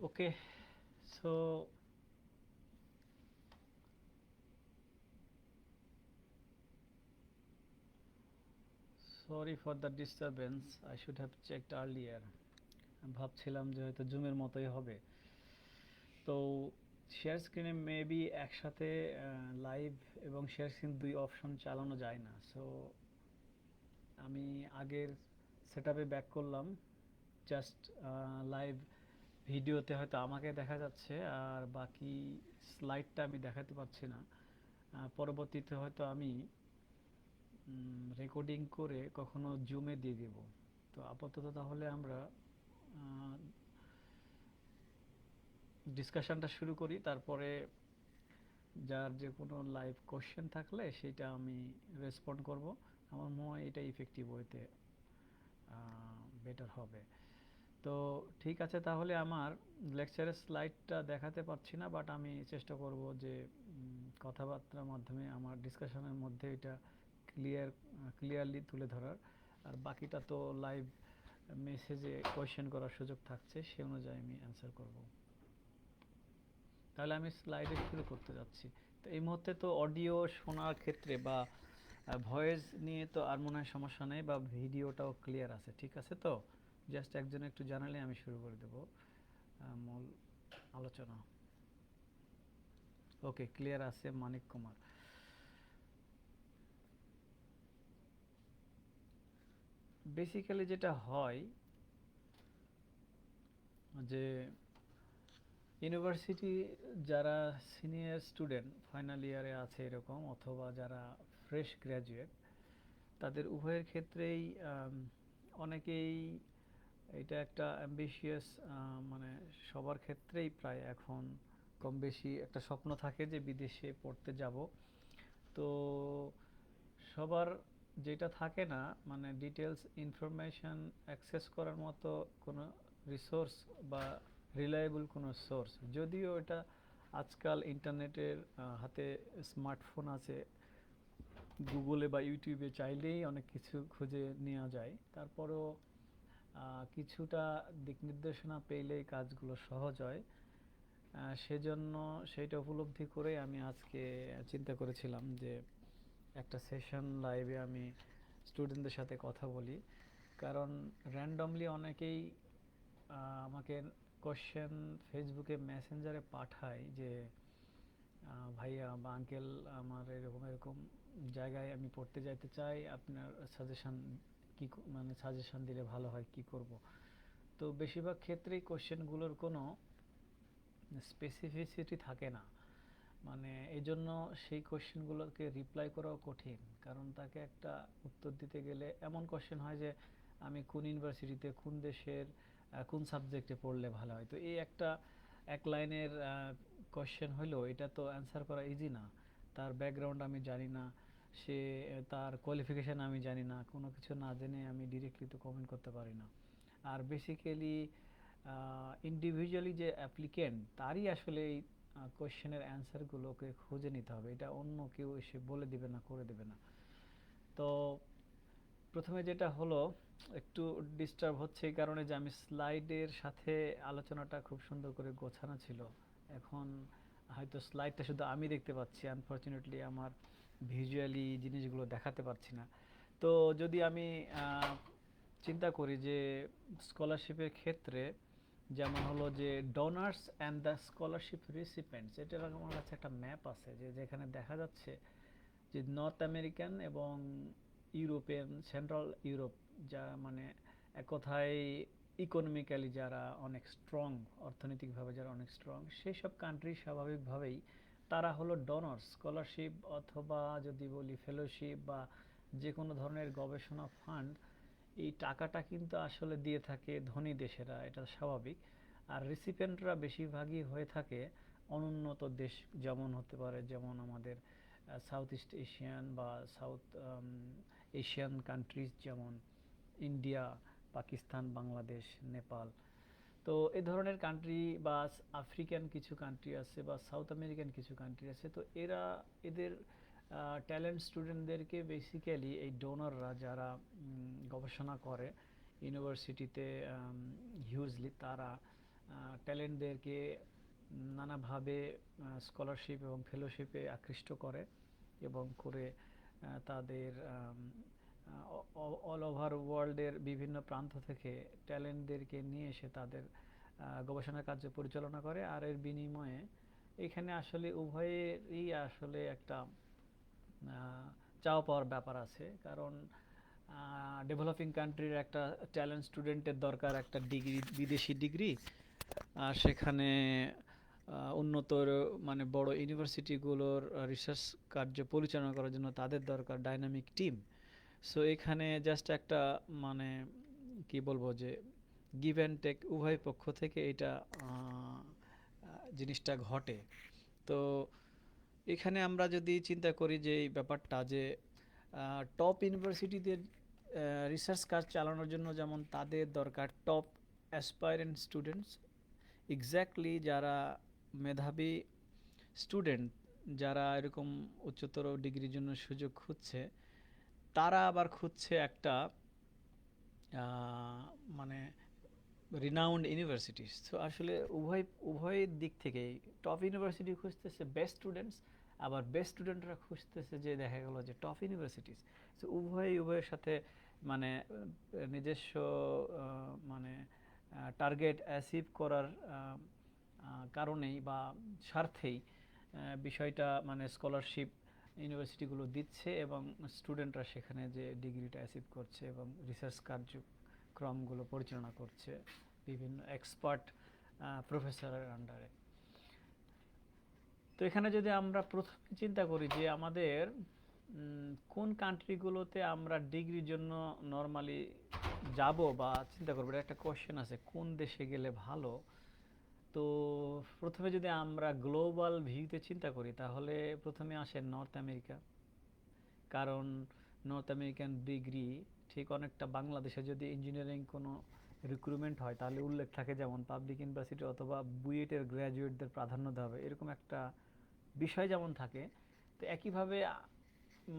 Okay, so sorry for the disturbance. I should have checked earlier. ভাবছিলাম যে হয়তো জুমের মতোই হবে। তো শেয়ার স্ক্রিনে মেবি একসাথে লাইভ এবং শেয়ার স্ক্রিন দুই অপশন চালানো যায় না। সো আমি আগের সেটআপে ব্যাক করলাম। জাস্ট লাইভ ভিডিওতে হয়তো আমাকে দেখা যাচ্ছে আর বাকি স্লাইডটা আমি দেখাতে পারছি না। পরবর্তীতে হয়তো আমি রেকর্ডিং করে কখনো জুমে দিয়ে দিব। তো আপাতত তাহলে আমরা ডিসকাশনটা শুরু করি, তারপরে যার যে কোনো লাইভ কোশ্চেন থাকলে সেটা আমি রেসপন্ড করব। আমার মনে হয় এটা ইফেক্টিভ ওয়েতে বেটার হবে। তো ঠিক আছে, তাহলে আমার লেকচারের স্লাইডটা দেখাতে পারছি না, বাট আমি চেষ্টা করব যে কথাবার্তার মাধ্যমে আমার ডিসকাশনের মধ্যে এটা ক্লিয়ারলি তুলে ধরার। আর বাকিটা তো লাইভ মেসেজে কোয়েশ্চেন করার সুযোগ থাকছে, সে অনুযায়ী আমি অ্যান্সার করব। তাহলে আমি স্লাইডে শুরু করতে যাচ্ছি। তো এই মুহূর্তে তো অডিও শোনার ক্ষেত্রে বা ভয়েস নিয়ে তো আর মনে হয় সমস্যা নেই, বা ভিডিওটাও ক্লিয়ার আছে, ঠিক আছে তো? জাস্ট একজন একটু জানালে আমি শুরু করে দেব মূল আলোচনা। ওকে, ক্লিয়ার আছে মানিক কুমার। বেসিক্যালি যেটা হয় যে ইউনিভার্সিটি যারা সিনিয়র স্টুডেন্ট ফাইনাল ইয়ারে আছে এরকম, অথবা যারা ফ্রেশ গ্র্যাজুয়েট, তাদের উভয়ের ক্ষেত্রেই অনেকেই এটা একটা অ্যাম্বিশিয়াস, মানে সবার ক্ষেত্রেই প্রায় এখন কম বেশি একটা স্বপ্ন থাকে যে বিদেশে পড়তে যাব। তো সবার যেটা থাকে না, মানে ডিটেলস ইনফরমেশন অ্যাক্সেস করার মতো কোনো রিসোর্স বা রিলায়েবল কোনো সোর্স, যদিও এটা আজকাল ইন্টারনেটের হাতে স্মার্টফোন আছে, গুগলে বা ইউটিউবে চাইলেই অনেক কিছু খুঁজে নেওয়া যায়, তারপরেও কিছুটা দিক নির্দেশনা পেলেই কাজগুলো সহজ হয়। সেজন্য সেইটা উপলব্ধি করে আমি আজকে চিন্তা করেছিলাম যে একটা সেশন লাইভে আমি স্টুডেন্টদের সাথে কথা বলি। কারণ র্যান্ডমলি অনেকেই আমাকে কোশ্চেন ফেসবুকে মেসেঞ্জারে পাঠায় যে ভাইয়া বা আঙ্কেল, আমার এরকম এরকম জায়গায় আমি পড়তে যাইতে চাই, আপনার সাজেশন কি, মানে সাজেশন দিলে ভালো হয়, কি করব। তো বেশিরভাগ ক্ষেত্রেই কোশ্চেনগুলোর কোনো স্পেসিফিসিটি থাকে না, মানে এই জন্য সেই কোশ্চেনগুলোকে রিপ্লাই করাও কঠিন। কারণ তাকে একটা উত্তর দিতে গেলে এমন কোশ্চেন হয় যে আমি কোন ইউনিভার্সিটিতে কোন দেশের কোন সাবজেক্টে পড়লে ভালো হয়, তো এই একটা এক লাইনের কোশ্চেন হইলো, এটা তো অ্যান্সার করা ইজি না। তার ব্যাকগ্রাউন্ড আমি জানি না, সে তার কোয়ালিফিকেশান আমি জানি না, কোনো কিছু না জেনে আমি ডিরেক্টলি তো কমেন্ট করতে পারি না। আর বেসিক্যালি ইন্ডিভিজুয়ালি যে অ্যাপ্লিকেন্ট, তারই আসলে এই কোশ্চেনের অ্যান্সারগুলোকে খুঁজে নিতে হবে, এটা অন্য কেউ এসে বলে দিবে না, করে দেবে না। তো প্রথমে যেটা হলো, একটু ডিস্টার্ব হচ্ছে এই কারণে যে আমি স্লাইডের সাথে আলোচনাটা খুব সুন্দর করে গোছানো ছিল। এখন হয়তো স্লাইডটা শুধু আমি দেখতে পাচ্ছি, আনফর্চুনেটলি আমার ভিজুয়ালি জিনিসগুলো দেখাতে পারছি না। তো যদি আমি চিন্তা করি যে স্কলারশিপের ক্ষেত্রে যেমন হলো যে ডোনার্স অ্যান্ড দ্য স্কলারশিপ রিসিপেন্টস, এটার আমার কাছে একটা ম্যাপ আছে যে যেখানে দেখা যাচ্ছে যে নর্থ আমেরিকান এবং ইউরোপিয়ান, সেন্ট্রাল ইউরোপ, যা মানে এক কথায় ইকোনমিক্যালি যারা অনেক স্ট্রং, অর্থনৈতিকভাবে যারা অনেক স্ট্রং, সেই সব কান্ট্রি স্বাভাবিকভাবেই তারা হলো ডোনার্স, স্কলারশিপ অথবা যদি বলি ফেলোশিপ বা যে কোনো ধরনের গবেষণা ফান্ড, এই টাকাটা কিন্তু আসলে দিয়ে থাকে ধনী দেশেরা, এটা স্বাভাবিক। আর রিসিপিয়েন্টরা বেশিরভাগই হয়ে থাকে অনুন্নত দেশ, যেমন হতে পারে যেমন আমাদের সাউথ ইস্ট এশিয়ান বা সাউথ এশিয়ান কান্ট্রিজ, যেমন ইন্ডিয়া, পাকিস্তান, বাংলাদেশ, নেপাল। তো এই ধরনের কান্ট্রি বা আফ্রিকান কিছু কান্ট্রি আছে বা সাউথ আমেরিকান কিছু কান্ট্রি আছে, তো এরা এদের ট্যালেন্ট স্টুডেন্টদেরকে বেসিক্যালি এই ডোনাররা যারা গবেষণা করে ইউনিভার্সিটিতে হিউজলি, তারা ট্যালেন্টদেরকে নানাভাবে স্কলারশিপ এবং ফেলোশিপে আকৃষ্ট করে এবং করে তাদের অল ওভার ওয়ার্ল্ডের বিভিন্ন প্রান্ত থেকে ট্যালেন্টদেরকে নিয়ে এসে তাদের গবেষণা কার্য পরিচালনা করে। আর এর বিনিময়ে এখানে আসলে উভয়েরই আসলে একটা চাওয়া পাওয়ার ব্যাপার আছে, কারণ ডেভেলপিং কান্ট্রির একটা ট্যালেন্ট স্টুডেন্টের দরকার একটা ডিগ্রি, বিদেশি ডিগ্রি। আর সেখানে উন্নত মানে বড় ইউনিভার্সিটিগুলোর রিসার্চ কার্য পরিচালনা করার জন্য তাদের দরকার ডাইনামিক টিম। সো এখানে জাস্ট একটা মানে কি বলবো যে গিভ অ্যান্ড টেক উভয় পক্ষ থেকে এটা জিনিসটা ঘটে। তো এখানে আমরা যদি চিন্তা করি যে এই ব্যাপারটা যে টপ ইউনিভার্সিটিদের রিসার্চ কাজ চালানোর জন্য যেমন তাদের দরকার টপ অ্যাসপাইরেন্ট স্টুডেন্টস, এক্স্যাক্টলি যারা মেধাবী স্টুডেন্ট, যারা এরকম উচ্চতর ডিগ্রির জন্য সুযোগ খুঁজছে, তারা আবার খুঁজছে একটা মানে রিনাউন্ড ইউনিভার্সিটিস। তো আসলে উভয় দিক থেকেই টপ ইউনিভার্সিটি খুঁজতেছে বেস্ট স্টুডেন্টস, আবার বেস্ট স্টুডেন্টরা খুঁজতেছে যে দেখা গেল যে টপ ইউনিভার্সিটিস। তো উভয়ের সাথে মানে নিজস্ব মানে টার্গেট অ্যাচিভ করার কারণেই বা স্বার্থেই বিষয়টা মানে স্কলারশিপ ইউনিভার্সিটিগুলো দিচ্ছে এবং স্টুডেন্টরা সেখানে যে ডিগ্রিটা অ্যাচিভ করছে এবং রিসার্চ কার্যক্রমগুলো পরিচালনা করছে বিভিন্ন এক্সপার্ট প্রফেসরের আন্ডারে। তো এখানে যদি আমরা প্রথমে চিন্তা করি যে আমাদের কোন কান্ট্রিগুলোতে আমরা ডিগ্রির জন্য নর্মালি যাব বা চিন্তা করবো, এটা একটা কোশ্চেন আছে কোন দেশে গেলে ভালো। তো প্রথমে যদি আমরা গ্লোবাল ভিউতে চিন্তা করি তাহলে প্রথমে আসে নর্থ আমেরিকা, কারণ নর্থ আমেরিকান ডিগ্রি ঠিক অনেকটা বাংলাদেশে যদি ইঞ্জিনিয়ারিং কোনো রিক্রুটমেন্ট হয় তাহলে উল্লেখ থাকে যেমন পাবলিক ইউনিভার্সিটি অথবা বুয়েটের গ্র্যাজুয়েটদের প্রাধান্য দেওয়া হবে, এরকম একটা বিষয় যেমন থাকে। তো একইভাবে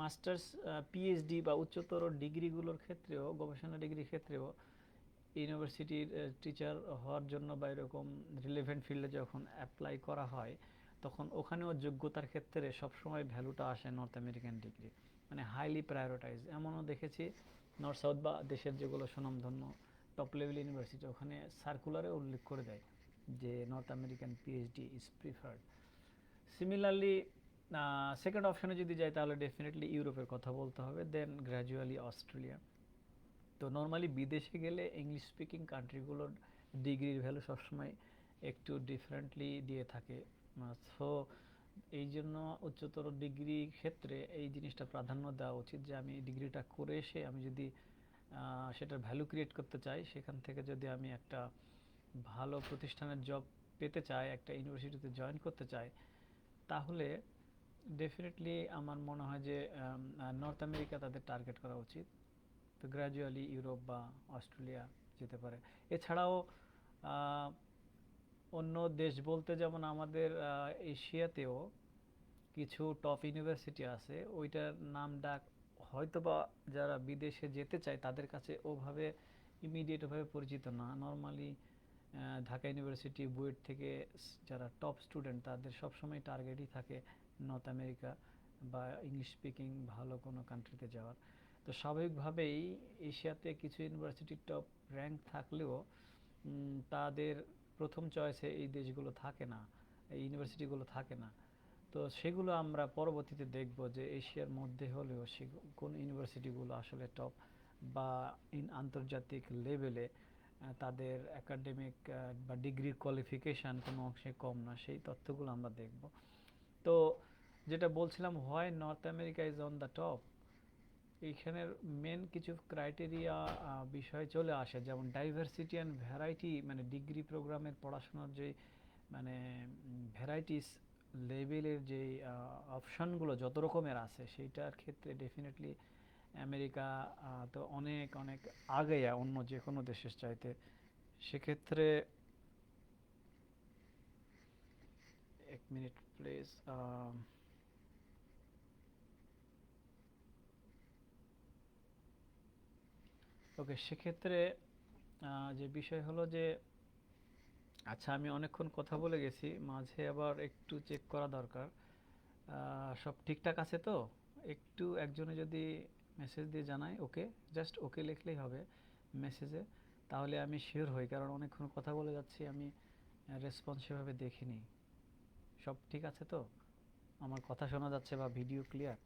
মাস্টার্স, পিএইচডি বা উচ্চতর ডিগ্রিগুলোর ক্ষেত্রেও, গবেষণা ডিগ্রির ক্ষেত্রেও ইউনিভার্সিটির টিচার হওয়ার জন্য বা এরকম রিলেভেন্ট ফিল্ডে যখন অ্যাপ্লাই করা হয় তখন ওখানেও যোগ্যতার ক্ষেত্রে সবসময় ভ্যালুটা আসে নর্থ আমেরিকান ডিগ্রি, মানে হাইলি প্রায়োরিটাইজ। এমনও দেখেছি নর্থ সাউথ বা দেশের যেগুলো সুনামধন্য টপ লেভেল ইউনিভার্সিটি ওখানে সার্কুলারে উল্লেখ করে দেয় যে north American PhD is preferred. Similarly second অপশনে যদি যাই তাহলে ডেফিনেটলি ইউরোপের কথা বলতে হবে, দেন গ্র্যাজুয়ালি অস্ট্রেলিয়া। তো নর্মালি বিদেশে গেলে ইংলিশ স্পিকিং কান্ট্রিগুলোর ডিগ্রির ভ্যালু সবসময় একটু ডিফারেন্টলি দিয়ে থাকে। সো এই জন্য উচ্চতর ডিগ্রি ক্ষেত্রে এই জিনিসটা প্রাধান্য দেওয়া উচিত যে আমি ডিগ্রিটা করে এসে আমি যদি সেটার ভ্যালু ক্রিয়েট করতে চাই, সেখান থেকে যদি আমি একটা ভালো প্রতিষ্ঠানের জব পেতে চাই, একটা ইউনিভার্সিটিতে জয়েন করতে চাই, তাহলে ডেফিনেটলি আমার মনে হয় যে নর্থ আমেরিকা তাদের টার্গেট করা উচিত। তো গ্র্যাজুয়ালি ইউরোপ বা অস্ট্রেলিয়া যেতে পারে। এছাড়াও অন্য দেশ বলতে যেমন আমাদের এশিয়াতেও কিছু টপ ইউনিভার্সিটি আছে, ওইটার নাম ডাক হয়তোবা যারা বিদেশে যেতে চায় তাদের কাছে ওভাবে ইমিডিয়েটভাবে পরিচিত না। নর্মালি ঢাকা ইউনিভার্সিটি, বুয়েট থেকে যারা টপ স্টুডেন্ট তাদের সবসময় টার্গেটই থাকে নর্থ আমেরিকা বা ইংলিশ স্পিকিং ভালো কোনো কান্ট্রিতে যাওয়ার। তো স্বাভাবিকভাবেই এশিয়াতে কিছু ইউনিভার্সিটি টপ র্যাঙ্ক থাকলেও তাদের প্রথম চয়েসে এই দেশগুলো থাকে না, এই ইউনিভার্সিটিগুলো থাকে না। তো সেগুলো আমরা পরবর্তীতে দেখব যে এশিয়ার মধ্যে হলেও কোন ইউনিভার্সিটিগুলো আসলে টপ বা আন্তর্জাতিক লেভেলে তাদের একাডেমিক বা ডিগ্রির কোয়ালিফিকেশান কোনো অংশে কম না, সেই তথ্যগুলো আমরা দেখব। তো যেটা বলছিলাম, হয় north America is on the top, এইখানের মেন কিছু ক্রাইটেরিয়া বিষয় চলে আসে, যেমন ডাইভার্সিটি অ্যান্ড ভ্যারাইটি, মানে ডিগ্রি প্রোগ্রামের পড়াশোনার যে মানে ভ্যারাইটিস লেভেলের যে অপশানগুলো যত রকমের আছে সেইটার ক্ষেত্রে ডেফিনেটলি আমেরিকা তো অনেক অনেক আগে অন্য যে কোনো দেশের চাইতে। সেক্ষেত্রে এক মিনিট প্লিজ। ওকে, সেক্ষেত্রে যে বিষয় হলো যে আচ্ছা, আমি অনেকক্ষণ কথা বলে গেছি, মাঝে আবার একটু চেক করা দরকার। সব ঠিকঠাক আছে তো? একটু একজনে যদি মেসেজ দিয়ে জানায় ওকে, জাস্ট ওকে লিখলেই হবে মেসেজে, তাহলে আমি শিওর হই, কারণ অনেকক্ষণ কথা বলে যাচ্ছি, আমি রেসপন্স সেভাবে দেখিনি। সব ঠিক আছে তো? আমার কথা শোনা যাচ্ছে বা video clear?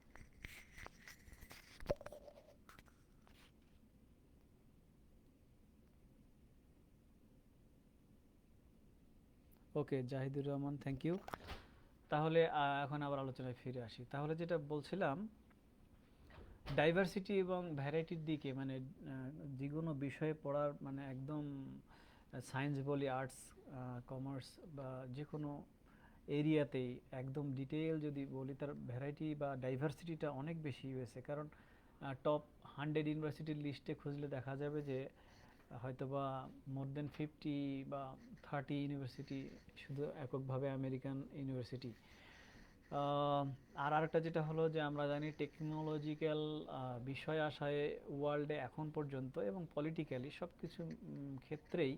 Okay, Jahidur Rahman, thank you. তাহলে এখন আবার আলোচনায় ফিরে আসি। তাহলে যেটা বলছিলাম, ডাইভার্সিটি এবং ভ্যারাইটির দিকে, মানে যেকোনো বিষয়ে পড়ার, মানে একদম সায়েন্স বলি, আর্টস, কমার্স, বা যে কোনো এরিয়াতেই একদম ডিটেল যদি বলি, তার ভ্যারাইটি বা ডাইভার্সিটিটা অনেক বেশি হয়েছে। কারণ টপ 100 ইউনিভার্সিটির লিস্টে খুঁজলে দেখা যাবে যে হয়তোবা মোর দেন 50 বা 30 ইউনিভার্সিটি শুধু এককভাবে আমেরিকান ইউনিভার্সিটি। আহ, আর আরেকটা যেটা হলো যে আমরা জানি টেকনোলজিক্যাল বিষয় আশায় ওয়ার্ল্ডে এখন পর্যন্ত এবং পলিটিক্যালি সব কিছু ক্ষেত্রেই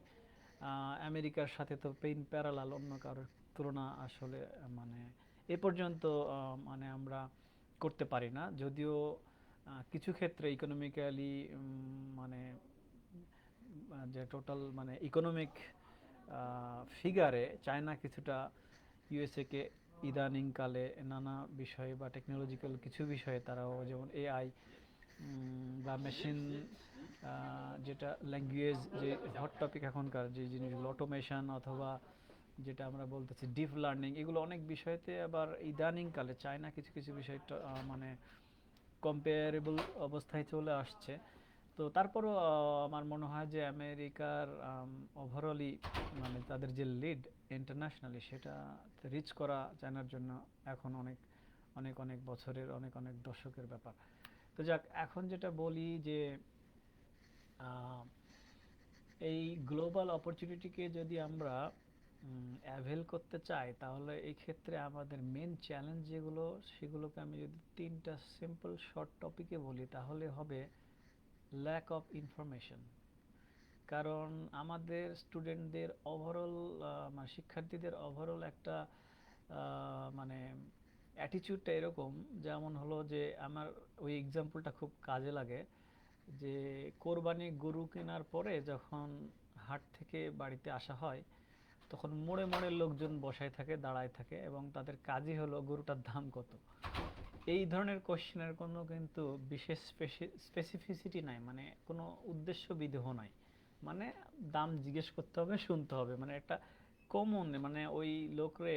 আমেরিকার সাথে তো পেইন প্যারালাল, অন্য কারোর তুলনা আসলে মানে এ পর্যন্ত মানে আমরা করতে পারি না। যদিও কিছু ক্ষেত্রে ইকোনমিক্যালি, মানে যে টোটাল মানে ইকোনমিক ফিগারে চায়না কিছুটা ইউএসএ কে ইদানিং কালে নানা বিষয়ে বা টেকনোলজিক্যাল কিছু বিষয়ে তারাও, যেমন এআই বা মেশিন, যেটা ল্যাঙ্গুয়েজ, যে হট টপিক এখনকার যে জিনিসগুলো, অটোমেশন, অথবা যেটা আমরা বলতেছি ডিপ লার্নিং, এগুলো অনেক বিষয়তে আবার ইদানিং কালে চায়না কিছু কিছু বিষয়টা মানে কম্পেয়ারেবল অবস্থায় চলে আসছে। তো তারপরও আমার মনে হয় যে আমেরিকার ওভারঅলি, মানে তাদের যে লিড ইন্টারন্যাশনালি, সেটা রিচ করা চায়নার জন্য এখন অনেক অনেক অনেক বছরের, অনেক অনেক দশকের ব্যাপার। তো যাক, এখন যেটা বলি যে আহ, এই গ্লোবাল অপরচুনিটিকে যদি আমরা অ্যাভেল করতে চাই, তাহলে এই ক্ষেত্রে আমাদের মেন চ্যালেঞ্জ যেগুলো, সেগুলোকে আমি যদি তিনটা সিম্পল শর্ট টপিকে বলি, তাহলে হবে ল্যাক অফ ইনফরমেশন। কারণ আমাদের স্টুডেন্টদের ওভারঅল, মানে শিক্ষার্থীদের ওভারঅল একটা মানে অ্যাটিটিউডটা এরকম, যেমন হলো যে আমার ওই এক্সাম্পলটা খুব কাজে লাগে, যে কোরবানি গরু কেনার পরে যখন হাট থেকে বাড়িতে আসা হয়, তখন মোড়ে মোড়ে লোকজন বসায় থাকে, দাঁড়ায় থাকে, এবং তাদের কাজই হলো গরুটার দাম কত। এই ধরনের কোশ্চেনের কোনো কিন্তু বিশেষ স্পেসিফিসিটি নাই, মানে কোনো উদ্দেশ্য বিধেয় নাই। মানে দাম জিজ্ঞেস করতে হবে, শুনতে হবে, মানে একটা কমন, মানে ওই লোকরে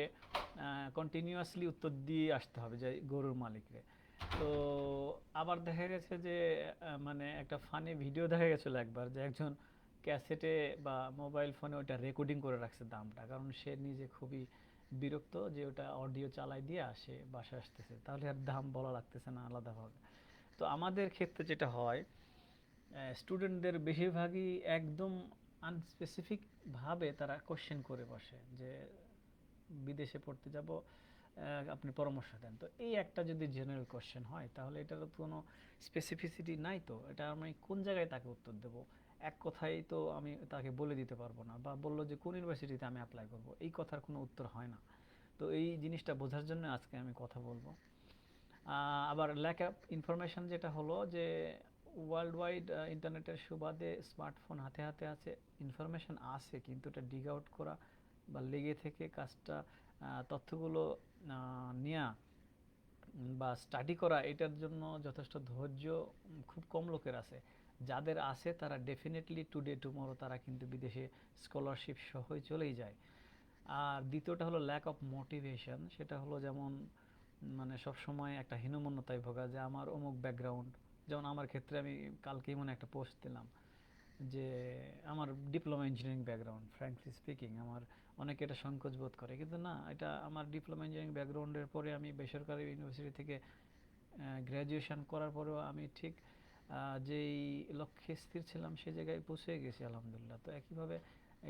কন্টিনিউয়াসলি উত্তর দিয়ে আসতে হবে যে গরুর মালিকরে। তো আবার দেখা গেছে যে মানে একটা ফানি ভিডিও দেখা গেছিলো একবার, যে একজন ক্যাসেটে বা মোবাইল ফোনে ওটা রেকর্ডিং করে রাখছে দামটা, কারণ সে নিজে খুবই বিরক্ত যে ওটা অডিও চালাই দিয়ে আসে বাসায় আসতেছে, তাহলে আর দাম বলা লাগতেছে না আলাদাভাবে। তো আমাদের ক্ষেত্রে যেটা হয়, স্টুডেন্টদের বেশিরভাগই একদম আনস্পেসিফিক ভাবে তারা কোশ্চেন করে বসে যে বিদেশে পড়তে যাব, আপনি পরামর্শ দেন। তো এই একটা যদি জেনারেল কোশ্চেন হয়, তাহলে এটার তো কোনো স্পেসিফিসিটি নাই, তো এটা আমি কোন জায়গায় তাকে উত্তর দেব? এক কথাই তো আমি তাকে বলে দিতে পারবো না, বা বললো যে কোন ইউনিভার্সিটিতে আমি অ্যাপ্লাই করব, এই কথার কোনো উত্তর হয় না। তো এই জিনিসটা বোঝার জন্য আজকে আমি কথা বলবো। আবার ল্যাক অফ ইনফরমেশন যেটা হলো যে ওয়ার্ল্ড ওয়াইড ইন্টারনেটের সুবাদে স্মার্টফোন হাতে হাতে আছে, ইনফরমেশন আছে, কিন্তু এটা ডিগ আউট করা বা লেগে থেকে কাজটা, তথ্যগুলো নেওয়া বা স্টাডি করা, এটার জন্য যথেষ্ট ধৈর্য খুব কম লোকের আছে। যাদের আছে তারা ডেফিনেটলি টুডে টুমরো তারা কিন্তু বিদেশে স্কলারশিপ সহই চলেই যায়। আর দ্বিতীয়টা হলো ল্যাক অফ মোটিভেশন, সেটা হলো যেমন মানে সব সময় একটা হীনমন্যতায় ভোগা, যে আমার অমুক ব্যাকগ্রাউন্ড। যেমন আমার ক্ষেত্রে আমি কালকেই মনে একটা পোস্ট দিলাম যে আমার diploma engineering background, frankly speaking আমার অনেকে এটা সংকোচ বোধ করে, কিন্তু না, এটা আমার ডিপ্লোমা ইঞ্জিনিয়ারিং ব্যাকগ্রাউন্ডের পরে আমি বেসরকারি ইউনিভার্সিটি থেকে গ্র্যাজুয়েশন করার পরেও আমি ঠিক যেই লক্ষ্যে স্থির ছিলাম সে জায়গায় পৌঁছে গেছি আলহামদুলিল্লাহ। তো একইভাবে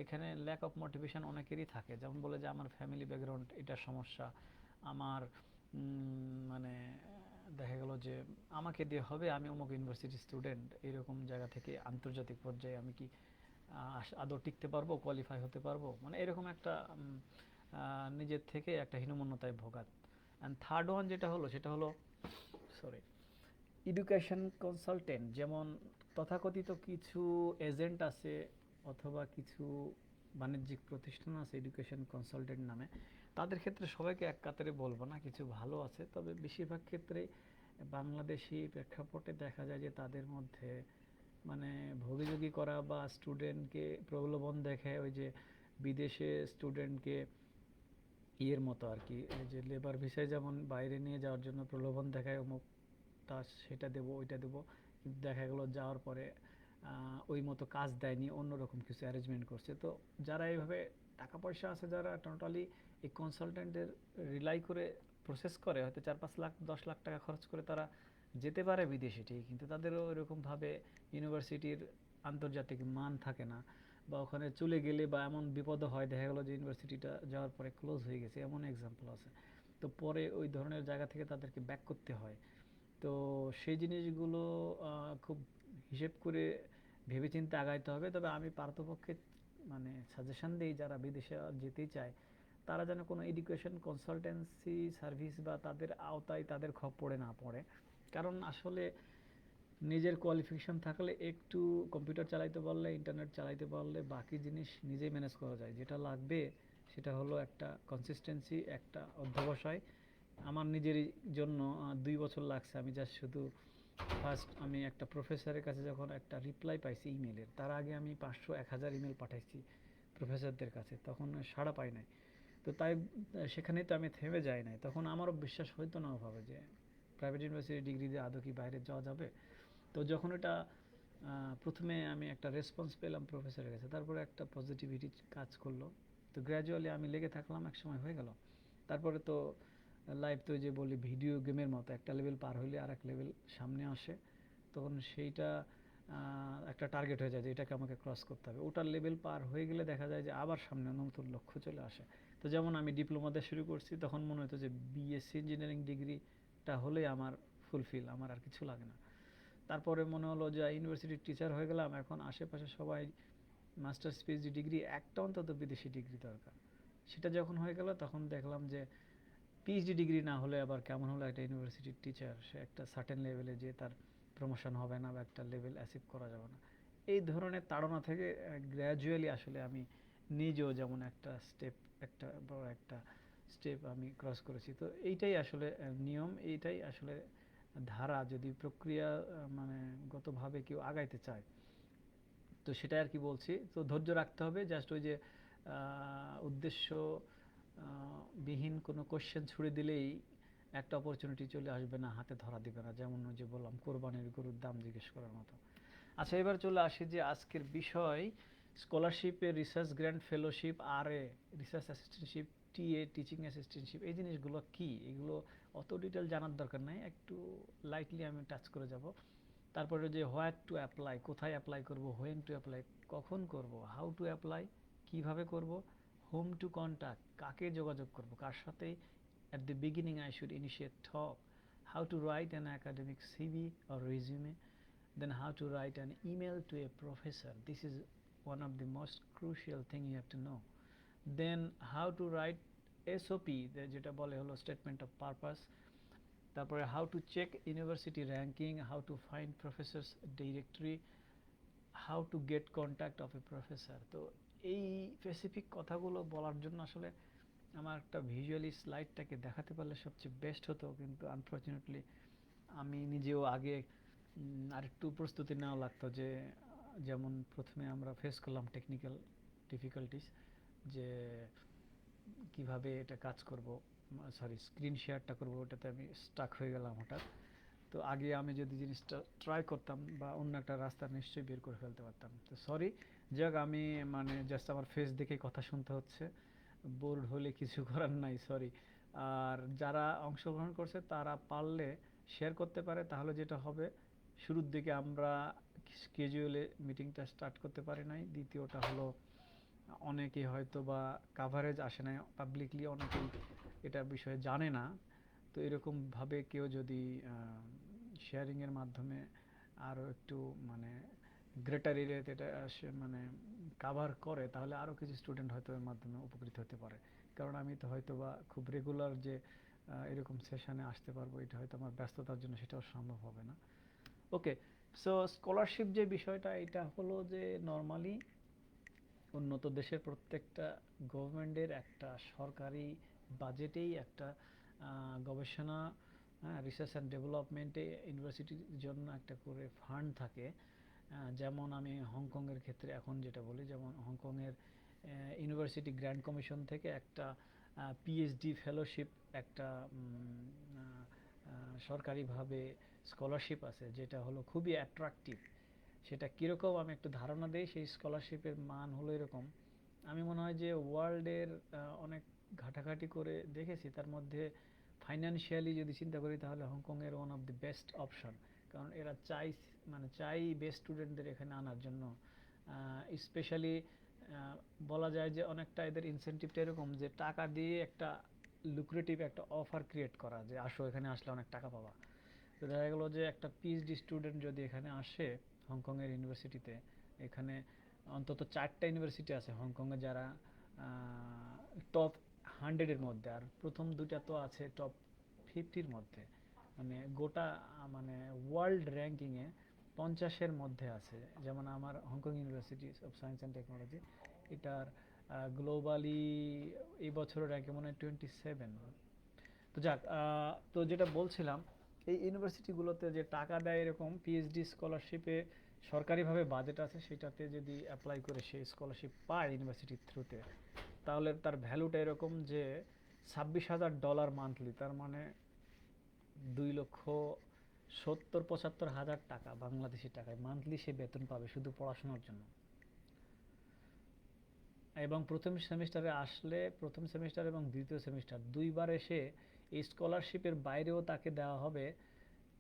এখানে ল্যাক অফ মোটিভেশন অনেকেরই থাকে, যেমন বলে যে আমার ফ্যামিলি ব্যাকগ্রাউন্ড এটা সমস্যা, আমার মানে দেখা গেল যে আমাকে দিয়ে হবে, আমি অমুক ইউনিভার্সিটি স্টুডেন্ট, এরকম জায়গা থেকে আন্তর্জাতিক পর্যায়ে আমি কি আদৌ টিকতে পারবো, কোয়ালিফাই হতে পারবো, মানে এরকম একটা নিজের থেকে একটা হীনমন্যতায় ভোগাত। অ্যান্ড থার্ড ওয়ান যেটা হলো সেটা হলো, সরি, এডুকেশন কনসালটেন্ট। যেমন তথাকথিত কিছু এজেন্ট আছে অথবা কিছু বাণিজ্যিক প্রতিষ্ঠান আছে এডুকেশন কনসালটেন্ট নামে। তাদের ক্ষেত্রে সবাইকে এক কাতারে বলবো না, কিছু ভালো আছে, তবে বেশিরভাগ ক্ষেত্রেই বাংলাদেশি প্রেক্ষাপটে দেখা যায় যে তাদের মধ্যে মানে ভোগীযোগী করা বা স্টুডেন্টকে প্রলোভন দেখে, ওই যে বিদেশে স্টুডেন্টকে ইয়ের মতো আর কি, এই যে লেবার ভিসায় যেমন বাইরে নিয়ে যাওয়ার জন্য প্রলোভন দেখায়, অমুক তা সেটা দেবো ওইটা দেবো, কিন্তু দেখা গেলো যাওয়ার পরে ওই মতো কাজ দেয়নি, অন্যরকম কিছু অ্যারেঞ্জমেন্ট করছে। তো যারা এইভাবে টাকা পয়সা আছে, যারা টোটালি এই কনসালটেন্টের রিলাই করে প্রসেস করে, হয়তো 4-5 লাখ 10 লাখ টাকা খরচ করে তারা যেতে পারে বিদেশে ঠিক, কিন্তু তাদেরও এরকমভাবে ইউনিভার্সিটির আন্তর্জাতিক মান থাকে না, বা ওখানে চলে গেলে বা এমন বিপদও হয়, দেখা গেলো যে ইউনিভার্সিটিটা যাওয়ার পরে ক্লোজ হয়ে গেছে, এমন এক্সাম্পল আছে। তো পরে ওই ধরনের জায়গা থেকে তাদেরকে ব্যাক করতে হয়। তো সেই জিনিসগুলো খুব হিসেব করে ভেবেচিন্তে আগাইতে হবে। তবে আমি পারতপক্ষে মানে সাজেশন দিই, যারা বিদেশে যেতেই চায় তারা যেন কোনো এডুকেশন কনসালটেন্সি সার্ভিস বা তাদের আওতায় তাদের খপ্পরে না পড়ে। কারণ আসলে নিজের কোয়ালিফিকেশন থাকলে, একটু কম্পিউটার চালাইতে পারলে, ইন্টারনেট চালাইতে পারলে বাকি জিনিস নিজেই ম্যানেজ করা যায়। যেটা লাগবে সেটা হলো একটা কনসিস্টেন্সি, একটা অধ্যবসায়। আমার নিজেরই জন্য 2 বছর লাগছে, আমি জাস্ট শুধু ফার্স্ট আমি একটা প্রফেসরের কাছে যখন একটা রিপ্লাই পাইছি ইমেলের, তার আগে আমি 500-1000 ইমেল পাঠাইছি প্রফেসরদের কাছে, তখন সাড়া পাই নাই। তো তাই সেখানেই তো আমি থেমে যাই নাই, তখন আমারও বিশ্বাস হইতো না ওভাবে যে প্রাইভেট ইউনিভার্সিটি ডিগ্রি দিয়ে আদৌ কি বাইরে যাওয়া যাবে। তো যখন এটা প্রথমে আমি একটা রেসপন্স পেলাম প্রফেসরের কাছে, তারপরে একটা পজিটিভিটি কাজ করলো। তো গ্র্যাজুয়ালি আমি লেগে থাকলাম, এক সময় হয়ে গেল। তারপরে তো লাইফ তো যে বলি ভিডিও গেমের মতো, একটা লেভেল পার হইলে আর এক লেভেল সামনে আসে, তখন সেইটা একটা টার্গেট হয়ে যায় যে এটাকে আমাকে ক্রস করতে হবে। ওটার লেভেল পার হয়ে গেলে দেখা যায় যে আবার সামনে নতুন লক্ষ্য চলে আসে। তো যেমন আমি ডিপ্লোমাতে শুরু করছি, তখন মনে হতো যে বিএসসি ইঞ্জিনিয়ারিং ডিগ্রিটা হলেই আমার ফুলফিল, আমার আর কিছু লাগে না। তারপরে মনে হলো যে ইউনিভার্সিটির টিচার হয়ে গেলাম, এখন আশেপাশে সবাই মাস্টার্স পিএইচডি ডিগ্রি, একটা অন্তত বিদেশি ডিগ্রি দরকার। সেটা যখন হয়ে গেল তখন দেখলাম যে পিএইচডি ডিগ্রি না হলে আবার কেমন হলো একটা ইউনিভার্সিটির টিচার, সে একটা সার্টেন লেভেলে যে তার প্রমোশন হবে না বা একটা লেভেল অ্যাচিভ করা যাবে না। এই ধরনের তাড়না থেকে গ্র্যাজুয়ালি আসলে আমি নিজেও যেমন একটা স্টেপ, একটা বড় একটা স্টেপ আমি ক্রস করেছি। তো এইটাই আসলে নিয়ম, এইটাই আসলে ধারা, যদি প্রক্রিয়া মানে গতভাবে কেউ আগাইতে চায়, তো সেটাই আর কি বলছি। তো ধৈর্য রাখতে হবে, জাস্ট ওই যে উদ্দেশ্য বিহীন কোনো কোশ্চেন ছুড়ে দিলেই একটা অপরচুনিটি চলে আসবে না, হাতে ধরা দিবে না, যেমন ওই যে বললাম কোরবানির গরুর দাম জিজ্ঞেস করার মতো। আচ্ছা, এবার চলে আসি যে আজকের বিষয়, স্কলারশিপে, research grant, fellowship, RA, research assistantship, TA, teaching assistantship, এই জিনিসগুলো কি, এগুলো অত ডিটেল জানার দরকার নাই, একটু লাইটলি আমি টাচ করে যাব। তারপরে যে হোয়ার টু অ্যাপ্লাই, কোথায় অ্যাপ্লাই করব, হোয়েন টু অ্যাপ্লাই, কখন করব, হাউ টু অ্যাপ্লাই, কিভাবে করব, হোম টু কন্ট্যাক্ট, কাকে যোগাযোগ করব, কার সাথে, at the beginning I should initiate talk, how to write an academic CV or resume, then how to write an email to a professor, this is one of the most crucial thing you have to know, then how to write SOP, যেটা বলে হলো statement of purpose, তারপরে how to check university ranking, how to find professors directory, how to get contact of a professor. তো এই specific কথাগুলো বলার জন্য আসলে আমার একটা ভিজুয়ালি স্লাইডটাকে দেখাতে পারলে সবচেয়ে বেস্ট হতো, কিন্তু আনফর্চুনেটলি আমি নিজেও আগে আরেকটু প্রস্তুতি নেওয়া লাগতো, যে যেমন প্রথমে আমরা ফেস করলাম টেকনিক্যাল ডিফিকাল্টিস, যে কিভাবে এটা কাজ করব, সরি স্ক্রিন শেয়ারটা করব, ওটাতে আমি স্টাক হয়ে গেলাম হঠাৎ। তো আগে আমি যদি জিনিসটা ট্রাই করতাম বা অন্য একটা রাস্তা নিশ্চয়ই বের করে ফেলতে পারতাম। তো সরি, যাক আমি মানে জাস্ট আমার ফেস দেখে কথা শুনতে হচ্ছে, বোর্ড হলে কিছু করার নাই, সরি। আর যারা অংশগ্রহণ করছে তারা পারলে শেয়ার করতে পারে, তাহলে যেটা হবে, শুরুর দিকে আমরা স্কেজুয়ালে মিটিংটা স্টার্ট করতে পারি নাই, দ্বিতীয়টা হলো অনেকেই হয়তো বা কাভারেজ আসে না পাবলিকলি, অনেকেই এটা বিষয়ে জানে না। তো এরকমভাবে কেউ যদি শেয়ারিংয়ের মাধ্যমে আরও একটু মানে গ্রেটার এরিয়াতে এটা মানে কাভার করে, তাহলে আরও কিছু স্টুডেন্ট হয়তো এর মাধ্যমে উপকৃত হতে পারে। কারণ আমি তো হয়তো বা খুব রেগুলার যে এরকম সেশনে আসতে পারবো, এটা হয়তো আমার ব্যস্ততার জন্য সেটাও সম্ভব হবে না। ওকে, সো স্কলারশিপ যে বিষয়টা, এটা হলো যে নর্মালি উন্নত দেশের প্রত্যেকটা গভর্নমেন্টের একটা সরকারি বাজেটেই একটা গবেষণা, রিসার্চ অ্যান্ড ডেভেলপমেন্টে ইউনিভার্সিটির জন্য একটা করে ফান্ড থাকে। যেমন আমি হংকংয়ের ক্ষেত্রে এখন যেটা বলি, যেমন হংকংয়ের ইউনিভার্সিটি গ্র্যান্ড কমিশন থেকে একটা পিএইচডি ফেলোশিপ, একটা সরকারিভাবে স্কলারশিপ আছে, যেটা হলো খুবই অ্যাট্রাকটিভ। সেটা কীরকম আমি একটু ধারণা দিই। সেই স্কলারশিপের মান হলো এরকম, আমি মনে হয় যে ওয়ার্ল্ডের অনেক ঘাটাঘাটি করে দেখেছি, তার মধ্যে ফাইন্যান্সিয়ালি যদি চিন্তা করি তাহলে হংকংয়ের one of the best option. কারণ এরা চাই বেস্ট স্টুডেন্টদের এখানে আনার জন্য। স্পেশালি বলা যায় যে অনেকটা এদের ইনসেনটিভটা এরকম যে টাকা দিয়ে একটা লুক্রেটিভ একটা অফার ক্রিয়েট করা, যে আসো এখানে আসলে অনেক টাকা পাবা। তো দেখা গেলো যে একটা পিএইচডি স্টুডেন্ট যদি এখানে আসে হংকংয়ের ইউনিভার্সিটিতে, এখানে অন্তত 4টা ইউনিভার্সিটি আছে হংকংয়ে যারা টপ 100-এর মধ্যে, আর প্রথম 2টা তো আছে টপ 50-র মধ্যে। মানে গোটা মানে ওয়ার্ল্ড র্যাঙ্কিংয়ে 50-এর মধ্যে আছে। যেমন আমার Hong Kong university of science and technology, এটার গ্লোবালি এই বছরের র্যাঙ্কে মনে হয় 27। তো যাক, তো যেটা বলছিলাম, এই ইউনিভার্সিটিগুলোতে যে টাকা দেয় এরকম পিএইচডি স্কলারশিপে সরকারিভাবে বাজেট আছে, সেটাতে যদি অ্যাপ্লাই করে সে স্কলারশিপ পায় ইউনিভার্সিটির থ্রুতে, তাহলে তার ভ্যালুটা এরকম যে $26,000 মান্থলি, তার মানে 2,70,000-75,000 টাকা বাংলাদেশি টাকায় মান্থলি সে বেতন পাবে শুধু পড়াশোনার জন্য। এবং প্রথম সেমিস্টারে আসলে, প্রথম সেমিস্টার এবং দ্বিতীয় সেমিস্টার দুইবার এসে এই স্কলারশিপের বাইরেও তাকে দেওয়া হবে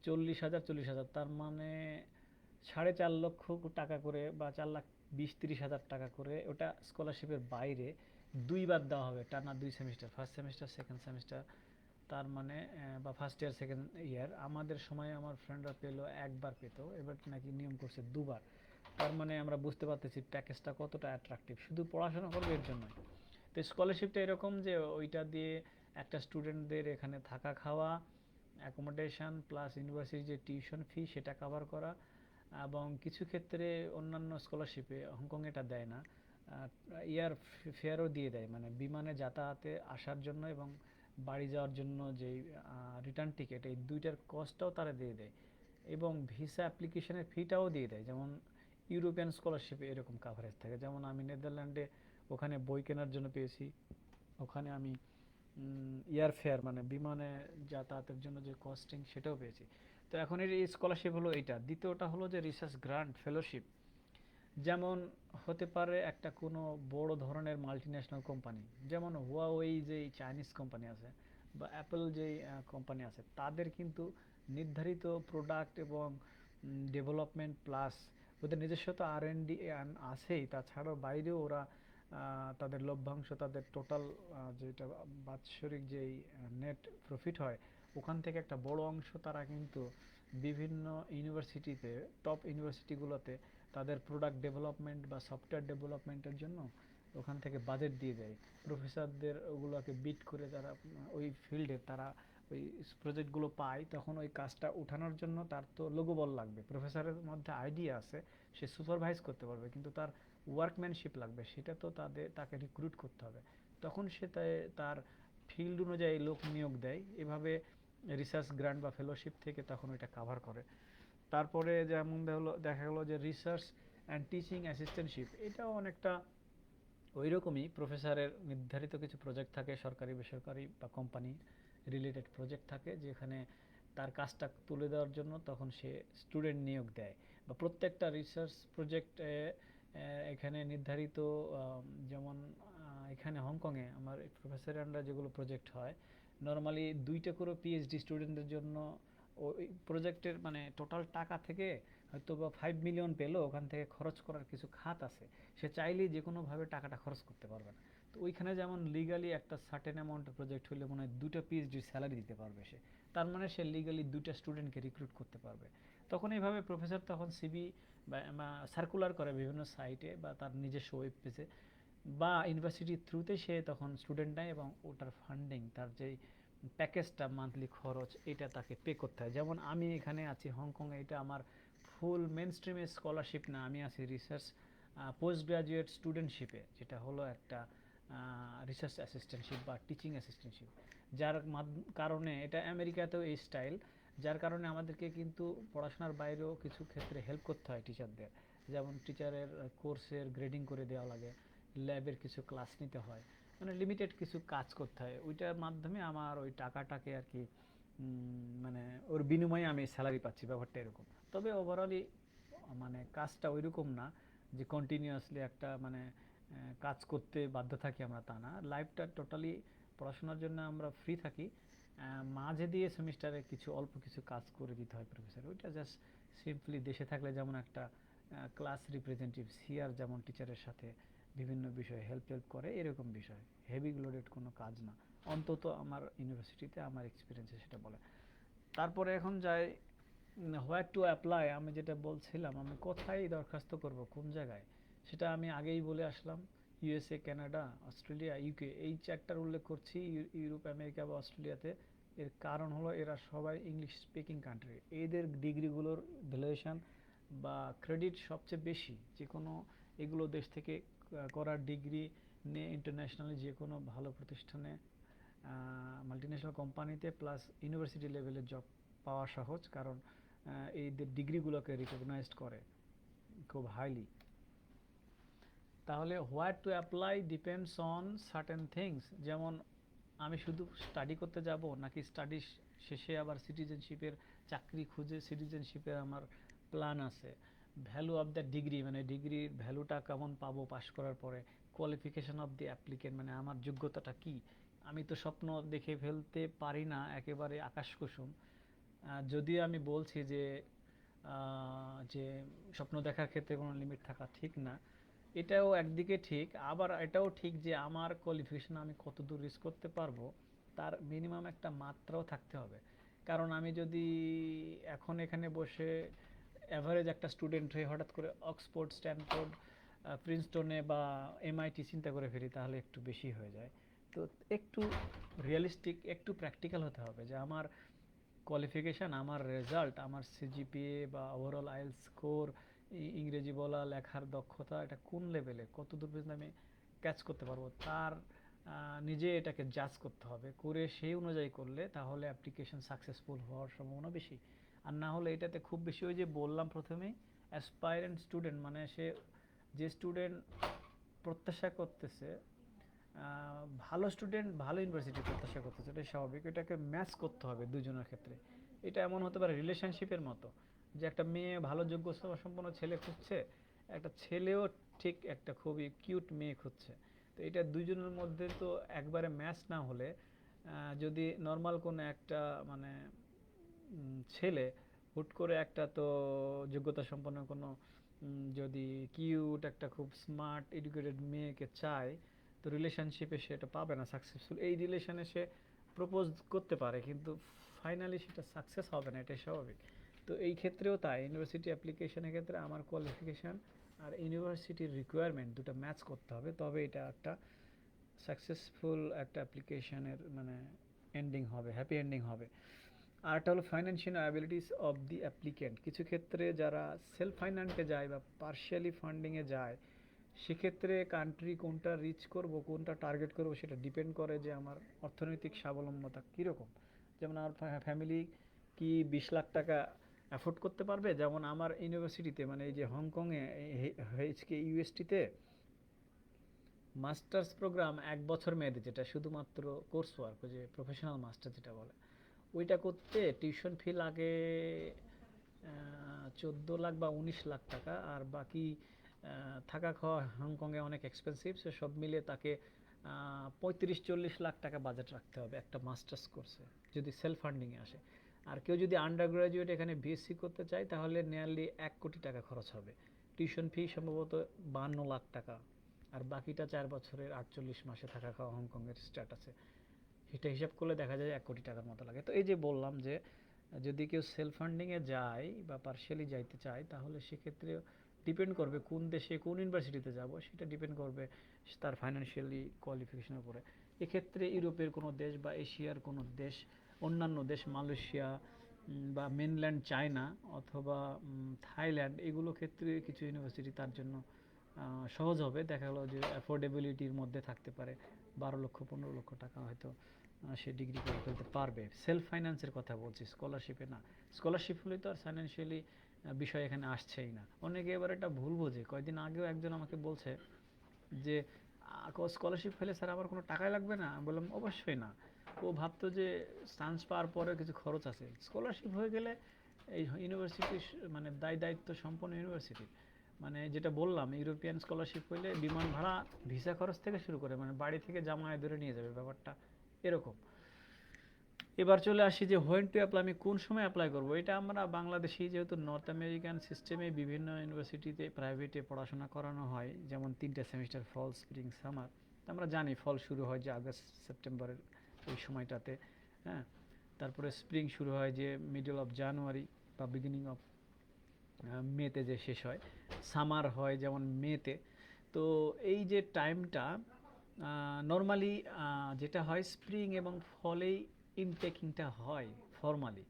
40,000, তার মানে 4.5 লক্ষ টাকা করে, বা 4,20,000-30,000 টাকা করে, ওটা স্কলারশিপের বাইরে দুইবার দেওয়া হবে টানা 2 semester, first semester second semester. তার মানে বা ফার্স্ট ইয়ার সেকেন্ড ইয়ার, আমাদের সময় আমার ফ্রেন্ডরা পেলো একবার, পেত, এবার নাকি নিয়ম করছে দুবার। তার মানে আমরা বুঝতে পারতেছি প্যাকেজটা কতটা অ্যাট্রাকটিভ, শুধু পড়াশোনা করবে এর জন্য। তো স্কলারশিপটা এরকম যে ওইটা দিয়ে একটা স্টুডেন্টদের এখানে থাকা খাওয়া, অ্যাকোমোডেশন প্লাস ইউনিভার্সিটির যে টিউশন ফি সেটা কভার করা, এবং কিছু ক্ষেত্রে অন্যান্য স্কলারশিপে হংকং এটা দেয় না, ইয়ার ফেয়ারও দিয়ে দেয়, মানে বিমানে যাতায়াতে আসার জন্য এবং বাড়ি যাওয়ার জন্য যেই রিটার্ন টিকিট, এই দুইটার কস্টটাও তারা দিয়ে দেয়, এবং ভিসা অ্যাপ্লিকেশনের ফিটাও দিয়ে দেয়। যেমন ইউরোপিয়ান স্কলারশিপে এরকম কাভারেজ থাকে, যেমন আমি নেদারল্যান্ডে ওখানে বই কেনার জন্য পেয়েছি, ওখানে আমি এয়ার ফেয়ার মানে বিমানে যাতায়াতের জন্য যে কস্টিং সেটাও পেয়েছি। তো এখন এর এই স্কলারশিপ হলো এইটা। দ্বিতীয়টা হলো যে রিসার্চ গ্রান্ট ফেলোশিপ, যেমন হতে পারে একটা কোনো বড় ধরনের মাল্টিন্যাশনাল কোম্পানি, যেমন হুয়াওয়েই যেই চাইনিজ কোম্পানি আছে, বা অ্যাপল যেই কোম্পানি আছে, তাদের কিন্তু নির্ধারিত প্রোডাক্ট এবং ডেভেলপমেন্ট প্লাস ওদের নিজস্ব তো R&D আছেই, তাছাড়াও বাইরেও ওরা তাদের লভ্যাংশ, তাদের টোটাল যেটা বাৎসরিক যেই নেট প্রফিট হয়, ওখান থেকে একটা বড় অংশ তারা কিন্তু বিভিন্ন ইউনিভার্সিটিতে, টপ ইউনিভার্সিটিগুলোতে তাদের প্রোডাক্ট ডেভেলপমেন্ট বা সফটওয়্যার ডেভেলপমেন্টের জন্য ওখান থেকে বাজেট দিয়ে দেয়। প্রফেসরদের ওগুলোকে বিট করে তারা ওই ফিল্ডে তারা ওই প্রজেক্টগুলো পায়, তখন ওই কাজটা উঠানোর জন্য তার তো লোকবল লাগবে। প্রফেসরের মধ্যে আইডিয়া আছে, সে সুপারভাইজ করতে পারবে, কিন্তু তার ওয়ার্কম্যানশিপ লাগবে, সেটা তো তাকে রিক্রুট করতে হবে। তখন সে তার ফিল্ড অনুযায়ী লোক নিয়োগ দেয়, এভাবে রিসার্চ গ্রান্ট বা ফেলোশিপ থেকে তখন ওইটা কাভার করে। তারপরে যেমন দেখা গেলো যে রিসার্চ অ্যান্ড টিচিং অ্যাসিস্ট্যান্টশিপ, এটাও অনেকটা ওই রকমই। প্রফেসরের নির্ধারিত কিছু প্রজেক্ট থাকে, সরকারি বেসরকারি বা কোম্পানি রিলেটেড প্রজেক্ট থাকে, যেখানে তার কাজটা তুলে দেওয়ার জন্য তখন সে স্টুডেন্ট নিয়োগ দেয়। বা প্রত্যেকটা রিসার্চ প্রজেক্ট এখানে নির্ধারিত, যেমন এখানে হংকংয়ে আমার প্রফেসরের আন্ডার যেগুলো প্রজেক্ট হয়, নর্মালি 2টা করে পিএইচডি স্টুডেন্টদের জন্য ওই প্রজেক্টের মানে টোটাল টাকা থেকে হয়তো বা 5 মিলিয়ন পেলো, ওখান থেকে খরচ করার কিছু খাত আছে, সে চাইলেই যে কোনোভাবে টাকাটা খরচ করতে পারবে না। তো ওইখানে যেমন লিগালি একটা সার্টেন অ্যামাউন্টের প্রজেক্ট হলে মনে হয় 2টা পিএইচডির স্যালারি দিতে পারবে সে, তার মানে সে লিগালি 2টা স্টুডেন্টকে রিক্রুট করতে পারবে। তখন এইভাবে প্রফেসর তখন সিভি বা সার্কুলার করে বিভিন্ন সাইটে বা তার নিজস্ব ওয়েব পেজে, বা ইউনিভার্সিটির থ্রুতে সে তখন স্টুডেন্ট নেয় এবং ওটার ফান্ডিং, তার যেই প্যাকেজটা মান্থলি খরচ, এটা তাকে পে করতে হয়। যেমন আমি এখানে আছি হংকংয়ে, এটা আমার ফুল মেন স্ট্রিমের স্কলারশিপ না, আমি আছি রিসার্চ পোস্ট গ্রাজুয়েট স্টুডেন্টশিপে, যেটা হলো একটা রিসার্চ অ্যাসিস্ট্যান্টশিপ বা টিচিং অ্যাসিস্ট্যান্টশিপ, যার কারণে এটা আমেরিকাতেও এই স্টাইল, যার কারণে আমাদেরকে কিন্তু পড়াশোনার বাইরেও কিছু ক্ষেত্রে হেল্প করতে হয় টিচারদের। যেমন টিচারের কোর্সের গ্রেডিং করে দেওয়া লাগে, ল্যাবের কিছু ক্লাস নিতে হয়, মানে লিমিটেড কিছু কাজ করতে হয়, ওইটার মাধ্যমে আমার ওই টাকাটাকে আর কি মানে ওর বিনিময়ে আমি স্যালারি পাচ্ছি, ব্যাপারটা এরকম। তবে ওভারঅলি মানে কাজটা ওইরকম না যে কন্টিনিউয়াসলি একটা মানে কাজ করতে বাধ্য থাকি আমরা, তা না। লাইফটা টোটালি পড়াশোনার জন্য আমরা ফ্রি থাকি, মাঝে দিয়ে সেমিস্টারে কিছু অল্প কিছু কাজ করে দিতে হয় প্রফেসর, ওইটা জাস্ট সিম্পলি। দেশে থাকলে যেমন একটা ক্লাস রিপ্রেজেন্টেটিভ সিআর যেমন টিচারের সাথে বিভিন্ন বিষয়ে হেল্প করে, এরকম বিষয়, হেভি লোডেড কোনো কাজ না, অন্তত আমার ইউনিভার্সিটিতে আমার এক্সপিরিয়েন্সে সেটা বলে। তারপরে এখন যাই হোয়ার টু অ্যাপ্লাই, আমি যেটা বলছিলাম আমি কোথায় দরখাস্ত করব, কোন জায়গায়, সেটা আমি আগেই বলে আসলাম। ইউএসএ, কানাডা, অস্ট্রেলিয়া, ইউকে, এই চারটার উল্লেখ করছি। ইউরোপ, আমেরিকা বা অস্ট্রেলিয়াতে, এর কারণ হলো এরা সবাই ইংলিশ স্পিকিং কান্ট্রি, এদের ডিগ্রিগুলোর ভ্যালুয়েশন বা ক্রেডিট সবচেয়ে বেশি। যে কোনো এগুলো দেশ থেকে করার ডিগ্রি নিয়ে ইন্টারন্যাশনালি যে কোনো ভালো প্রতিষ্ঠানে, মাল্টিন্যাশনাল কোম্পানিতে প্লাস ইউনিভার্সিটি লেভেলের জব পাওয়া সহজ, কারণ এই ডিগ্রিগুলোকে রিকগনাইজড করে খুব হাইলি। তাহলে হোয়ার to apply depends on certain things, যেমন আমি শুধু স্টাডি করতে যাব নাকি স্টাডি শেষে আবার সিটিজেনশিপের চাকরি খুঁজে সিটিজেনশিপের আমার প্ল্যান আছে। ভ্যালু অফ দ্য ডিগ্রি, মানে ডিগ্রির ভ্যালুটা কেমন পাবো পাশ করার পরে। কোয়ালিফিকেশন অফ দি অ্যাপ্লিকেন্ট, মানে আমার যোগ্যতাটা কি। আমি তো স্বপ্ন দেখে ফেলতে পারি না একেবারে আকাশ কুসুম, যদিও আমি বলছি যে যে স্বপ্ন দেখার ক্ষেত্রে কোনো লিমিট থাকা ঠিক না, এটাও একদিকে ঠিক, আবার এটাও ঠিক যে আমার কোয়ালিফিকেশন আমি কত দূর রিস্ক করতে পারবো, তার মিনিমাম একটা মাত্রাও থাকতে হবে। কারণ আমি যদি এখন এখানে বসে অ্যাভারেজ একটা স্টুডেন্ট হয়ে হঠাৎ করে অক্সফোর্ড, স্ট্যানফোর্ড, প্রিন্সটনে বা এমআইটি চিন্তা করে ফেলি, তাহলে একটু বেশি হয়ে যায়। তো একটু রিয়েলিস্টিক, একটু প্র্যাকটিক্যাল হতে হবে যে আমার কোয়ালিফিকেশান, আমার রেজাল্ট, আমার সিজিপিএ বা ওভারঅল আইএলটিএস স্কোর, ইংরেজি বলা লেখার দক্ষতা, এটা কোন লেভেলে, কত দূর পর্যন্ত আমি ক্যাচ করতে পারবো, তার নিজে এটাকে জাজ করতে হবে, করে সেই অনুযায়ী করলে তাহলে অ্যাপ্লিকেশন সাকসেসফুল হওয়ার সম্ভাবনা বেশি। আর না হলে এটাতে খুব বেশি, ওই যে বললাম প্রথমেই, অ্যাসপাইরেন্ট স্টুডেন্ট, মানে সে যে স্টুডেন্ট প্রত্যাশা করতেছে, ভালো স্টুডেন্ট ভালো ইউনিভার্সিটি প্রত্যাশা করতেছে, এটা স্বাভাবিক, এটাকে ম্যাচ করতে হবে দুজনের ক্ষেত্রে। এটা এমন হতে পারে রিলেশনশিপের মতো, যে একটা মেয়ে ভালো যোগ্যতা সম্পন্ন ছেলে খুঁজছে, একটা ছেলেও ঠিক একটা খুবই কিউট মেয়ে খুঁজছে। তো এটা দুজনের মধ্যে তো একবারে ম্যাচ না হলে, যদি নর্মাল কোনো একটা মানে ছেলে হুট করে একটা তো যোগ্যতা সম্পন্ন কোনো যদি কিউট একটা খুব স্মার্ট এডুকেটেড মেয়েকে চায়, তো রিলেশনশিপে সে এটা পাবে না সাকসেসফুল। এই রিলেশনে সে প্রপোজ করতে পারে কিন্তু ফাইনালি সেটা সাকসেস হবে না, এটাই স্বাভাবিক। তো এই ক্ষেত্রেও তাই, ইউনিভার্সিটি অ্যাপ্লিকেশনের ক্ষেত্রে আমার কোয়ালিফিকেশান আর ইউনিভার্সিটির রিকোয়ারমেন্ট দুটো ম্যাচ করতে হবে, তবে এটা একটা সাকসেসফুল একটা অ্যাপ্লিকেশনের মানে এন্ডিং হবে, হ্যাপি এন্ডিং হবে। আর একটা হলো financial abilities of the applicant. কিছু ক্ষেত্রে যারা সেলফ ফাইন্যান্সে যায় বা পার্শিয়ালি ফান্ডিংয়ে যায়, সেক্ষেত্রে কান্ট্রি কোনটা রিচ করব, কোনটা টার্গেট করব, সেটা ডিপেন্ড করে যে আমার অর্থনৈতিক স্বাবলম্বতা কীরকম। যেমন আমার ফ্যামিলি কি 20 লাখ টাকা অ্যাফোর্ড করতে পারবে, যেমন আমার ইউনিভার্সিটিতে মানে এই যে হংকংয়ে এইচকে ইউএসটিতে মাস্টার্স প্রোগ্রাম 1 বছর মেয়াদি, যেটা শুধুমাত্র কোর্স ওয়ার্ক, যে প্রফেশনাল মাস্টার যেটা বলে, ওইটা করতে টিউশন ফি লাগে 14 লাখ বা 19 লাখ টাকা, আর বাকি থাকা খাওয়া হংকংয়ে অনেক এক্সপেন্সিভ, সে সব মিলে তাকে 35-40 লাখ টাকা বাজেট রাখতে হবে একটা মাস্টার্স কোর্সে, যদি সেলফ ফান্ডিংয়ে আসে। আর কেউ যদি আন্ডার গ্রাজুয়েট এখানে বিএসসি করতে চায়, তাহলে নিয়ারলি 1 কোটি টাকা খরচ হবে। টিউশন ফি সম্ভবত 52 লাখ টাকা, আর বাকিটা 4 বছরের 48 মাসে থাকা খাওয়া হংকংয়ের স্ট্যাটাসে, সেটা হিসাব করলে দেখা যায় 1 কোটি টাকার মতো লাগে। তো এই যে বললাম যে যদি কেউ সেলফ ফান্ডিংয়ে যায় বা পার্শিয়ালি যাইতে চায় তাহলে সেক্ষেত্রে ডিপেন্ড করবে কোন দেশে কোন ইউনিভার্সিটিতে যাব, সেটা ডিপেন্ড করবে তার ফাইন্যান্সিয়ালি কোয়ালিফিকেশনের উপরে। এক্ষেত্রে ইউরোপের কোনো দেশ বা এশিয়ার কোনো দেশ, অন্যান্য দেশ মালয়েশিয়া বা মেনল্যান্ড চায়না অথবা থাইল্যান্ড, এগুলো ক্ষেত্রে কিছু ইউনিভার্সিটি তার জন্য সহজ হবে। দেখা গেলো যে অ্যাফোর্ডেবিলিটির মধ্যে থাকতে পারে, 12 লক্ষ 15 লক্ষ টাকা হয়তো সে ডিগ্রি করে ফেলতে পারবে। সেলফ ফাইন্যান্সের কথা বলছি, স্কলারশিপে না। স্কলারশিপ হলে তো আর ফাইন্যান্সিয়ালি বিষয় এখানে আসছেই না। অনেকে এবার এটা ভুল বোঝে। কয়েকদিন আগেও একজন আমাকে বলছে যে স্কলারশিপ পেলে স্যার আমার কোনো টাকাই লাগবে না। আমি বললাম অবশ্যই না। ও ভাবতো যে চান্স পাওয়ার পরে কিছু খরচ আছে। স্কলারশিপ হয়ে গেলে এই ইউনিভার্সিটি মানে দায়িত্ব সম্পন্ন ইউনিভার্সিটি, মানে যেটা বললাম ইউরোপিয়ান স্কলারশিপ হইলে বিমান ভাড়া ভিসা খরচ থেকে শুরু করে মানে বাড়ি থেকে জামায় ধরে নিয়ে যাবে, ব্যাপারটা এরকম। এবার চলে আসি যে হোয়েন টু অ্যাপ্লাই, আমি কোন সময় অ্যাপ্লাই করব। এটা আমরা বাংলাদেশি যেহেতু নর্থ আমেরিকান সিস্টেমে বিভিন্ন ইউনিভার্সিটিতে প্রাইভেটে পড়াশোনা করানো হয়, যেমন 3টা সেমিস্টার ফল স্প্রিং সামার। আমরা জানি ফল শুরু হয় যে আগস্ট সেপ্টেম্বরের ওই সময়টাতে, হ্যাঁ। তারপরে স্প্রিং শুরু হয় যে মিডল অফ জানুয়ারি বা বিগিনিং অফ মেতে যে শেষ হয়। সামার হয় যেমন মেতে। তো এই যে টাইমটা নর্মালি যেটা হয় স্প্রিং এবং ফলেই ইনটেকিংটা হয় ফর্মালি।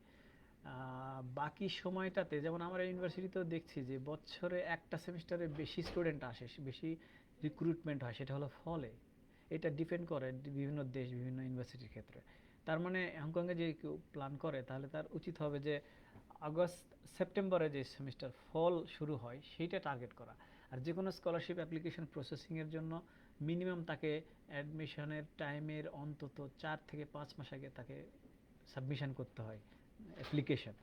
বাকি সময়টাতে যেমন আমরা ইউনিভার্সিটিতেও দেখছি যে বছরে একটা সেমিস্টারে বেশি স্টুডেন্ট আসে, বেশি রিক্রুটমেন্ট হয়, সেটা হলো ফলে। এটা ডিপেন্ড করে বিভিন্ন দেশ বিভিন্ন ইউনিভার্সিটির ক্ষেত্রে। তার মানে হংকংয়ে যে কেউ প্ল্যান করে তাহলে তার উচিত হবে যে আগস্ট সেপ্টেম্বরে যে সেমিস্টার ফল শুরু হয় সেইটা টার্গেট করা। আর যে কোনো স্কলারশিপ অ্যাপ্লিকেশন প্রসেসিংয়ের জন্য মিনিমাম তাকে অ্যাডমিশনের টাইমের অন্তত 4 থেকে 5 মাস আগে তাকে সাবমিশন করতে হয় অ্যাপ্লিকেশন।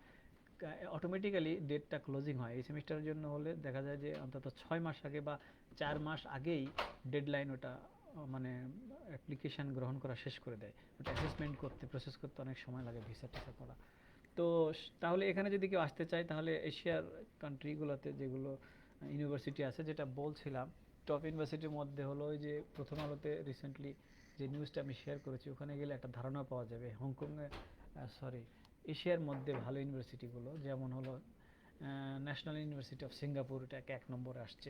অটোমেটিক্যালি ডেটটা ক্লোজিং হয় এই সেমিস্টারের জন্য হলে দেখা যায় যে অন্তত 6 মাস আগে বা 4 মাস আগেই ডেডলাইন ওটা মানে অ্যাপ্লিকেশান গ্রহণ করা শেষ করে দেয়। ওটা অ্যাসেসমেন্ট করতে প্রসেস করতে অনেক সময় লাগে, ভিসা টিসা করা। তো তাহলে এখানে যদি কেউ আসতে চায় তাহলে এশিয়ার কান্ট্রিগুলোতে যেগুলো ইউনিভার্সিটি আছে, যেটা বলছিলাম টপ ইউনিভার্সিটির মধ্যে হলো ওই যে প্রথম আলোতে রিসেন্টলি যে নিউজটা আমি শেয়ার করেছি, ওখানে গেলে একটা ধারণা পাওয়া যাবে হংকংয়ে সরি এশিয়ার মধ্যে ভালো ইউনিভার্সিটিগুলো। যেমন হলো ন্যাশনাল ইউনিভার্সিটি অফ সিঙ্গাপুর, এটা 1 নম্বরে আসছে।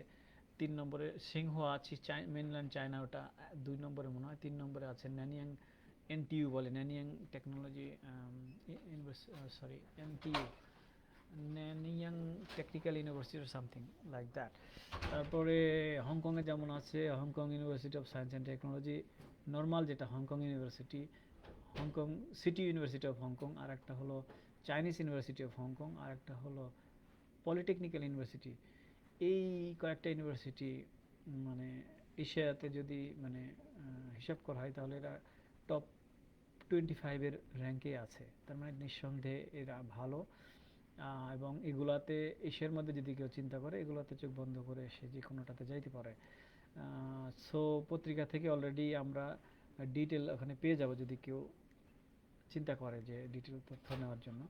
3 নম্বরে সিংহুয়া আছে মেনল্যান্ড চায়না, ওটা 2 নম্বরে মনে হয়। 3 নম্বরে আছে ন্যানিয়াং এনটিইউ বলে, Nanyang technology sorry NTU, Nanyang technical university something like that. তারপরে হংকংয়ে যেমন আছে Hong Kong university of science and technology normal, যেটা Hong Kong university, Hong Kong city university of Hong Kong, আর একটা হলো চাইনিজ ইউনিভার্সিটি অফ হংকং, আর একটা হলো পলিটেকনিক্যাল ইউনিভার্সিটি। এই কয়েকটা ইউনিভার্সিটি মানে এশিয়াতে যদি মানে হিসাব করা হয় তাহলে এরা টপ 25-এর র্যাঙ্কে আছে। তার মানে নিঃসন্দেহে এরা ভালো। এবং এগুলাতে এশিয়ার মধ্যে যদি কেউ চিন্তা করে এগুলাতে চোখ বন্ধ করে সে যে কোনোটাতে যাইতে পারে। সো পত্রিকা থেকে অলরেডি আমরা ডিটেল ওখানে পেয়ে যাব যদি কেউ চিন্তা করে যে ডিটেল তথ্য নেওয়ার জন্য।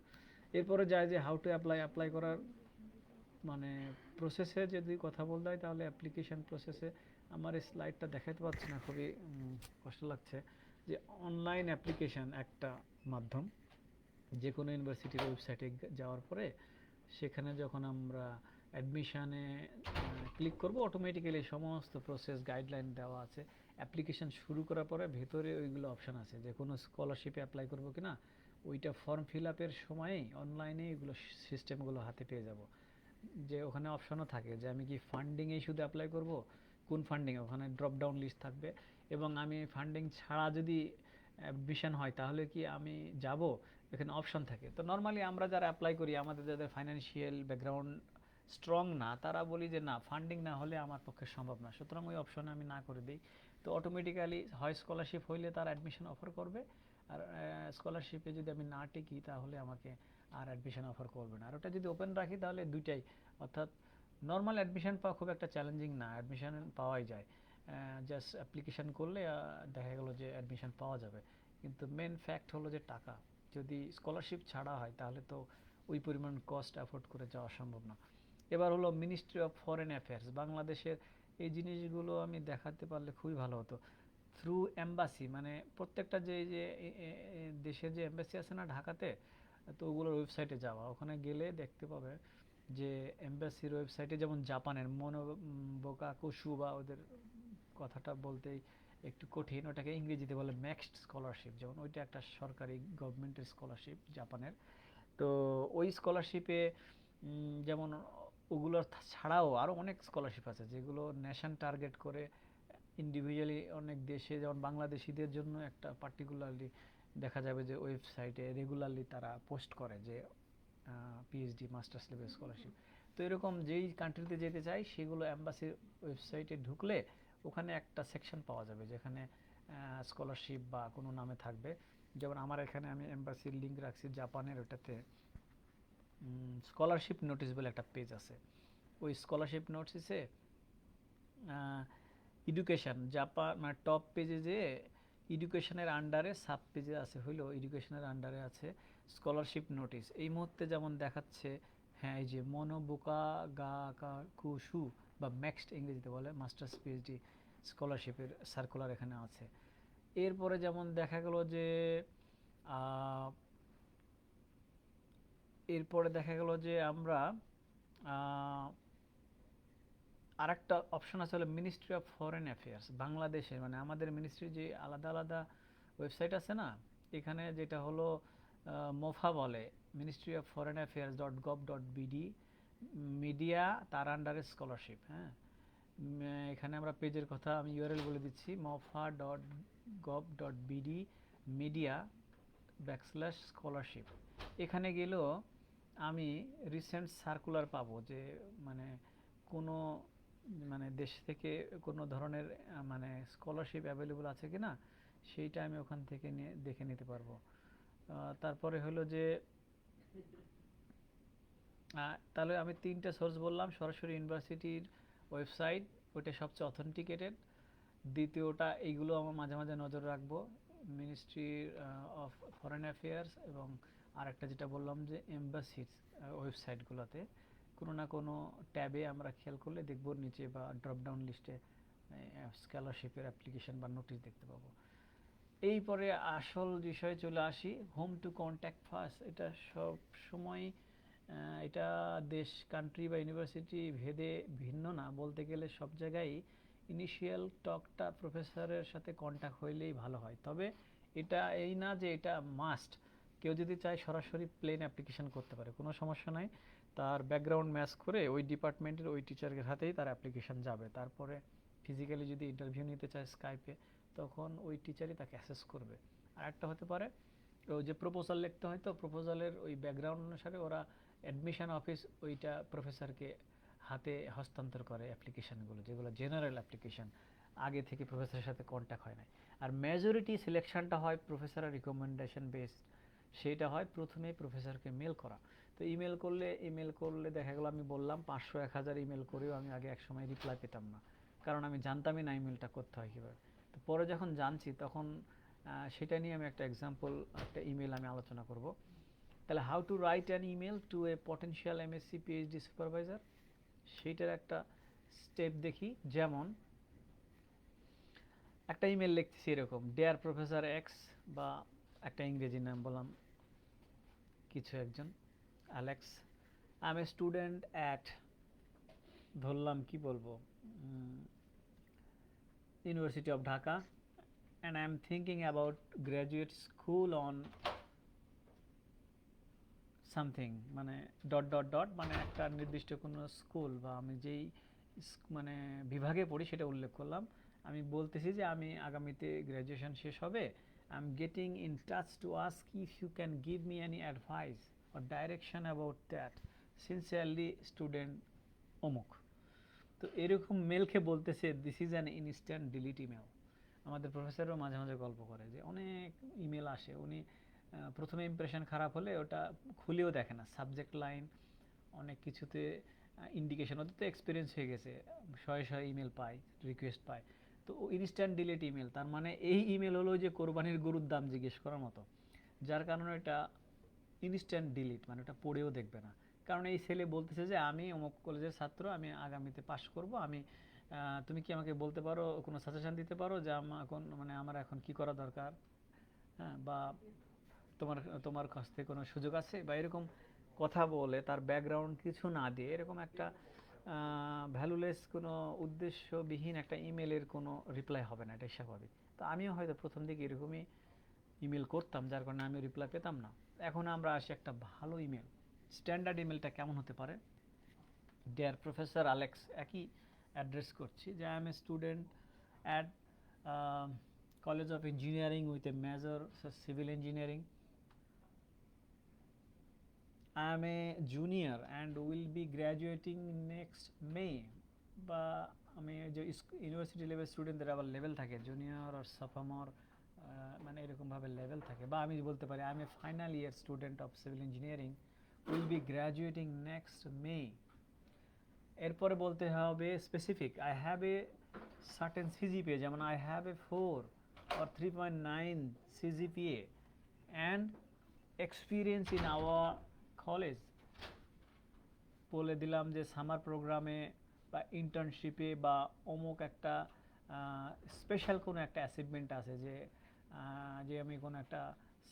এরপরে যায় যে হাউ টু অ্যাপ্লাই করার মানে প্রসেসে যদি কথা বলতে হয় তাহলে অ্যাপ্লিকেশন প্রসেসে আমার এই স্লাইডটা দেখাতে পারছি না, খুবই কষ্ট লাগছে। যে অনলাইন অ্যাপ্লিকেশন একটা মাধ্যম, যে কোনো ইউনিভার্সিটির ওয়েবসাইটে যাওয়ার পরে সেখানে যখন আমরা অ্যাডমিশানে ক্লিক করব অটোমেটিক্যালি সমস্ত প্রসেস গাইডলাইন দেওয়া আছে। অ্যাপ্লিকেশন শুরু করার পরে ভেতরে ওইগুলো অপশান আছে যে কোনো স্কলারশিপে অ্যাপ্লাই করবো কিনা, ওইটা ফর্ম ফিল আপের সময়ই অনলাইনে এগুলো সিস্টেমগুলো হাতে পেয়ে যাব। যে ওখানে অপশনও থাকে যে আমি কি ফান্ডিংয়েই শুধু অ্যাপ্লাই করব, কোন ফান্ডিং, ওখানে ড্রপ ডাউন লিস্ট থাকবে। এবং আমি ফান্ডিং ছাড়া যদি অ্যাডমিশন হয় তাহলে কি আমি যাব, এখানে অপশন থাকে। তো নর্মালি আমরা যারা অ্যাপ্লাই করি আমাদের যাদের ফাইন্যান্সিয়াল ব্যাকগ্রাউন্ড স্ট্রং না তারা বলি যে না ফান্ডিং না হলে আমার পক্ষে সম্ভব না, সুতরাং ওই অপশনে আমি না করে দিই। তো অটোমেটিক্যালি হয় স্কলারশিপ হইলে তার অ্যাডমিশন অফার করবে, আর স্কলারশিপে যদি আমি না টিকি তাহলে আমাকে আর অ্যাডমিশন অফার করবে না। আর ওটা যদি ওপেন রাখি তাহলে দুইটাই, অর্থাৎ নর্মাল অ্যাডমিশন পাওয়া খুব একটা চ্যালেঞ্জিং না, অ্যাডমিশন পাওয়াই যায়। জাস্ট অ্যাপ্লিকেশন করলে দেখা গেল যে অ্যাডমিশন পাওয়া যাবে। কিন্তু মেন ফ্যাক্ট হলো যে টাকা, যদি স্কলারশিপ ছাড়া হয় তাহলে তো ওই পরিমাণ কস্ট অ্যাফোর্ড করে যাওয়া সম্ভব না। এবার হলো মিনিস্ট্রি অফ ফরেন অ্যাফেয়ার্স, বাংলাদেশের এই জিনিসগুলো আমি দেখাতে পারলে খুবই ভালো হতো। থ্রু এম্বাসি মানে প্রত্যেকটা যে যে দেশের যে এম্বাসি আছে না ঢাকাতে, তো ওগুলোর ওয়েবসাইটে যাওয়া, ওখানে গেলে দেখতে পাবে যে এমবাসির ওয়েবসাইটে যেমন জাপানের বোকাকুশু, বা ওদের কথাটা বলতেই একটু কঠিন, ওটাকে ইংরেজিতে বলে ম্যাক্সড স্কলারশিপ, যেমন ওইটা একটা সরকারি গভর্নমেন্টের স্কলারশিপ জাপানের। তো ওই স্কলারশিপে যেমন ওগুলোর ছাড়াও আরও অনেক স্কলারশিপ আছে যেগুলো নেশন টার্গেট করে ইন্ডিভিজুয়ালি অনেক দেশে, যেমন বাংলাদেশিদের জন্য একটা পার্টিকুলারলি দেখা যাবে যে ওয়েবসাইটে রেগুলারলি তারা পোস্ট করে যে পিএইচডি মাস্টার্স লেভেল স্কলারশিপ। তো এরকম যেই কান্ট্রিতে যেতে চাই সেগুলো অ্যাম্বাসির ওয়েবসাইটে ঢুকলে ওখানে একটা সেকশন পাওয়া যাবে যেখানে স্কলারশিপ বা কোনো নামে থাকবে। যেমন আমার এখানে আমি এম্বাসির লিঙ্ক রাখছি জাপানের, ওটাতে স্কলারশিপ নোটিস বলে একটা পেজ আছে। ওই স্কলারশিপ নোটিসে এডুকেশন জাপান মানে টপ পেজে যে এডুকেশনের আন্ডারে সাব পেজে আছে, হইলো এডুকেশনের আন্ডারে আছে স্কলারশিপ নোটিস। এই মুহূর্তে যেমন দেখাচ্ছে, হ্যাঁ এই যে মনোবুকা গা কুশু বা ম্যাক্সড ইংরেজিতে বলে মাস্টার্স পিএইচডি স্কলারশিপের সার্কুলার এখানে আছে। এরপরে যেমন দেখা গেল যে আমরা আরেকটা অপশন আছে হলো মিনিস্ট্রি অফ ফরেন অ্যাফেয়ার্স বাংলাদেশের, মানে আমাদের মিনিস্ট্রির যে আলাদা আলাদা ওয়েবসাইট আছে না, এখানে যেটা হলো মোফা বলে, ministry of foreign affairs .gov.bd media, তার আন্ডারে স্কলারশিপ। হ্যাঁ, এখানে আমরা পেজের কথা আমি ইউআরএল বলে দিচ্ছি, mofa.gov.bd মিডিয়া \স্কলারশিপ। এখানে গেলেও আমি রিসেন্ট সার্কুলার পাবো যে মানে কোনো মানে দেশ থেকে কোনো ধরনের মানে স্কলারশিপ অ্যাভেলেবল আছে কিনা, সেইটা আমি ওখান থেকে নিয়ে দেখে নিতে পারবো। তারপরে হলো যে তাহলে আমি তিনটা সোর্স বললাম, সরাসরি ইউনিভার্সিটির ওয়েবসাইট, ওইটা সবচেয়ে অথেন্টিকেটেড। দ্বিতীয়টা এইগুলো আমার মাঝে মাঝে নজর রাখবো, মিনিস্ট্রি অফ ফরেন অ্যাফেয়ার্স, এবং আরেকটা যেটা বললাম যে এম্বাসির ওয়েবসাইটগুলোতে কোনো না কোনো ট্যাবে আমরা খেয়াল করলে দেখব নিচে বা ড্রপডাউন লিস্টে স্কলারশিপের অ্যাপ্লিকেশন বা নোটিশ দেখতে পাবো। এই পরে আসল বিষয়ে চলে আসি, হোম টু কন্ট্যাক্ট ফার্স্ট। এটা সব সময় এটা দেশ, কান্ট্রি বা ইউনিভার্সিটি ভেদে ভিন্ন না, বলতে গেলে সব জায়গায় ইনিশিয়াল টকটা প্রফেসরের সাথে কন্ট্যাক্ট হইলেই ভালো হয়। তবে এটা এই না যে এটা মাস্ট, কেউ যদি চায় সরাসরি প্লেন অ্যাপ্লিকেশন করতে পারে, কোনো সমস্যা নাই। তার ব্যাকগ্রাউন্ড ম্যাচ করে ওই ডিপার্টমেন্টের ওই টিচারের হাতেই তার অ্যাপ্লিকেশন যাবে। তারপরে ফিজিক্যালি যদি ইন্টারভিউ নিতে চায় স্কাইপে, তখন ওই টিচারই তাকে অ্যাসেস করবে। আর একটা হতে পারে ওই যে প্রপোজাল লিখতে হয়, তো প্রপোজালের ওই ব্যাকগ্রাউন্ড অনুসারে ওরা অ্যাডমিশন অফিস ওইটা প্রফেসরকে হাতে হস্তান্তর করে অ্যাপ্লিকেশনগুলো, যেগুলো জেনারেল অ্যাপ্লিকেশন, আগে থেকে প্রফেসরের সাথে কন্ট্যাক্ট হয় না। আর মেজরিটি সিলেকশনটা হয় প্রফেসরের রিকমেন্ডেশন বেসড, সেইটা হয় প্রথমেই প্রফেসরকে মেল করা। তো ইমেল করলে দেখা গেলো আমি বললাম 500-1000 ইমেল করেও আমি আগে এক সময় রিপ্লাই পেতাম না, কারণ আমি জানতামই না ইমেলটা করতে হয় কীভাবে। তো পরে যখন জানছি তখন সেটা নিয়ে আমি একটা এক্সাম্পল, একটা ইমেল আমি আলোচনা করব। তাহলে how to write an email to A potential MSc PhD supervisor, সেইটার একটা স্টেপ দেখি। যেমন একটা ইমেল লিখতেছি এরকম, ডিয়ার প্রফেসর এক্স, বা একটা ইংরেজি নাম বললাম কিছু একজন, Alex, I am a student at, ধরলাম কি বলবো, university of Dhaka, and I am thinking about graduate school on something, মানে ডট ডট ডট, মানে একটা নির্দিষ্ট কোনো স্কুল বা আমি যেই মানে বিভাগে পড়ি সেটা উল্লেখ করলাম। আমি বলতেছি যে আমি আগামীতে গ্র্যাজুয়েশন শেষ হবে, I am getting in touch to ask if you can give me any advice or direction about that, sincerely student অমুক। তো এরকম মেলকে বলতেছে this is an instant delete email. আমাদের প্রফেসরও মাঝে মাঝে গল্প করে যে অনেক ইমেল আসে, উনি প্রথমে ইমপ্রেশন খারাপ হলে ওটা খুলেও দেখে না, সাবজেক্ট লাইন অনেক কিছুতে ইন্ডিকেশন, ওদের তো এক্সপিরিয়েন্স হয়ে গেছে, শয়ে ইমেল পায়, রিকোয়েস্ট পায়। তো ইনস্ট্যান্ট ডিলিট ইমেল, তার মানে এই ইমেল হলো যে কোরবানির গরুর দাম জিজ্ঞেস করার মতো, যার কারণে এটা ইনস্ট্যান্ট ডিলিট, মানে ওটা পড়েও দেখবে না। কারণ এই ছেলে বলতেছে যে আমি অমুক কলেজের ছাত্র, আমি আগামীতে পাশ করব, আমি তুমি কি আমাকে বলতে পারো, কোনো সাজেশন দিতে পারো যে আমার এখন মানে আমার এখন কি করা দরকার, হ্যাঁ, বা তোমার তোমার কাছ থেকে কোনো সুযোগ আছে, বা এরকম কথা বলে তার ব্যাকগ্রাউন্ড কিছু না দিয়ে এরকম একটা ভ্যালুলেস কোনো উদ্দেশ্যবিহীন একটা ইমেলের কোনো রিপ্লাই হবে না, এটাই স্বাভাবিক। তো আমিও হয়তো প্রথম দিকে এরকমই ইমেল করতাম, যার কারণে আমি রিপ্লাই পেতাম না। এখন আমরা আসি একটা ভালো ইমেল। স্ট্যান্ডার্ড ইমেলটা কেমন হতে পারে? ডিয়ার প্রফেসর আলেক্স, একই অ্যাড্রেস করছি যে I am a student at college of engineering with a major civil engineering. I am a junior and will be graduating next May. বা আমি যে ইউনিভার্সিটি লেভেল স্টুডেন্টদের আবার লেভেল থাকে, জুনিয়র আর সফামর, মানে এরকমভাবে লেভেল থাকে। বা আমি বলতে পারি I am a final year student of civil engineering, will be graduating next May. এরপরে বলতে হবে specific, I have a certain CGPA, যেমন I have a 4 or 3.9 CGPA and experience in our college. বলে দিলাম যে সামার প্রোগ্রামে বা ইন্টার্নশিপে বা অমুক একটা স্পেশাল কোনো একটা অ্যাচিভমেন্ট আছে, যে যে আমি কোনো একটা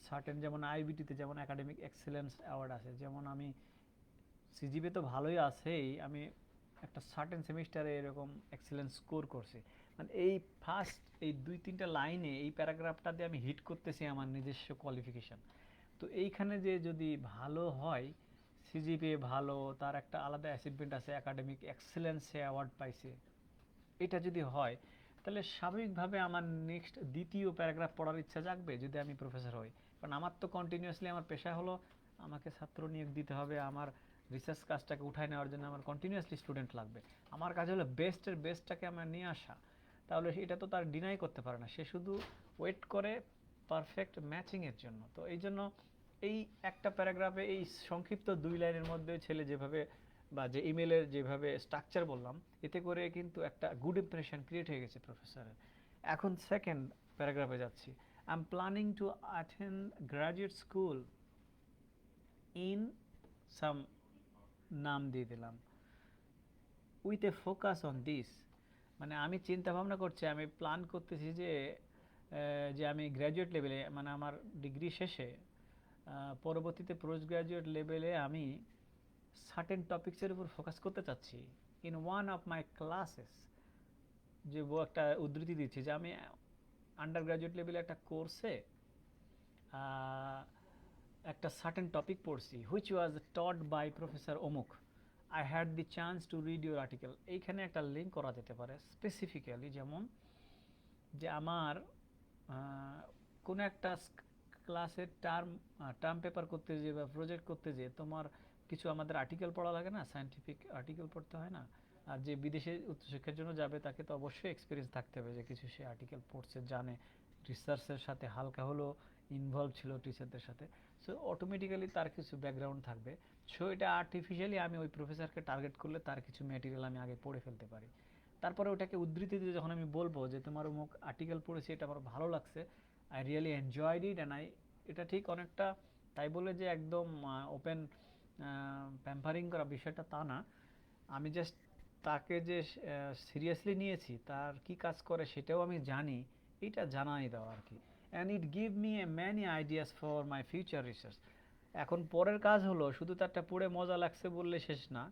সার্টেন, যেমন আইবিটিতে যেমন একাডেমিক এক্সেলেন্স অ্যাওয়ার্ড আছে, যেমন আমি সিজিপি তো ভালোই আছেই, আমি একটা সার্টেন সেমিস্টারে এরকম এক্সেলেন্স স্কোর করছি। মানে এই ফার্স্ট এই 2-3টা লাইনে এই প্যারাগ্রাফটা দিয়ে আমি হিট করতেছি আমার নিজস্ব কোয়ালিফিকেশান। তো এইখানে যে যদি ভালো হয়, সিজিপিএ ভালো, তার একটা আলাদা অ্যাচিভমেন্ট আছে, একাডেমিক এক্সেলেন্সে অ্যাওয়ার্ড পাইছে, এটা যদি হয়, তাহলে স্বাভাবিকভাবে আমার নেক্সট দ্বিতীয় প্যারাগ্রাফ পড়ার ইচ্ছা জাগবে যদি আমি প্রফেসর হই। কারণ আমার তো কন্টিনিউয়াসলি আমার পেশা হলো আমাকে ছাত্র নিয়োগ দিতে হবে, আমার রিসার্চ কাজটাকে উঠায় নেওয়ার জন্য আমার কন্টিনিউয়াসলি স্টুডেন্ট লাগবে। আমার কাজ হলো বেস্টের বেস্টটাকে আমার নিয়ে আসা। তাহলে এটা তো তার ডিনাই করতে পারে না, সে শুধু ওয়েট করে পারফেক্ট ম্যাচিংয়ের জন্য। তো এই জন্য এই একটা প্যারাগ্রাফে এই সংক্ষিপ্ত 2 লাইনের মধ্যে ছেলে যেভাবে, বা যে ইমেলের যেভাবে স্ট্রাকচার বললাম, এতে করে কিন্তু একটা গুড ইমপ্রেশন ক্রিয়েট হয়ে গেছে প্রফেসরের। এখন সেকেন্ড প্যারাগ্রাফে যাচ্ছি, I am planning to attend graduate school in some, নাম দিয়ে দিলাম, with a focus on this. মানে আমি চিন্তা ভাবনা করছি, আমি প্ল্যান করতেছি যে যে আমি গ্র্যাজুয়েট লেভেলে, মানে আমার ডিগ্রি শেষে পরবর্তীতে পোস্ট গ্র্যাজুয়েট লেভেলে আমি সার্টেন টপিক্সের উপর ফোকাস করতে চাচ্ছি। In one of my classes, যে একটা উদ্ধৃতি দিচ্ছি যে আমি আন্ডার গ্র্যাজুয়েট লেভেলে একটা কোর্সে একটা সার্টেন টপিক পড়ছি, which was taught by professor অমুক, I had the chance to read your article. এইখানে একটা লিঙ্ক করা যেতে পারে স্পেসিফিক্যালি, যেমন যে আমার কোনো একটা ক্লাসের টার্ম পেপার করতে যেয়ে বা প্রজেক্ট করতে যেয়ে তোমার কিছু আমাদের আর্টিকেল পড়া লাগে না, সায়েন্টিফিক আর্টিকেল পড়তে হয় না? আর যে বিদেশে উচ্চশিক্ষার জন্য যাবে তাকে তো অবশ্যই এক্সপিরিয়েন্স থাকতে হবে, যে কিছু সে আর্টিকেল পড়ছে, জানে, রিসার্চের সাথে হালকা হলেও ইনভলভ ছিল টিচারদের সাথে। সো অটোমেটিক্যালি তার কিছু ব্যাকগ্রাউন্ড থাকবে। সো এটা আর্টিফিশিয়ালি আমি ওই প্রফেসরকে টার্গেট করলে তার কিছু ম্যাটেরিয়াল আমি আগে পড়ে ফেলতে পারি। তারপরে ওটাকে উদ্ধৃতি দিয়ে যখন আমি বলবো যে তোমার অমুক আর্টিকেল পড়েছি, এটা আমার ভালো লাগছে, I really enjoyed it and এটা ঠিক অনেকটা, তাই বলে যে একদম ওপেন প্যাম্পারিং করা বিষয়টা তা না, আমি জাস্ট তাকে যে সিরিয়াসলি নিয়েছি, তার কি কাজ করে সেটাও আমি জানি, এটা জানাই দেওয়া আর কি। And it give me a many ideas for my future research. এখন পরের কাজ হলো শুধু তারটা পড়ে মজা লাগছে বললে শেষ না,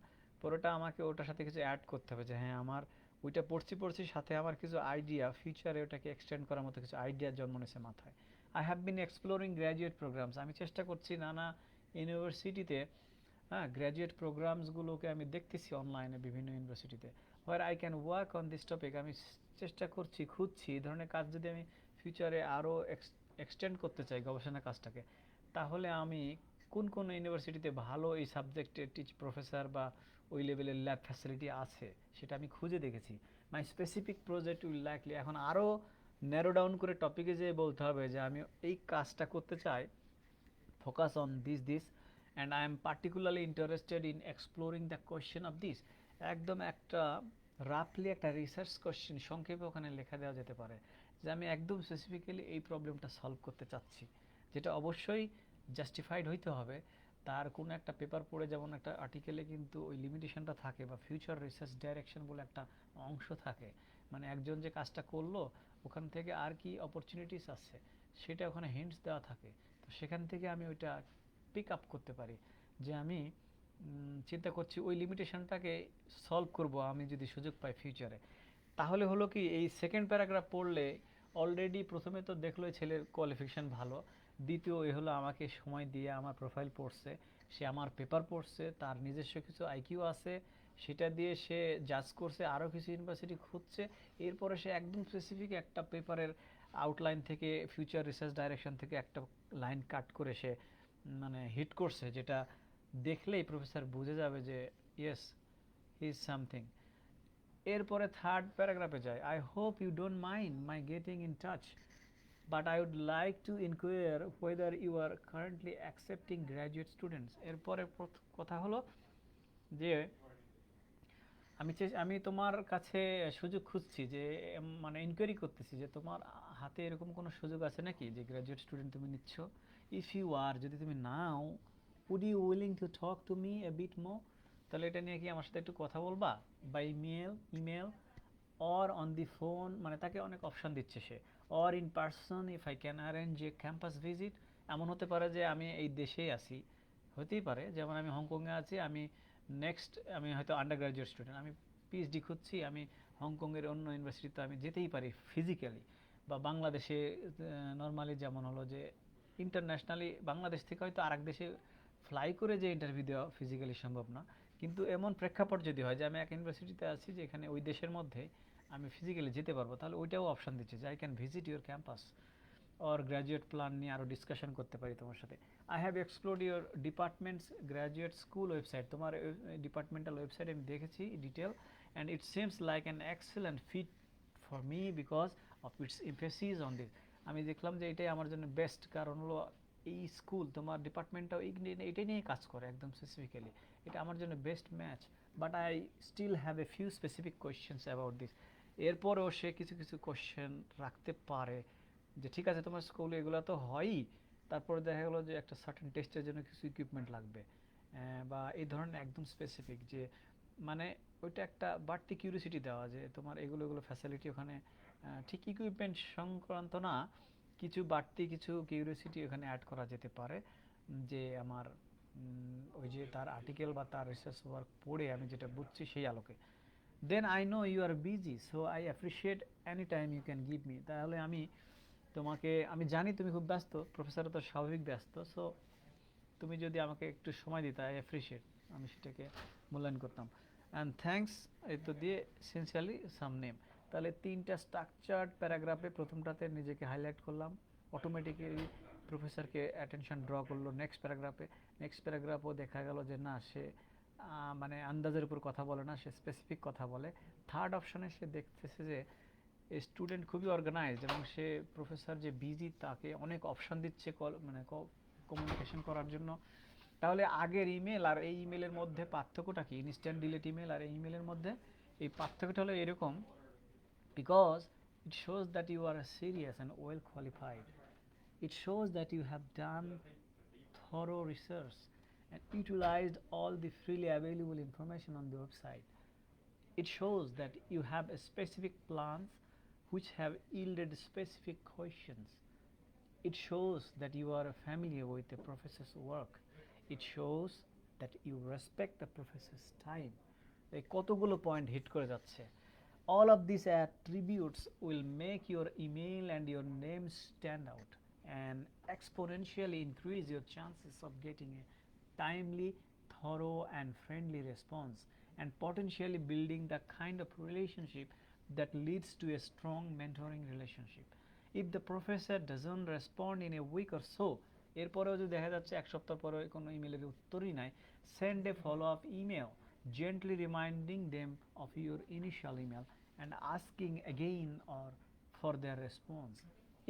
পরেটা আমাকে ওটার সাথে কিছু অ্যাড করতে হবে, যে হ্যাঁ আমার ওইটা পড়ছি সাথে আমার কিছু আইডিয়া, ফিউচারে ওটাকে এক্সটেন্ড করার মতো কিছু আইডিয়া জন্ম নিয়েছে মাথায়। I have been exploring graduate programs, আমি চেষ্টা করছি নানা ইউনিভার্সিটিতে, হ্যাঁ, গ্র্যাজুয়েট প্রোগ্রামসগুলোকে আমি দেখতেছি অনলাইনে বিভিন্ন ইউনিভার্সিটিতে, where I can work on this topic. আমি চেষ্টা করছি, খুঁজছি এই ধরনের কাজ যদি আমি ফিউচারে আরও এক্সটেন্ড করতে চাই গবেষণা কাজটাকে, তাহলে আমি কোন কোন ইউনিভার্সিটিতে ভালো এই সাবজেক্টের প্রফেসর বা ওই লেভেলের ল্যাব ফ্যাসিলিটি আছে সেটা আমি খুঁজে দেখেছি। মাই স্পেসিফিক প্রজেক্ট উইল লাইকলি, এখন আরও ন্যারো ডাউন করে টপিকে যেয়ে বলতে হবে যে আমি এই কাজটা করতে চাই, focus on this and I am particularly interested in exploring the question of this. একদম একটা রাফলি একটা রিসার্চ কোয়েশ্চেন সংক্ষেপে ওখানে লেখা দেওয়া যেতে পারে যে আমি একদম স্পেসিফিক্যালি এই প্রবলেমটা সলভ করতে চাচ্ছি, যেটা অবশ্যই জাস্টিফাইড হইতে হবে। তার কোনো একটা পেপার পড়ে যেমন একটা আর্টিকেলে কিন্তু ওই লিমিটেশনটা থাকে, বা ফিউচার রিসার্চ ডাইরেকশন বলে একটা অংশ থাকে, মানে একজন যে কাজটা করলো ওখান থেকে আর কি অপরচুনিটিস আছে সেটা ওখানে হিন্টস দেওয়া থাকে। তো সেখান থেকে আমি ওইটা পিক আপ করতে পারি যে আমি চিন্তা করছি ওই লিমিটেশনটাকে সলভ করব আমি যদি সুযোগ পাই ফিউচারে। তাহলে হলো কি এই সেকেন্ড প্যারাগ্রাফ পড়লে অলরেডি প্রথমে তো দেখলো ছেলের কোয়ালিফিকেশন ভালো, দ্বিতীয় এ হলো আমাকে সময় দিয়ে আমার প্রোফাইল পড়ছে, সে আমার পেপার পড়ছে, তার নিজস্ব কিছু আইকিউ আছে, সেটা দিয়ে সে জাজ করছে, আরও কিছু ইউনিভার্সিটি খুঁজছে, এরপরে সে একদম স্পেসিফিক একটা পেপারের আউটলাইন থেকে ফিউচার রিসার্চ ডাইরেকশন থেকে একটা লাইন কাট করে সে মানে হিট করছে, যেটা দেখলেই প্রফেসর বুঝে যাবে যে ইয়েস হি ইজ সামথিং। এরপরে থার্ড প্যারাগ্রাফে যায়, I hope you don't mind my getting in touch but I would like to inquire whether you are currently accepting graduate students. এরপরে কথা হলো যে আমি তোমার কাছে সুযোগ খুঁজছি, যে মানে ইনকোয়ারি করতেছি যে তোমার হাতে এরকম কোনো সুযোগ আছে নাকি যে গ্র্যাজুয়েট স্টুডেন্ট তুমি নিচ্ছ। ইফ ইউ আর, যদি তুমি নাও, would you willing to talk to me a bit more, তাহলে এটা নিয়ে কি আমার সাথে একটু কথা বলবা, by email or on the phone, মানে তাকে অনেক অপশান দিচ্ছে সে, or in person if I can arrange a campus visit. এমন হতে পারে যে আমি এই দেশেই আছি, হতেই পারে যেমন আমি হংকংয়ে আছি, আমি হয়তো আন্ডার গ্রাজুয়েট স্টুডেন্ট, আমি পিএইচডি খুঁজছি, আমি হংকংয়ের অন্য ইউনিভার্সিটিতে আমি যেতেই পারি ফিজিক্যালি, বা বাংলাদেশে নর্মালি যেমন হলো যে ইন্টারন্যাশনালি বাংলাদেশ থেকে হয়তো আরেক দেশে ফ্লাই করে যে ইন্টারভিউ দেওয়া ফিজিক্যালি সম্ভব না, কিন্তু এমন প্রেক্ষাপট যদি হয় যে আমি এক ইউনিভার্সিটিতে আছি যেখানে ওই দেশের মধ্যে আমি ফিজিক্যালি যেতে পারবো, তাহলে ওইটাও অপশান দিচ্ছে যে I can visit your campus or graduate plan নিয়ে আরও ডিসকাশন করতে পারি তোমার সাথে। I have explored your department's graduate school website, তোমার ডিপার্টমেন্টাল ওয়েবসাইট আমি দেখেছি detail, and it seems like an excellent fit for me because of its emphasis on this. আমি দেখলাম যে এটাই আমার জন্য বেস্ট, কারণ হলো এই স্কুল তোমার ডিপার্টমেন্টটাও এটাই নিয়ে কাজ করে একদম স্পেসিফিক্যালি, এটা আমার জন্য best match, but I still have a few specific questions about this. এরপরেও সে কিছু কিছু কোয়েশ্চেন রাখতে পারে যে ঠিক আছে তোমার স্কুলে এগুলো তো হয়ই, তারপরে দেখা গেলো যে একটা সার্টেন টেস্টের জন্য কিছু ইকুইপমেন্ট লাগবে, বা এই ধরনের একদম স্পেসিফিক যে মানে ওইটা একটা বাড়তি কিউরিসিটি দেওয়া যে তোমার এগুলো এগুলো ফ্যাসিলিটি ওখানে ঠিক ইকুইপমেন্ট সংক্রান্ত না, কিছু বাড়তি কিছু কিউরিসিটি ওখানে অ্যাড করা যেতে পারে, যে আমার ওই যে তার আর্টিকেল বা তার রিসার্চ ওয়ার্ক পড়ে আমি যেটা বুঝছি সেই আলোকে। Then I know you are busy so I appreciate any time you can give me, তাহলে আমি জানি তুমি খুব ব্যস্ত, প্রফেসরও তো স্বাভাবিক ব্যস্ত, সো তুমি যদি আমাকে একটু সময় দিতে আই অ্যাপ্রিসিয়েট, আমি সেটাকে মূল্যায়ন করতাম। অ্যান্ড থ্যাঙ্কস এই তো দিয়ে এসেন্সিয়ালি সাম নেম। তাহলে তিনটা স্ট্রাকচার্ড প্যারাগ্রাফে প্রথমটাতে নিজেকে হাইলাইট করলাম, অটোমেটিক্যালি প্রফেসরকে অ্যাটেনশন ড্র করলো নেক্সট প্যারাগ্রাফও দেখা গেল যে না সে মানে আন্দাজের উপর কথা বলে না, সে স্পেসিফিক কথা বলে। থার্ড অপশানে সে দেখতেছে যে স্টুডেন্ট খুবই অর্গানাইজড এবং সে প্রফেসর যে বিজি তাকে অনেক অপশান দিচ্ছে মানে কমিউনিকেশন করার জন্য। তাহলে আগের ইমেল আর এই ইমেলের মধ্যে পার্থক্যটা কি, ইনস্ট্যান্ট ডিলিট ইমেল আর এই ইমেলের মধ্যে এই পার্থক্যটা হলো এরকম, because it shows that you are serious and well qualified, it shows that you have done thorough research and utilized all the freely available information on the website. It shows that you have a specific plans which have yielded specific questions. It shows that you are familiar with the professor's work. It shows that you respect the professor's time. এই কতগুলো point hit করে যাচ্ছে। All of these attributes will make your email and your name stand out and exponentially increase your chances of getting a timely, thorough and friendly response, and potentially building the kind of relationship that leads to a strong mentoring relationship. If the professor doesn't respond in a week or so, এরপরেও যদি দেখা যাচ্ছে এক সপ্তাহ পরে কোনো ইমেলের উত্তরই নাই, send a follow-up email gently reminding them of your initial email and asking again or for their response.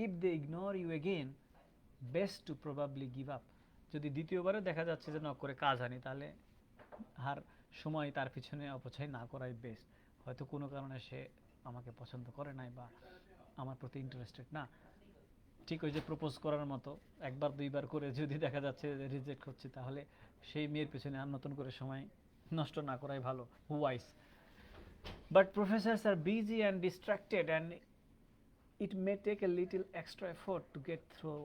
If they ignore you again, best to probably give up. যদি দ্বিতীয়বারে দেখা যাচ্ছে যে নক করে কাজ হয়নি, তাহলে আর সময় তার পিছনে অপচয় না করাই বেস্ট, হয়তো কোনো কারণে সে আমাকে পছন্দ করে নাই বা আমার প্রতি ইন্টারেস্টেড না। ঠিক ওই যে প্রপোজ করার মতো একবার দুইবার করে যদি দেখা যাচ্ছে রিজেক্ট হচ্ছে, তাহলে সেই মেয়ের পিছনে আর নতুন করে সময় নষ্ট না করাই ভালো, হু wise. But professors are busy and distracted and it may take a little extra effort to get through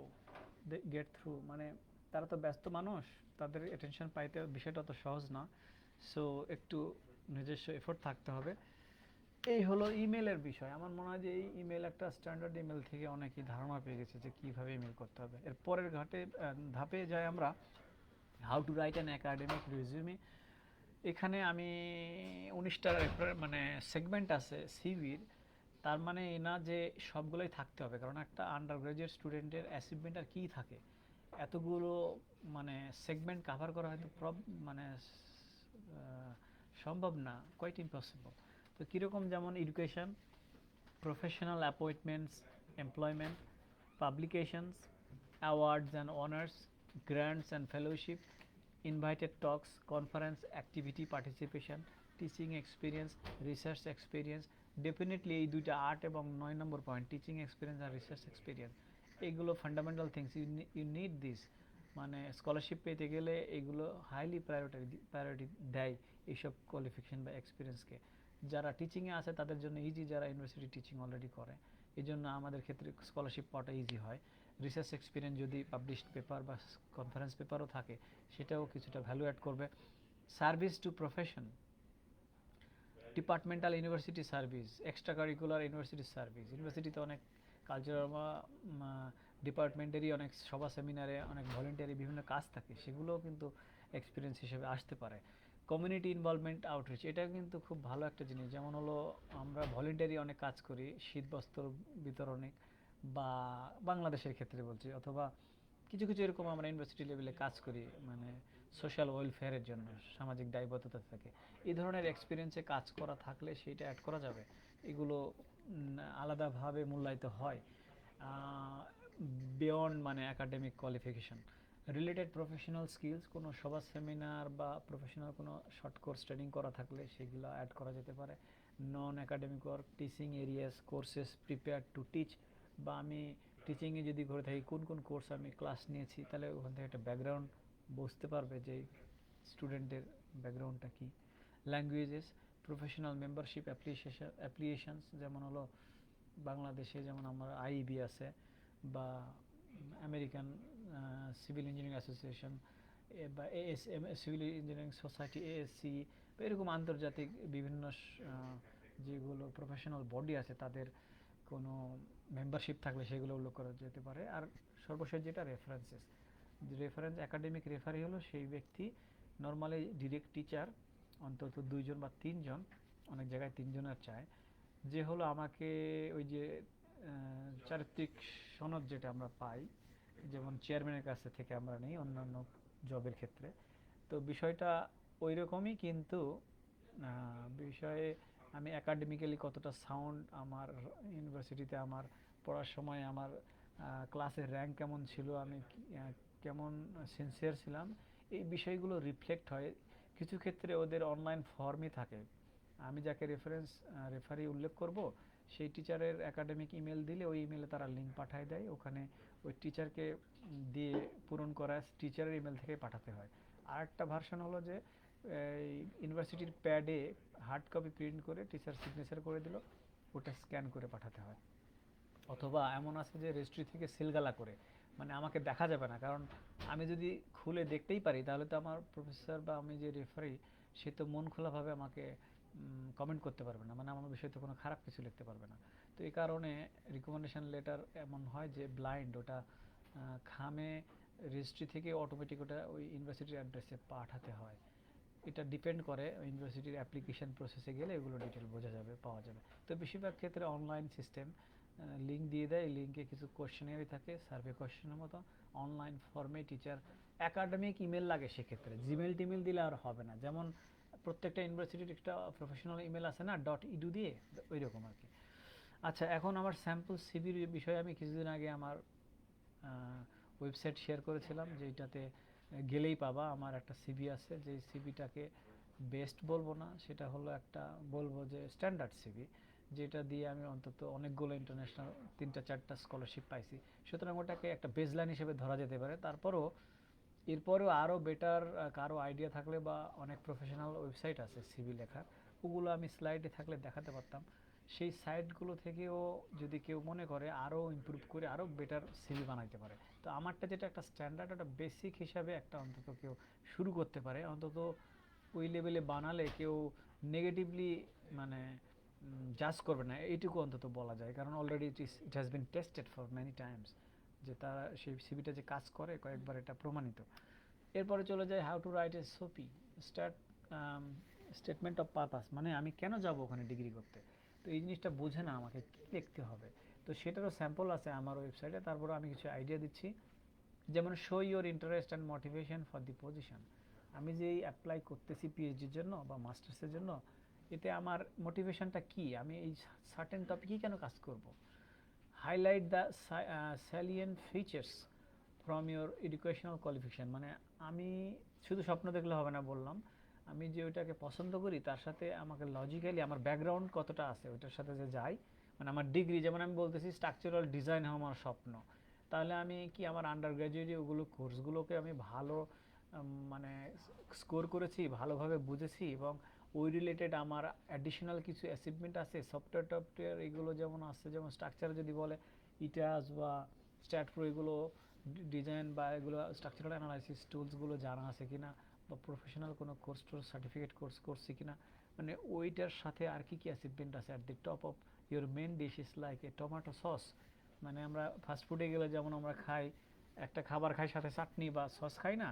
gate through, মানে তারা তো ব্যস্ত মানুষ, তাদের অ্যাটেনশন পাইতে বিষয়টা অত সহজ না। সো একটু নিজস্ব এফোর্ট থাকতে হবে। এই হলো ইমেলের বিষয়। আমার মনে হয় যে এই ইমেল একটা স্ট্যান্ডার্ড ইমেল থেকে অনেকেই ধারণা পেয়ে গেছে যে কীভাবে ইমেল করতে হবে। এর পরের ধাপে যাই আমরা, how to write an academic resume. এখানে আমি 19টা মানে সেগমেন্ট আছে সিভির। তার মানে এই না যে সবগুলোই থাকতে হবে, কারণ একটা আন্ডার গ্রাজুয়েট স্টুডেন্টের অ্যাচিভমেন্ট আর কী থাকে, এতগুলো মানে সেগমেন্ট কাভার করা হয়তো মানে সম্ভব না, কোয়াইট ইম্পসিবল। তো কীরকম, যেমন education, professional appointments, employment, publications, awards and honors, grants and fellowship, invited talks, conference activity participation, teaching experience, research experience. Definitely এই দুইটা 8 এবং 9 নম্বর পয়েন্ট, টিচিং এক্সপিরিয়েন্স আর রিসার্চ এক্সপিরিয়েন্স, এগুলো fundamental things, you need this. মানে scholarship পেতে গেলে এগুলো হাইলি প্রায়োরিটি দেয় এইসব কোয়ালিফিকেশন বা এক্সপিরিয়েন্সকে। যারা টিচিংয়ে আছে তাদের জন্য ইজি, যারা ইউনিভার্সিটি টিচিং অলরেডি করে, এই জন্য আমাদের ক্ষেত্রে স্কলারশিপ পাওয়াটা ইজি হয়। রিসার্চ এক্সপিরিয়েন্স যদি পাবলিশড পেপার বা কনফারেন্স পেপারও থাকে, সেটাও কিছুটা ভ্যালু অ্যাড করবে। Service to profession, departmental university service, extra curricular university service. ইউনিভার্সিটিতে অনেক কালচারাল বা ডিপার্টমেন্টেরই অনেক সভা সেমিনারে অনেক ভলেন্টিয়ারি বিভিন্ন কাজ থাকে, সেগুলোও কিন্তু এক্সপিরিয়েন্স হিসেবে আসতে পারে। কমিউনিটি ইনভলভমেন্ট আউটরিচ, এটা কিন্তু খুব ভালো একটা জিনিস। যেমন হলো আমরা ভলেন্টিয়ারি অনেক কাজ করি, শীত বস্ত্র বিতরণে বা বাংলাদেশের ক্ষেত্রে বলছি, অথবা কিছু কিছু এরকম আমরা ইউনিভার্সিটি লেভেলে কাজ করি, মানে সোশ্যাল ওয়েলফেয়ারের জন্য, সামাজিক দায়বদ্ধতা থাকে। এই ধরনের এক্সপিরিয়েন্সে কাজ করা থাকলে সেইটা অ্যাড করা যাবে। এগুলো আলাদাভাবে মূল্যায়িত হয় বিয়ন্ড মানে academic qualification. Related professional skills, কোনো সভা সেমিনার বা প্রফেশনাল কোনো শর্ট কোর্স ট্রেনিং করা থাকলে সেগুলো অ্যাড করা যেতে পারে। নন academic work, teaching areas, courses prepare to teach, বা আমি টিচিংয়ে যদি করে থাকি কোন কোন কোর্স আমি ক্লাস নিয়েছি, তাহলে ওখান থেকে একটা ব্যাকগ্রাউন্ড বুঝতে পারবে যে স্টুডেন্টের ব্যাকগ্রাউন্ডটা কী। ল্যাঙ্গুয়েজেস, প্রফেশনাল মেম্বারশিপ অ্যাপ্লিকেশনস, যেমন হলো বাংলাদেশে যেমন আমার আইইবি আছে, বা আমেরিকান সিভিল ইঞ্জিনিয়ারিং অ্যাসোসিয়েশন, বা ASM civil engineering society, ASC, বা এরকম আন্তর্জাতিক বিভিন্ন যেগুলো প্রফেশনাল বডি আছে, তাদের কোনো মেম্বারশিপ থাকলে সেগুলো উল্লেখ করা যেতে পারে। আর সর্বশেষ যেটা, রেফারেন্সেস। রেফারেন্স, একাডেমিক রেফারি হলো সেই ব্যক্তি, নর্মালি ডিরেক্ট টিচার অন্তত 2 জন বা 3 জন, অনেক জায়গায় 3 জনের চায়, যে হলো আমাকে ওই যে চারিত্রিক সনদ যেটা আমরা পাই, যেমন চেয়ারম্যানের কাছ থেকে আমরা নেই অন্যান্য জবের ক্ষেত্রে, তো বিষয়টা ওই রকমই। কিন্তু বিষয়ে আমি একাডেমিক্যালি কতটা সাউন্ড, আমার ইউনিভার্সিটিতে আমার পড়ার সময় আমার ক্লাসের র্যাঙ্ক কেমন ছিল, আমি কেমন সিনসিয়ার ছিলাম, এই বিষয়গুলো রিফ্লেক্ট হয়। কিছু ক্ষেত্রে ওদের অনলাইন ফর্মই থাকে, আমি যাকে রেফারি উল্লেখ করব, সেই টিচারের একাডেমিক ইমেল দিলে ওই ইমেলে তারা লিঙ্ক পাঠিয়ে দেয়, ওখানে ওই টিচারকে দিয়ে পূরণ করা টিচারের ইমেল থেকে পাঠাতে হয়। আর একটা ভার্সন হলো যে ইউনিভার্সিটির প্যাডে হার্ড কপি প্রিন্ট করে টিচার সিগনেচার করে দিল, ওটা স্ক্যান করে পাঠাতে হয়। অথবা এমন আছে যে রেজিস্ট্রি থেকে সিলগালা করে, মানে আমাকে দেখা যাবে না, কারণ আমি যদি খুলে দেখতেই পারি তাহলে তো আমার প্রফেসর বা আমি যে রেফারি, সে তো মন খোলাভাবে আমাকে কমেন্ট করতে পারবে না, মানে আমার বিষয়ে তো কোনো খারাপ কিছু লিখতে পারবে না। তো এই কারণে রিকমেন্ডেশন লেটার এমন হয় যে ব্লাইন্ড, ওটা খামে রেজিস্ট্রি থেকে অটোমেটিক ওটা ওই ইউনিভার্সিটির অ্যাড্রেসে পাঠাতে হয়। এটা ডিপেন্ড করে ইউনিভার্সিটির অ্যাপ্লিকেশন প্রসেসে গেলে এগুলো ডিটেল বোঝা যাবে, পাওয়া যাবে। তো বেশিরভাগ ক্ষেত্রে অনলাইন সিস্টেম, লিঙ্ক দিয়ে দেয়, লিঙ্কে কিছু কোয়েশ্চেনারি থাকে সার্ভে কোয়েশ্চেনের মতো, অনলাইন ফর্মে টিচার একাডেমিক ইমেল লাগে, সেক্ষেত্রে জিমেল টিমেল দিলে আর হবে না। যেমন প্রত্যেকটা ইউনিভার্সিটির একটা প্রফেশনাল ইমেল আছে না, .edu দিয়ে, ওই রকম আর কি। আচ্ছা, এখন আমার স্যাম্পল সিভির বিষয়ে আমি কিছুদিন আগে আমার ওয়েবসাইট শেয়ার করেছিলাম, যেটাতে গেলেই পাবা। আমার একটা সিভি আছে, যে সিভিটাকে বেস্ট বলবো না, সেটা হলো একটা, বলবো যে স্ট্যান্ডার্ড সিভি, যেটা দিয়ে আমি অন্তত অনেকগুলো ইন্টারন্যাশনাল 3টা 4টা স্কলারশিপ পাইছি। সুতরাং ওটাকে একটা বেসলাইন হিসেবে ধরা যেতে পারে। তারপরও এরপরেও আরও বেটার কারো আইডিয়া থাকলে, বা অনেক প্রফেশনাল ওয়েবসাইট আছে সিভি লেখার, ওগুলো আমি স্লাইডে থাকলে দেখাতে পারতাম, সেই সাইটগুলো থেকেও যদি কেউ মনে করে আরও ইমপ্রুভ করে আরও বেটার সিভি বানাইতে পারে। তো আমারটা যেটা একটা স্ট্যান্ডার্ড, একটা বেসিক হিসাবে একটা অন্তত কেউ শুরু করতে পারে, অন্তত ওই লেভেলে বানালে কেউ নেগেটিভলি মানে জাজ করবে না, এইটুকু অন্তত বলা যায়। কারণ already it has been tested for many times, যে তারা সেই সিভিটা যে কাজ করে কয়েকবার এটা প্রমাণিত। এরপরে চলে যায় how to write a soapy start statement of purpose, মানে আমি কেন যাব ওখানে ডিগ্রি করতে। তো এই জিনিসটা বোঝে না আমাকে কী লিখতে হবে। তো সেটারও স্যাম্পল আছে আমার ওয়েবসাইটে, তারপরে আমি কিছু আইডিয়া দিচ্ছি। যেমন show your interest and motivation for the position. আমি যে অ্যাপ্লাই করতেছি পিএইচডির জন্য বা মাস্টার্সের জন্য, এতে আমার মোটিভেশনটা কি, আমি এই সার্টেন টপিকই কেন কাজ করব। Highlight the salient features from your educational qualification, মানে আমি শুধু স্বপ্ন দেখলে হবে না বললাম, আমি যে ওইটাকে পছন্দ করি তার সাথে আমাকে লজিক্যালি আমার ব্যাকগ্রাউন্ড কতটা আছে ওইটার সাথে যে যাই। মানে আমার ডিগ্রি, যেমন আমি বলতেছি স্ট্রাকচারাল ডিজাইন হওয়া আমার স্বপ্ন, তাহলে আমি কি আমার আন্ডার গ্র্যাজুয়েটে ওগুলো কোর্সগুলোকে আমি ভালো মানে স্কোর করেছি, ভালোভাবে বুঝেছি, এবং ওই রিলেটেড আমার অ্যাডিশনাল কিছু অ্যাচিভমেন্ট আছে সফটওয়্যার টফটওয়্যার এগুলো যেমন আছে, যেমন স্ট্রাকচার যদি বলে ইটাস বা স্ট্যাটপ্রো, এগুলো ডিজাইন বা এগুলো স্ট্রাকচারাল অ্যানালাইসিস টুলসগুলো জানা আছে কিনা, বা প্রফেশনাল কোনো কোর্স টোর্স সার্টিফিকেট কোর্স করছি কিনা, মানে ওইটার সাথে আর কি কি অ্যাচিভমেন্ট আছে। At the top of your main dish is like a tomato sauce, মানে আমরা ফাস্টফুডে গেলে যেমন আমরা খাই একটা খাবার খাই সাথে চাটনি বা সস খাই না,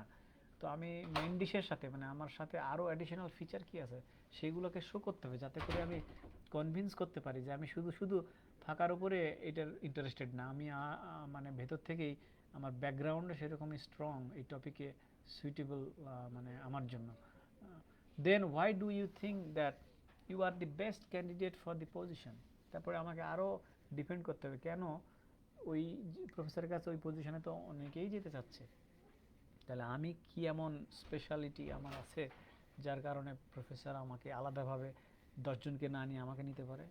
তো আমি মেন ডিশের সাথে মানে আমার সাথে আরও অ্যাডিশনাল ফিচার কি আছে সেইগুলোকে শো করতে হবে, যাতে করে আমি কনভিন্স করতে পারি যে আমি শুধু শুধু ফাঁকার উপরে এটার ইন্টারেস্টেড না, আমি মানে ভেতর থেকেই আমার ব্যাকগ্রাউন্ডে সেরকমই স্ট্রং এই টপিকে সুইটেবল মানে আমার জন্য। Then why do you think that you are the best candidate for the position. তারপরে আমাকে আরও ডিপেন্ড করতে হবে কেন ওই প্রফেসরের কাছে ওই পজিশনে তো অনেকেই যেতে চাচ্ছে, তাহলে আমি কি এমন স্পেশালিটি আমার আছে যার কারণে প্রফেসর আমাকে আলাদাভাবে 10 জনকে না নিয়ে আমাকে নিতে পারে।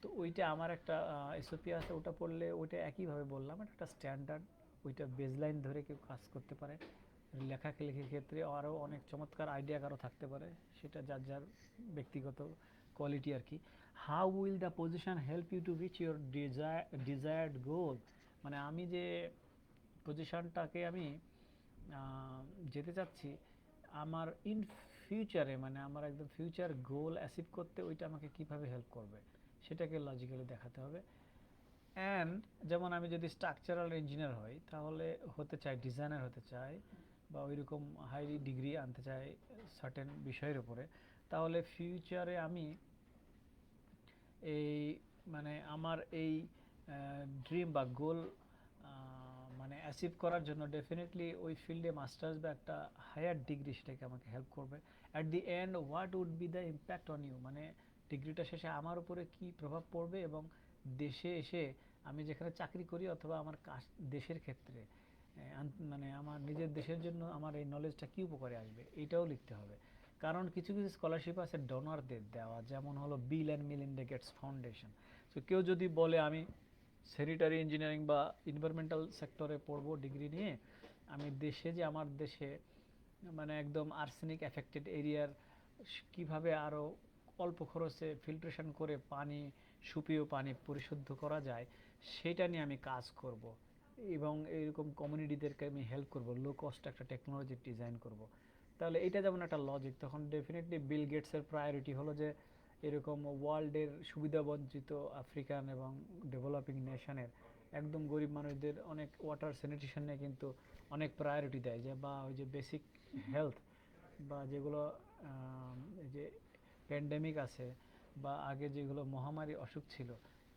তো ওইটা আমার একটা এসওপি আছে, ওটা পড়লে ওইটা একইভাবে বললাম, এটা একটা স্ট্যান্ডার্ড, ওইটা বেজলাইন ধরে কেউ কাজ করতে পারে। লেখালেখির ক্ষেত্রে আরও অনেক চমৎকার আইডিয়া কারো থাকতে পারে, সেটা যার যার ব্যক্তিগত কোয়ালিটি আর কি। How will the position help you to reach your desired goal, মানে আমি যে পজিশনটাকে আমি যেতে চাচ্ছি আমার ইন ফিউচারে, মানে আমার একদম ফিউচার গোল অ্যাচিভ করতে ওইটা আমাকে কিভাবে হেল্প করবে সেটাকে লজিক্যালি দেখাতে হবে। অ্যান্ড যেমন আমি যদি স্ট্রাকচারাল ইঞ্জিনিয়ার হই তাহলে হতে চাই ডিজাইনার হতে চাই, বা ওইরকম হাই ডিগ্রি আনতে চাই সার্টেন বিষয়ের উপরে, তাহলে ফিউচারে আমি এই মানে আমার এই ড্রিম বা গোল মানে অ্যাচিভ করার জন্য ডেফিনেটলি ওই ফিল্ডে মাস্টার্স বা একটা হায়ার ডিগ্রি সেটাকে আমাকে হেল্প করবে। At the end what would be the impact on you, মানে ডিগ্রিটা শেষে আমার উপরে কি প্রভাব পড়বে, এবং দেশে এসে আমি যেখানে চাকরি করি অথবা আমার দেশের ক্ষেত্রে মানে আমার নিজের দেশের জন্য আমার এই নলেজটা কী উপকারে আসবে, এটাও লিখতে হবে। কারণ কিছু কিছু স্কলারশিপ আছে ডোনারদের দেওয়া, যেমন হলো Bill and Melinda Gates foundation. তো কেউ যদি বলে আমি স্যানিটারি ইঞ্জিনিয়ারিং বা এনভায়রনমেন্টাল সেক্টরে পড়বো ডিগ্রি নিয়ে, আমি দেশে যে আমার দেশে মানে একদম আর্সেনিক এফেক্টেড এরিয়ার কিভাবে আরও অল্প খরচে ফিল্ট্রেশন করে পানি, সুপেয় পানি পরিশুদ্ধ করা যায় সেটা নিয়ে আমি কাজ করব, এবং এইরকম কমিউনিটিদেরকে আমি হেল্প করব, লো কস্ট একটা টেকনোলজি ডিজাইন করব। তাহলে এটা যেমন একটা লজিক, তখন ডেফিনেটলি বিল গেটসের প্রায়োরিটি হলো যে এরকম ওয়ার্ল্ডের সুবিধাবঞ্চিত আফ্রিকান এবং ডেভেলপিং নেশনের একদম গরিব মানুষদের অনেক ওয়াটার স্যানিটেশন নিয়ে কিন্তু অনেক প্রায়োরিটি দেয়, যে বা ওই যে বেসিক হেলথ বা যেগুলো এই যে প্যান্ডেমিক আছে বা আগে যেগুলো মহামারী অসুখ ছিল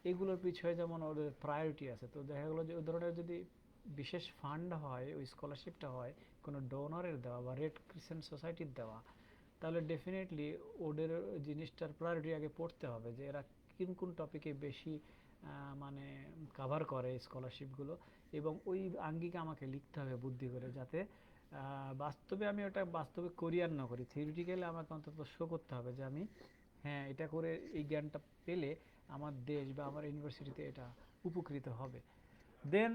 এগুলোর পিছনে যেমন ওদের প্রায়োরিটি আছে। তো দেখা গেলো যে ওই ধরনের যদি বিশেষ ফান্ড হয়, ওই স্কলারশিপটা হয় কোনো ডোনারের দেওয়া বা রেড ক্রিসেন্ট সোসাইটির দেওয়া, তাহলে ডেফিনেটলি ওদের জিনিসটার প্রায়োরিটি আগে পড়তে হবে যে এরা কোন কোন টপিকে বেশি মানে কাভার করে স্কলারশিপগুলো, এবং ওই আঙ্গিকে আমাকে লিখতে হবে বুদ্ধি করে, যাতে বাস্তবে আমি ওটা বাস্তবে করি আর না করি, থিওরিটিক্যালি আমাকে অন্তত শো করতে হবে যে আমি হ্যাঁ এটা করে এই জ্ঞানটা পেলে আমার দেশ বা আমার ইউনিভার্সিটিতে এটা উপকৃত হবে। দেন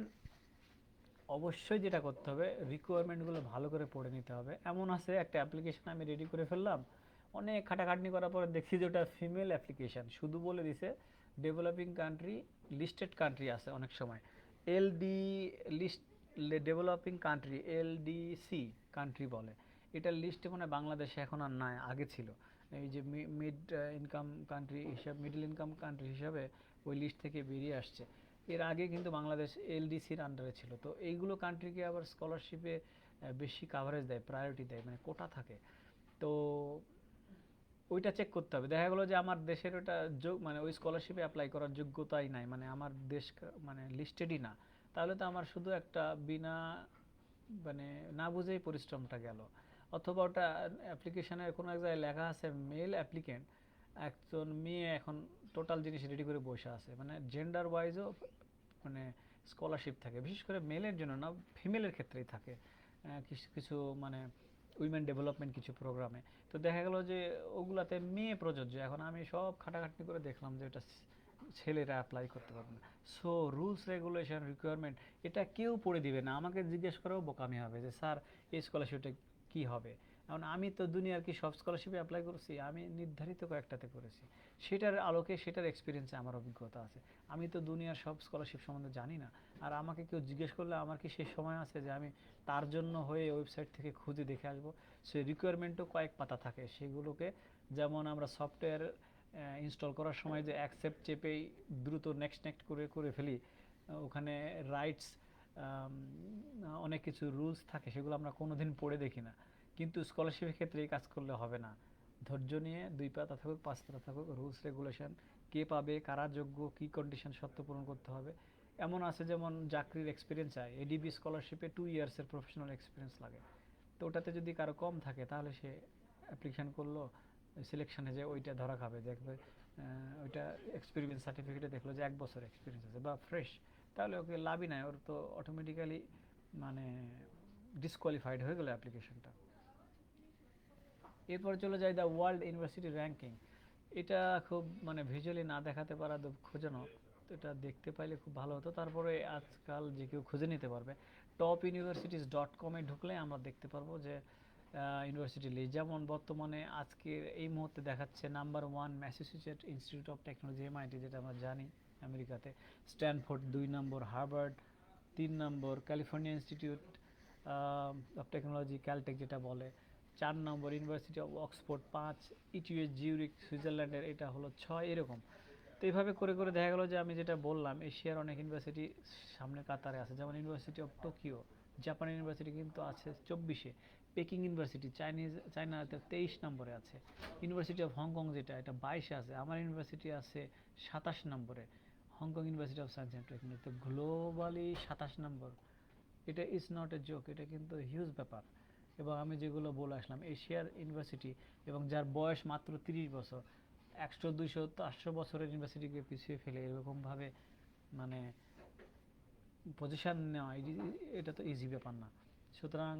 অবশ্যই যেটা করতে হবে রিকোয়ারমেন্টগুলো ভালো করে পড়ে নিতে হবে। এমন আছে একটা অ্যাপ্লিকেশন আমি রেডি করে ফেললাম, অনেক খাটাখাটনি করার পরে দেখছি যে ওটা ফিমেল অ্যাপ্লিকেশান, শুধু বলে দিছে ডেভেলপিং কান্ট্রি, লিস্টেড কান্ট্রি আছে অনেক সময়, LD list, developing country LDC country বলে। এটার লিস্টে মানে বাংলাদেশে এখন আর নাই, আগে ছিল। এই যে মিড ইনকাম কান্ট্রি হিসাবে, মিডল ইনকাম কান্ট্রি হিসাবে ওই লিস্ট থেকে বেরিয়ে আসছে। এর আগে কিন্তু বাংলাদেশ এলডিসির আন্ডারে ছিল। তো এইগুলো কান্ট্রিকে আবার স্কলারশিপে বেশি কাভারেজ দেয়, প্রায়োরিটি দেয়, মানে কোটা থাকে। তো ওইটা চেক করতে হবে। দেখা গেলো যে আমার দেশের ওটা মানে ওই স্কলারশিপে অ্যাপ্লাই করার যোগ্যতাই নাই, মানে আমার দেশ মানে লিস্টেডই না। তাহলে তো আমার শুধু একটা বিনা মানে না বুঝেই পরিশ্রমটা গেল। অথবা ওটা অ্যাপ্লিকেশনের কোনো এক জায়গায় লেখা আছে মেল অ্যাপ্লিকেন্ট, একজন মেয়ে এখন টোটাল জিনিস রেডি করে বসে আছে, মানে জেন্ডার ওয়াইজও মানে স্কলারশিপ থাকে, বিশেষ করে মেলের জন্য না, ফিমেলের ক্ষেত্রেই থাকে কিছু কিছু মানে উইমেন ডেভেলপমেন্ট কিছু প্রোগ্রামে। তো দেখা গেল যে ওগুলাতে মেয়ে প্রযোজ্য। এখন আমি সব খাটাখাটনি করে দেখলাম যে এটা ছেলেরা অ্যাপ্লাই করতে পারবে না। সো রুলস রেগুলেশন রিকোয়ারমেন্ট এটা কেউ পড়ে দিবে না, আমাকে জিজ্ঞেস করেও বোকামি হবে যে স্যার এই স্কলারশিপটা কী হবে। কারণ আমি তো দুনিয়ার কি সব স্কলারশিপে অ্যাপ্লাই করছি, আমি নির্ধারিত কয়েকটাতে করেছি, সেটার আলোকে সেটার এক্সপিরিয়েন্সে আমার অভিজ্ঞতা আছে। আমি তো দুনিয়ার সব স্কলারশিপ সম্বন্ধে জানি না। আর আমাকে কেউ জিজ্ঞেস করলে আমার কি সেই সময় আছে যে আমি তার জন্য হয়ে ওয়েবসাইট থেকে খুঁজে দেখে আসবো? সেই রিকোয়ারমেন্টও কয়েক পাতা থাকে, সেগুলোকে যেমন আমরা সফটওয়্যার ইনস্টল করার সময় যে অ্যাকসেপ্ট চেপেই দ্রুত নেক্সট নেক্সট করে করে ফেলি, ওখানে রাইটস অনেক কিছু রুলস থাকে, সেগুলো আমরা কোনোদিন পড়ে দেখি না। কিন্তু স্কলারশিপের ক্ষেত্রে এই কাজ করলে হবে না। ধৈর্য নিয়ে 2 পাতা থাকুক 5 পাতা থাকুক, রুলস রেগুলেশন, কে পাবে, কারা যোগ্য, কী কন্ডিশন শর্ত পূরণ করতে হবে। এমন আছে যেমন চাকরির এক্সপিরিয়েন্স চায়, এডিবি স্কলারশিপে 2 ইয়ার্সের প্রফেশনাল এক্সপিরিয়েন্স লাগে। তো ওটাতে যদি কারো কম থাকে তাহলে সে অ্যাপ্লিকেশান করলো, সিলেকশানে যে ওইটা ধরা খাবে, দেখবে ওইটা এক্সপিরিয়েন্স সার্টিফিকেটে দেখলো যে 1 বছর এক্সপিরিয়েন্স আছে বা ফ্রেশ, তাহলে ওকে লাভই নাই, ওর তো অটোমেটিক্যালি মানে ডিসকোয়ালিফাইড হয়ে গেল অ্যাপ্লিকেশনটা। এরপর চলে যায় দ্য ওয়ার্ল্ড ইউনিভার্সিটি র্যাঙ্কিং। এটা খুব মানে ভিজুয়ালি না দেখাতে পারা দুঃখজনক, তো এটা দেখতে পাইলে খুব ভালো হতো। তারপরে আজকাল যে কেউ খুঁজে নিতে পারবে, টপ ইউনিভার্সিটিস ডট কমে ঢুকলে আমরা দেখতে পারবো যে ইউনিভার্সিটি লিস্ট, যেমন বর্তমানে আজকে এই মুহূর্তে দেখাচ্ছে number 1 Massachusetts institute of technology MIT, যেটা আমরা জানি আমেরিকাতে, Stanford 2 number, Harvard 3 number, California institute of technology Caltech যেটা বলে 4 নম্বর, university of Oxford 5, ETS Zurich সুইজারল্যান্ডের এটা হলো 6, এরকম। তো এইভাবে করে করে দেখা গেলো যে আমি যেটা বললাম এশিয়ার অনেক ইউনিভার্সিটি সামনে কাতারে আছে, যেমন university of Tokyo, Japan university কিন্তু আছে 24-এ, পেকিং ইউনিভার্সিটি চায়নাতে 23 নম্বরে আছে, ইউনিভার্সিটি অফ হংকং যেটা এটা 22-এ আছে, আমার ইউনিভার্সিটি আছে 27 নম্বরে, Hong Kong university of science and technology. তো গ্লোবালি 27 নম্বর, এটা ইজ নট এ জোক, এটা কিন্তু হিউজ ব্যাপার। এবং আমি যেগুলো বলে আসলাম এশিয়ার ইউনিভার্সিটি, এবং যার বয়স মাত্র 30 বছর, 100 200 400 বছরের ইউনিভার্সিটিকে পিছিয়ে ফেলে এরকমভাবে মানে পজিশন নেওয়া, এটা তো ইজি ব্যাপার না। সুতরাং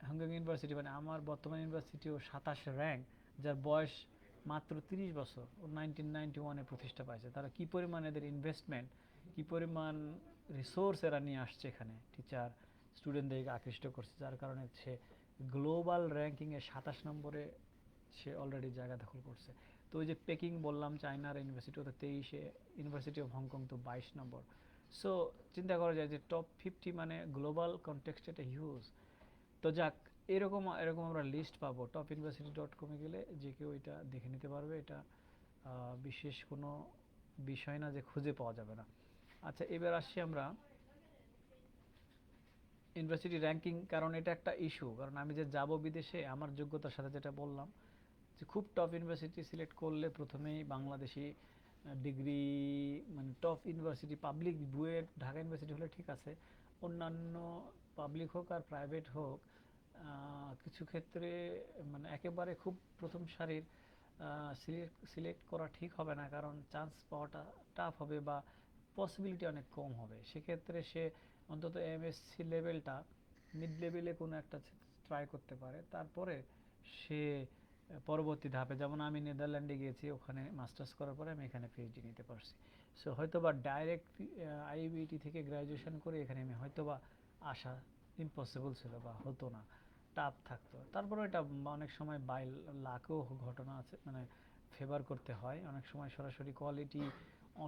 হংকং ইউনিভার্সিটি মানে আমার বর্তমান ইউনিভার্সিটিও 27 র্যাঙ্ক, যার বয়স মাত্র 30 বছর, ও 1991-এ প্রতিষ্ঠা পাইছে। তারা কী পরিমাণ এদের ইনভেস্টমেন্ট, কী পরিমাণ রিসোর্স এরা নিয়ে আসছে এখানে, টিচার স্টুডেন্টদেরকে আকৃষ্ট করছে, যার কারণে সে গ্লোবাল র্যাঙ্কিংয়ে 27 নম্বরে সে অলরেডি জায়গা দখল করছে। তো ওই যে পেকিং বললাম চায়নার ইউনিভার্সিটি, ওটা 23-এ, ইউনিভার্সিটি অফ হংকং তো 22 নম্বর। সো চিন্তা করা যায় যে টপ 50 মানে গ্লোবাল কনটেক্সট এটা হিউজ। তো যাক, এরকম এরকম আমরা লিস্ট পাবো টপ ইউনিভার্সিটি ডট কমে গেলে, যে কেউ এটা দেখে নিতে পারবে। এটা বিশেষ কোনো বিষয় না যে খুঁজে পাওয়া যাবে না। আচ্ছা, এবার আসছি আমরা ইউনিভার্সিটি র্যাঙ্কিং, কারণ এটা একটা ইস্যু। কারণ আমি যে যাব বিদেশে, আমার যোগ্যতার সাথে যেটা বললাম যে খুব টপ ইউনিভার্সিটি সিলেক্ট করলে প্রথমেই বাংলাদেশি ডিগ্রি, মানে top university public, BUET Dhaka university হলে ঠিক আছে, অন্যান্য পাবলিক হোক আর প্রাইভেট হোক, কিছু ক্ষেত্রে মানে একেবারে খুব প্রথম সারির সিলেক্ট করা ঠিক হবে না, কারণ চান্স পাওয়াটা টাফ হবে বা পসিবিলিটি অনেক কম হবে। সেক্ষেত্রে সে অন্তত এমএসসি লেভেলটা, মিড লেভেলে কোনো একটা ট্রাই করতে পারে, তারপরে সে পরবর্তী ধাপে, যেমন আমি নেদারল্যান্ডে গিয়েছি, ওখানে মাস্টার্স করার পরে আমি এখানে পিএইচডি নিতে পারছি। সো হয়তো বা ডাইরেক্ট আইবিটি থেকে গ্র্যাজুয়েশন করে এখানে আমি হয়তো বা আসা ইম্পসিবল ছিল বা হতো না, টাফ থাকতো। তারপরে এটা অনেক সময় বাই লাখও ঘটনা আছে, মানে ফেভার করতে হয়, অনেক সময় সরাসরি কোয়ালিটি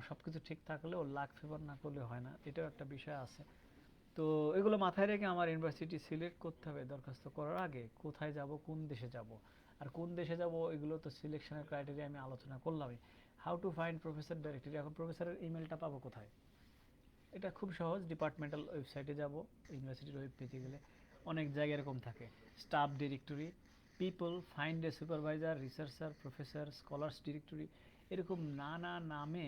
সব কিছু ঠিক থাকলেও লাক ফেভার না করলে হয় না, এটাও একটা বিষয় আছে। তো এগুলো মাথায় রেখে আমার ইউনিভার্সিটি সিলেক্ট করতে হবে দরখাস্ত করার আগে, কোথায় যাব, কোন দেশে যাব। আর কোন দেশে যাব এগুলো তো সিলেকশনের ক্রাইটেরিয়া আমি আলোচনা করলামই। How to find professor directory, এখন প্রফেসরের ইমেলটা পাবো কোথায়? এটা খুব সহজ, ডিপার্টমেন্টাল ওয়েবসাইটে যাব, ইউনিভার্সিটির ওয়েব পেজে গেলে অনেক জায়গায় এরকম থাকে, staff directory, people, find a supervisor, researcher, professor, scholars directory, এরকম নানা নামে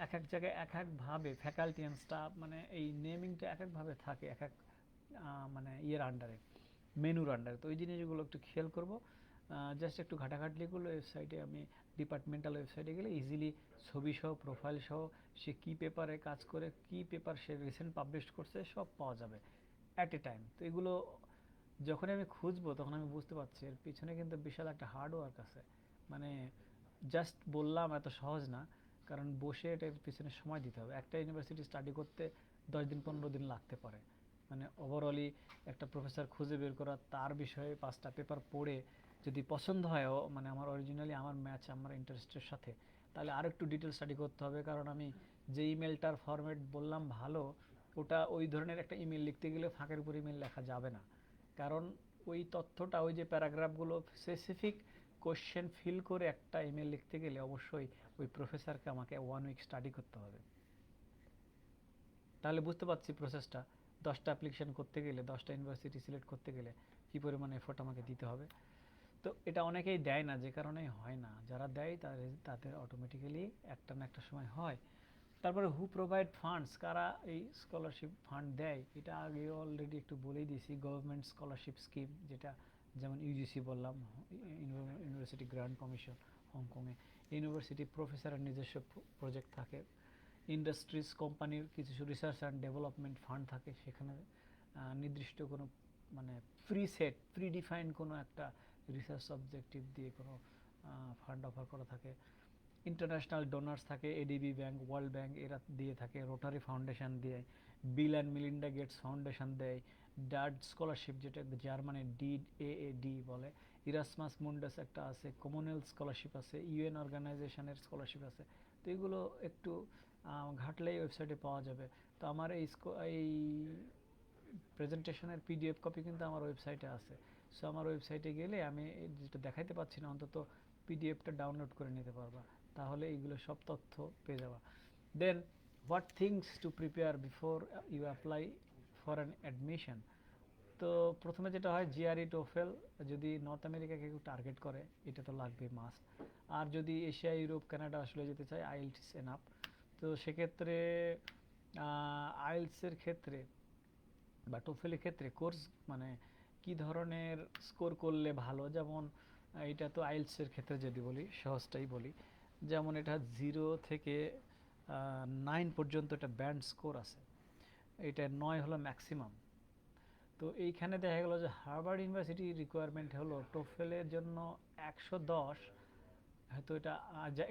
এক এক জায়গায় এক একভাবে, ফ্যাকাল্টি অ্যান্ড স্টাফ, মানে এই নেমিংটা এক একভাবে থাকে, এক এক মানে ইয়ের আন্ডারে, মেনুর আন্ডারে। তো ওই জিনিসগুলো একটু খেয়াল করবো। জাস্ট একটু ঘাটাঘাটলি করলে ওয়েবসাইটে আমি, ডিপার্টমেন্টাল ওয়েবসাইটে গেলে ইজিলি ছবি সহ, প্রোফাইল সহ, সে কী পেপারে কাজ করে, কী পেপার সে রিসেন্ট পাবলিশ করছে, সব পাওয়া যাবে অ্যাট এ টাইম। তো এগুলো যখনই আমি খুঁজবো তখন আমি বুঝতে পারছি এর পিছনে কিন্তু বিশাল একটা হার্ড ওয়ার্ক আছে। মানে জাস্ট বললাম এত সহজ না, কারণ বসে এটার পিছনে সময় দিতে হবে। একটা ইউনিভার্সিটি স্টাডি করতে 10 দিন 15 দিন লাগতে পারে। মানে ওভারঅলি একটা প্রফেসর খুঁজে বের করা, তার বিষয়ে 5টা পেপার পড়ে যদি পছন্দ হয়, মানে আমার অরিজিনালি আমার ম্যাচ আমার ইন্টারেস্টের সাথে, তাহলে আর একটু ডিটেল স্টাডি করতে হবে। কারণ আমি যে ইমেলটার ফরম্যাট বললাম ভালো, ওটা ওই ধরনের একটা ইমেল লিখতে গেলে ফাঁকের উপর ইমেল লেখা যাবে না। কারণ ওই তথ্যটা, ওই যে প্যারাগ্রাফগুলো স্পেসিফিক কোশ্চেন ফিল করে একটা ইমেল লিখতে গেলে অবশ্যই ওই প্রফেসরকে আমাকে 1 উইক স্টাডি করতে হবে। তাহলে বুঝতে পারছি প্রসেসটা, 10টা অ্যাপ্লিকেশন করতে গেলে, 10টা ইউনিভার্সিটি সিলেক্ট করতে গেলে কী পরিমাণ এফোর্ট আমাকে দিতে হবে। তো এটা অনেকেই দেয় না, যে কারণেই হয় না। যারা দেয় তাদের অটোমেটিক্যালি একটা না একটা সময় হয়। তারপরে হু প্রোভাইড ফান্ডস, কারা এই স্কলারশিপ ফান্ড দেয়, এটা আগে অলরেডি একটু বলেই দিয়েছি। গভর্নমেন্ট স্কলারশিপ স্কিম, যেটা যেমন ইউজিসি বললাম, ইউনিভার্সিটি গ্র্যান্ট কমিশন হংকংয়ে, ইউনিভার্সিটি প্রফেসরের নিজস্ব প্রজেক্ট থাকে, ইন্ডাস্ট্রিজ কোম্পানির কিছু রিসার্চ অ্যান্ড ডেভেলপমেন্ট ফান্ড থাকে, সেখানে নির্দিষ্ট কোনো মানে প্রি ডিফাইন্ড কোনো একটা রিসার্চ অবজেক্টিভ দিয়ে কোনো ফান্ড অফার করা থাকে। ইন্টারন্যাশনাল ডোনার্স থাকে, এডিবি ব্যাংক, ওয়ার্ল্ড ব্যাংক, এরা দিয়ে থাকে, রোটারি ফাউন্ডেশন দিয়ে, Bill and Melinda Gates foundation দেয়, ডাড স্কলারশিপ যেটা জার্মানি DAAD বলে, ইরাসমাস মুন্ডাস একটা আছে, কমনওয়েলথ স্কলারশিপ আছে, ইউএন অর্গানাইজেশনের স্কলারশিপ আছে। তো এগুলো একটু ঘাটলেই ওয়েবসাইটে পাওয়া যাবে। তো আমার এই প্রেজেন্টেশনের পিডিএফ কপি কিন্তু আমার ওয়েবসাইটে আছে। সো আমার ওয়েবসাইটে গেলে আমি যেটা দেখাইতে পাচ্ছি না, অন্তত পিডিএফটা ডাউনলোড করে নিতে পারবা, তাহলে এইগুলো সব তথ্য পেয়ে যাবা। Then what things to prepare before you apply for an admission. তো প্রথমে যেটা হয় জিআরই টোফেল, যদি নর্থ আমেরিকাকে কেউ টার্গেট করে এটা তো লাগবে মাস্ট। আর যদি এশিয়া, ইউরোপ, কানাডা আসলে যেতে চায়, আইএলটিএস এনাফ। তো সেক্ষেত্রে আইএলটিএসের ক্ষেত্রে বা টোফেলের ক্ষেত্রে কোর্স, মানে কি ধরনের স্কোর করলে ভালো, যেমন এটা তো আইএলটিএসের ক্ষেত্রে যদি বলি, সহজটাই বলি, যেমন এটা 0 থেকে 9 পর্যন্ত একটা ব্যান্ড স্কোর আছে, এটা 9 হলো ম্যাক্সিমাম। তো এইখানে দেখা গেল যে হার্ভার্ড ইউনিভার্সিটি রিকোয়ারমেন্ট হলো টোফেলের জন্য 110। হয়তো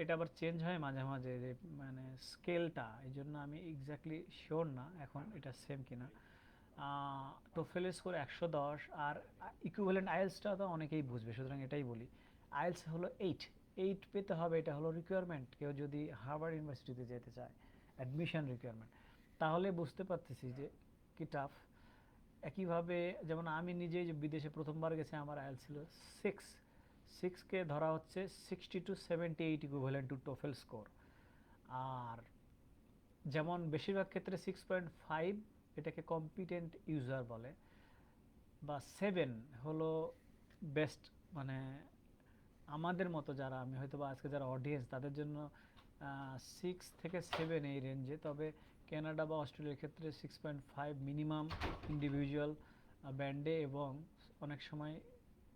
এটা আবার চেঞ্জ হয় মাঝে মাঝে, যে মানে স্কেলটা, এই জন্য আমি এক্স্যাক্টলি শিওর না এখন এটা সেম কিনা। টোফেল স্কোর 110, আর ইকুইভ্যালেন্ট আইএলসটা তো অনেকেই বুঝবে, সুতরাং এটাই বলি। আইএলস হলো 8 পেতে হবে, এটা হলো রিকোয়ারমেন্ট কেউ যদি হার্ভার্ড ইউনিভার্সিটিতে যেতে চায়, অ্যাডমিশন রিকোয়ারমেন্ট। তাহলে বুঝতে পারতেছি যে কি টাফ। একইভাবে যেমন আমি নিজেই যে বিদেশে প্রথমবার গেছি, আমার আইএলস ছিল 6কে ধরা হচ্ছে 60 to 78 equivalent to TOEFL score. আর যেমন বেশিরভাগ ক্ষেত্রে 6.5 এটাকে কম্পিটেন্ট ইউজার বলে, বা 7 হলো বেস্ট। মানে আমাদের মতো যারা, আমি হয়তো বা আজকে যারা অডিয়েন্স, তাদের জন্য 6 থেকে 7 এই রেঞ্জে। তবে কানাডা বা অস্ট্রেলিয়ার ক্ষেত্রে 6.5 মিনিমাম ইন্ডিভিজুয়াল ব্যান্ডে, এবং অনেক সময়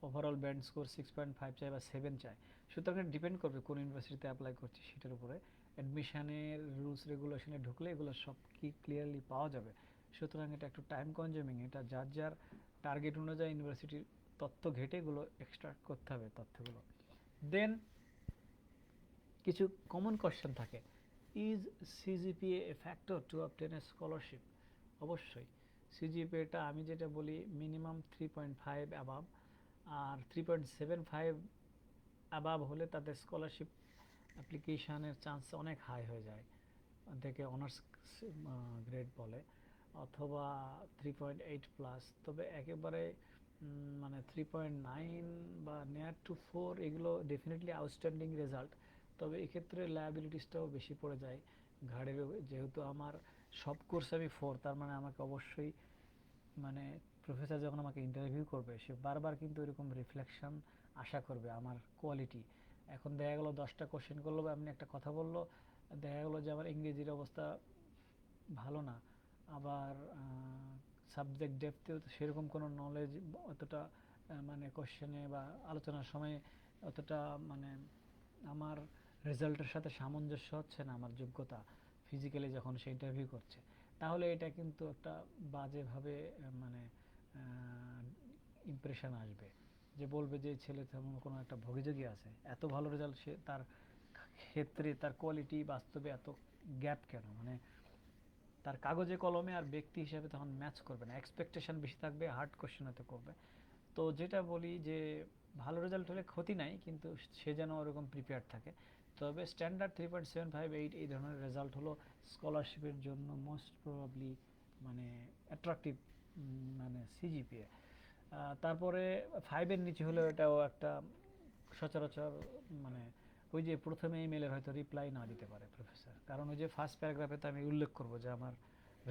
ওভারঅল ব্যান্ড স্কোর 6.5 চাই বা 7 চাই। সুতরাং ডিপেন্ড করবে কোন ইউনিভার্সিটিতে অ্যাপ্লাই করছি সেটার উপরে। অ্যাডমিশনের রুলস রেগুলেশনে ঢুকলে এগুলো সব কি ক্লিয়ারলি পাওয়া যাবে। সুতরাং এটা একটু টাইম কনজিউমিং, এটা যার যার টার্গেট অনুযায়ী ইউনিভার্সিটির তথ্য ঘেটে এগুলো এক্সট্রাক্ট করতে হবে তথ্যগুলো। দেন কিছু কমন কোয়েশ্চেন থাকে, is CGPA A factor to obtain A scholarship. অবশ্যই সিজিপিএটা আমি যেটা বলি মিনিমাম 3.5 অ্যাবাভ, আর 3.75 অ্যাবাভ হলে তাদের স্কলারশিপ অ্যাপ্লিকেশনের চান্স অনেক হাই হয়ে যায়, থেকে অনার্স গ্রেড বলে, অথবা 3.8+। তবে একেবারে মানে 3.9 বা নিয়ার টু 4 এগুলো ডেফিনেটলি আউটস্ট্যান্ডিং রেজাল্ট। তবে এক্ষেত্রে লায়াবিলিটিসটাও বেশি পড়ে যায় ঘাড়ের, যেহেতু আমার সব কোর্স আমি 4, তার মানে আমাকে অবশ্যই মানে প্রফেসর যখন আমাকে ইন্টারভিউ করবে সে বারবার কিন্তু এরকম রিফ্লেকশন আশা করবে আমার কোয়ালিটি। এখন দেখা গেল 10টা কোশ্চেন করলো বা এমনি একটা কথা বললো, দেখা গেলো যে আমার ইংরেজির অবস্থা ভালো না, আবার সাবজেক্ট ডেপথেও সেরকম কোনো নলেজ অতটা মানে কোশ্চেনে বা আলোচনার সময় অতটা মানে আমার রেজাল্টের সাথে সামঞ্জস্য হচ্ছে না আমার যোগ্যতা, ফিজিক্যালি যখন সে ইন্টারভিউ করছে, তাহলে এটা কিন্তু একটা বাজেভাবে মানে ইমপ্রেশন আসবে, যে বলবে যে ছেলে তেমন কোনো একটা ভোগীযোগী আছে, এত ভালো রেজাল্ট, সে তার ক্ষেত্রে তার কোয়ালিটি বাস্তবে এত গ্যাপ কেন, মানে তার কাগজে কলমে আর ব্যক্তি হিসেবে তখন ম্যাচ করবে না, এক্সপেকটেশন বেশি থাকবে, হার্ড কোশ্চেন হতে করবে। তো যেটা বলি যে ভালো রেজাল্ট হলে ক্ষতি নাই, কিন্তু সে যেন ওরকম প্রিপেয়ার থাকে। তবে স্ট্যান্ডার্ড 3.758 এই ধরনের রেজাল্ট হলো স্কলারশিপের জন্য মোস্ট প্রবাবলি মানে অ্যাট্রাকটিভ মানে সিজিপিএ। তারপরে 5-এর নিচে হলেও এটাও একটা সচরাচর মানে ওই যে প্রথমে ইমেলের হয়তো রিপ্লাই না দিতে পারে প্রফেসর, কারণ ওই যে ফার্স্ট প্যারাগ্রাফে তো আমি উল্লেখ করবো যে আমার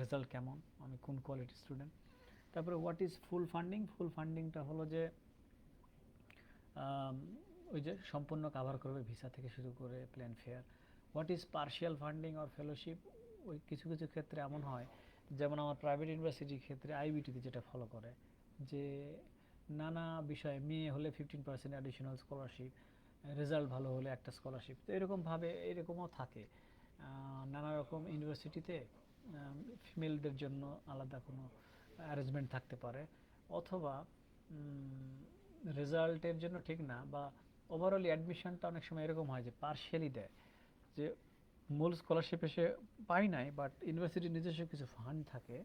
রেজাল্ট কেমন, আমি কোন কোয়ালিটির স্টুডেন্ট। তারপরে হোয়াট ইজ ফুল ফান্ডিং, ফুল ফান্ডিংটা হলো যে ওই যে সম্পূর্ণ কাভার করবে ভিসা থেকে শুরু করে plan fair. What is partial funding or fellowship, ওই কিছু কিছু ক্ষেত্রে এমন হয়, যেমন আমার প্রাইভেট ইউনিভার্সিটির ক্ষেত্রে আইবিটিতে যেটা ফলো করে যে নানা বিষয়ে মেয়ে হলে 15% অ্যাডিশনাল স্কলারশিপ, রেজাল্ট ভালো হলে একটা স্কলারশিপ, তো এরকমভাবে এরকমও থাকে নানা রকম ইউনিভার্সিটিতে ফিমেলদের জন্য আলাদা কোনো অ্যারেঞ্জমেন্ট থাকতে পারে, অথবা রেজাল্টের জন্য ঠিক না, বা ওভারঅল অ্যাডমিশনটা অনেক সময় এরকম হয় যে পার্শিয়ালি দেয়, যে মূল স্কলারশিপ এসে পাই নাই, বাট ইউনিভার্সিটির নিজস্ব কিছু ফান্ড থাকে,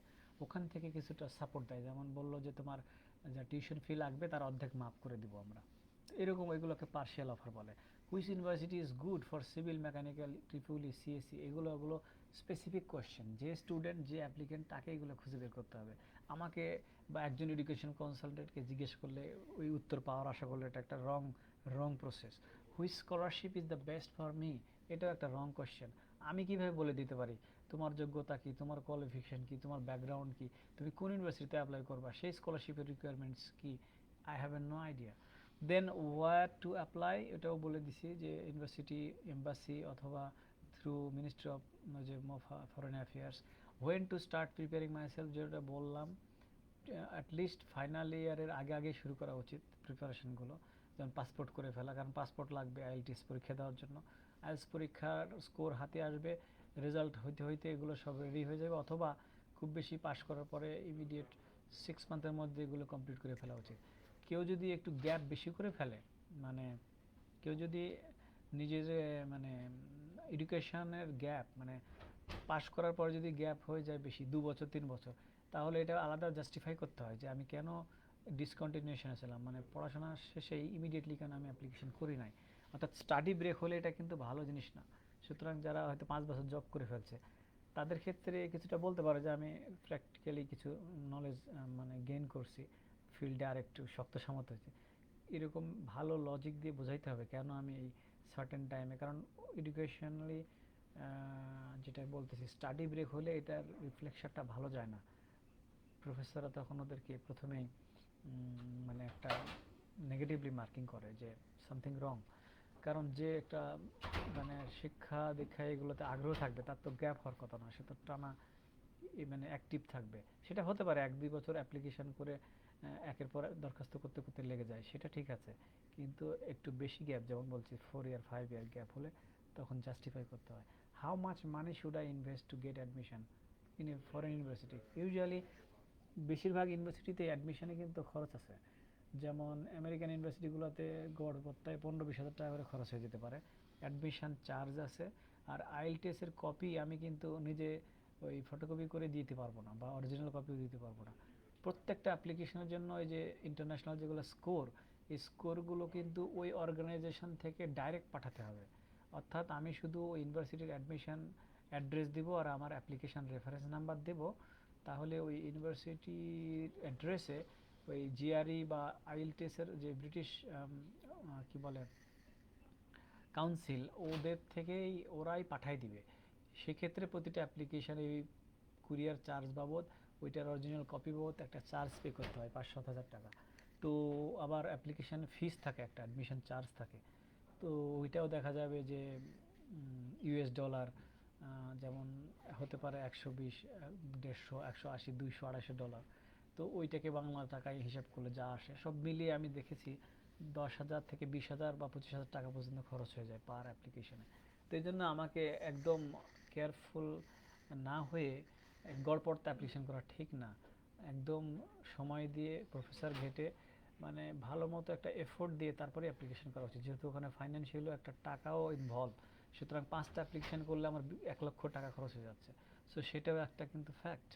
ওখান থেকে কিছুটা সাপোর্ট দেয়, যেমন বললো যে তোমার যা টিউশন ফি লাগবে তার অর্ধেক মাফ করে দিব আমরা, এরকম এগুলোকে পার্শিয়াল অফার বলে। Which university is good for civil, mechanical, triple E, CSC, এগুলো স্পেসিফিক কোয়েশ্চেন, যে স্টুডেন্ট যে অ্যাপ্লিকেন্ট তাকে এগুলো খুঁজে বের করতে হবে। আমাকে বা একজন এডুকেশন কনসালটেন্টকে জিজ্ঞেস করলে ওই উত্তর পাওয়ার আশা করলে এটা একটা রং process. Which scholarship is the best for me, এটাও একটা রং কোয়েশ্চেন। আমি কিভাবে বলে দিতে পারি তোমার যোগ্যতা কি, তোমার কোয়ালিফিকেশন কি, তোমার ব্যাকগ্রাউন্ড কি, তুমি কোন ইউনিভার্সিটিতে অ্যাপ্লাই করবা, সেই স্কলারশিপের রিকোয়ারমেন্টস কি, I have a no idea. Then where to apply, এটাও বলে দিছি যে ইউনিভার্সিটি, এম্বাসি, অথবা থ্রু মিনিস্ট্রি অফ যে foreign affairs. When to start preparing myself, যেটা বললাম অ্যাটলিস্ট ফাইনাল ইয়ারের আগে আগে শুরু করা উচিত প্রিপারেশনগুলো, যেমন পাসপোর্ট করে ফেলা, কারণ পাসপোর্ট লাগবে আইএলটিএস পরীক্ষা দেওয়ার জন্য। আইএলটিএস পরীক্ষার স্কোর হাতে আসবে, রেজাল্ট হইতে হইতে এগুলো সব রেডি হয়ে যাবে, অথবা খুব বেশি পাশ করার পরে ইমিডিয়েট 6 মান্থের মধ্যে এগুলো কমপ্লিট করে ফেলা উচিত। কেউ যদি একটু গ্যাপ বেশি করে ফেলে, মানে কেউ যদি নিজের মানে এডুকেশনের গ্যাপ মানে পাশ করার পরে যদি গ্যাপ হয়ে যায় বেশি, 2 বছর 3 বছর, তাহলে এটা আলাদা জাস্টিফাই করতে হয় যে আমি কেন ডিসকন্টিনিউশনে ছিলাম, মানে পড়াশোনা শেষে ইমিডিয়েটলি কেন আমি অ্যাপ্লিকেশন করি নাই। অর্থাৎ স্টাডি ব্রেক হলে এটা কিন্তু ভালো জিনিস না। সুতরাং যারা হয়তো 5 বছর জব করে ফেলছে তাদের ক্ষেত্রে কিছুটা বলতে পারে যে আমি প্র্যাকটিক্যালি কিছু নলেজ মানে গেইন করছি, ফিল্ডে আর একটু শক্ত সামর্থ্য হয়েছে, এরকম ভালো লজিক দিয়ে বোঝাইতে হবে কেন আমি এই সার্টেন টাইমে, কারণ এডুকেশনালি যেটা বলতেছি স্টাডি ব্রেক হলে এটার রিফ্লেকশনটা ভালো যায় না। প্রফেসররা তখন ওদেরকে প্রথমেই মানে একটা নেগেটিভলি মার্কিং করে যে সামথিং রং, কারণ যে একটা মানে শিক্ষা দীক্ষা এগুলোতে আগ্রহ থাকবে তার তো গ্যাপ হওয়ার কথা না, সে তো টানা মানে অ্যাক্টিভ থাকবে। সেটা হতে পারে 1-2 বছর অ্যাপ্লিকেশন করে একের পর দরখাস্ত করতে করতে লেগে যায়, সেটা ঠিক আছে, কিন্তু একটু বেশি গ্যাপ, যেমন বলছি 4 ইয়ার 5 ইয়ার গ্যাপ হলে তখন জাস্টিফাই করতে হয়। How much money should I invest to get admission in a foreign university. Usually বেশিরভাগ ইউনিভার্সিটিতে অ্যাডমিশনে কিন্তু খরচ আছে, যেমন আমেরিকান ইউনিভার্সিটিগুলোতে গড় পড়তায় 15-20 হাজার টাকা করে খরচ হয়ে যেতে পারে, অ্যাডমিশন চার্জ আছে। আর আইএলটিএসের কপি আমি কিন্তু নিজে ওই ফটোকপি করে দিতে পারবো না, বা অরিজিনাল কপিও দিতে পারবো না। প্রত্যেকটা অ্যাপ্লিকেশনের জন্য ওই যে ইন্টারন্যাশনাল যেগুলো স্কোর, এই স্কোরগুলো কিন্তু ওই অর্গানাইজেশন থেকে ডাইরেক্ট পাঠাতে হবে। অর্থাৎ আমি শুধু ওই ইউনিভার্সিটির অ্যাডমিশন অ্যাড্রেস দিব আর আমার অ্যাপ্লিকেশন রেফারেন্স নাম্বার দেব, তাহলে ওই ইউনিভার্সিটির অ্যাড্রেসে ওই জিআরই বা আইএলটিএসের যে ব্রিটিশ কি বলে কাউন্সিল, ওদের থেকেই ওরাই পাঠাই দিবে। সেক্ষেত্রে প্রতিটা অ্যাপ্লিকেশানে ওই কুরিয়ার চার্জ বাবদ, ওইটার অরিজিনাল কপি বাবদ একটা চার্জ পে করতে হয় 5-7 হাজার টাকা। তো আবার অ্যাপ্লিকেশান ফিস থাকে, একটা অ্যাডমিশন চার্জ থাকে। তো ওইটাও দেখা যাবে যে ইউএস ডলার, যেমন হতে পারে 120, 150, 180, 200, 250 ডলার। তো ওইটাকে বাংলা টাকায় হিসাব করলে যা আসে, সব মিলিয়ে আমি দেখেছি 10,000 থেকে 20,000 বা 25,000 টাকা পর্যন্ত খরচ হয়ে যায় পার অ্যাপ্লিকেশনে। তো এই জন্য আমাকে একদম কেয়ারফুল না হয়ে গড়পড়তা অ্যাপ্লিকেশন করা ঠিক না। একদম সময় দিয়ে প্রফেসর ঘেটে, মানে ভালো মতো একটা এফোর্ট দিয়ে তারপরে অ্যাপ্লিকেশন করা উচিত, যেহেতু ওখানে ফাইন্যান্সিয়ালও একটা টাকাও ইনভলভ। সুতরাং 5টা অ্যাপ্লিকেশন করলে আমার 1 লক্ষ টাকা খরচ হয়ে যাচ্ছে। সো সেটাও একটা কিন্তু fact.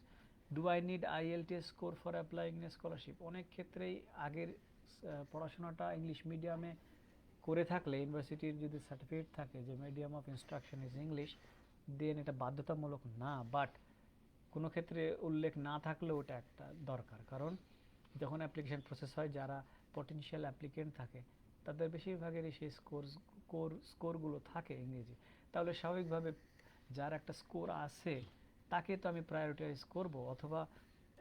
Do I need IELTS score for applying A scholarship? অনেক ক্ষেত্রেই আগের পড়াশোনাটা ইংলিশ মিডিয়ামে করে থাকলে, ইউনিভার্সিটির যদি সার্টিফিকেট থাকে যে medium of instruction is English, then এটা বাধ্যতামূলক না। বাট কোনো ক্ষেত্রে উল্লেখ না থাকলেও ওটা একটা দরকার, কারণ যখন অ্যাপ্লিকেশন প্রসেস হয়, যারা পটেনশিয়াল অ্যাপ্লিকেন্ট থাকে তাদের বেশিরভাগেরই সেই স্কোরগুলো থাকে ইংরেজি। তাহলে স্বাভাবিকভাবে যার একটা স্কোর আছে তাকে তো আমি প্রায়োরিটাইজ করব। অথবা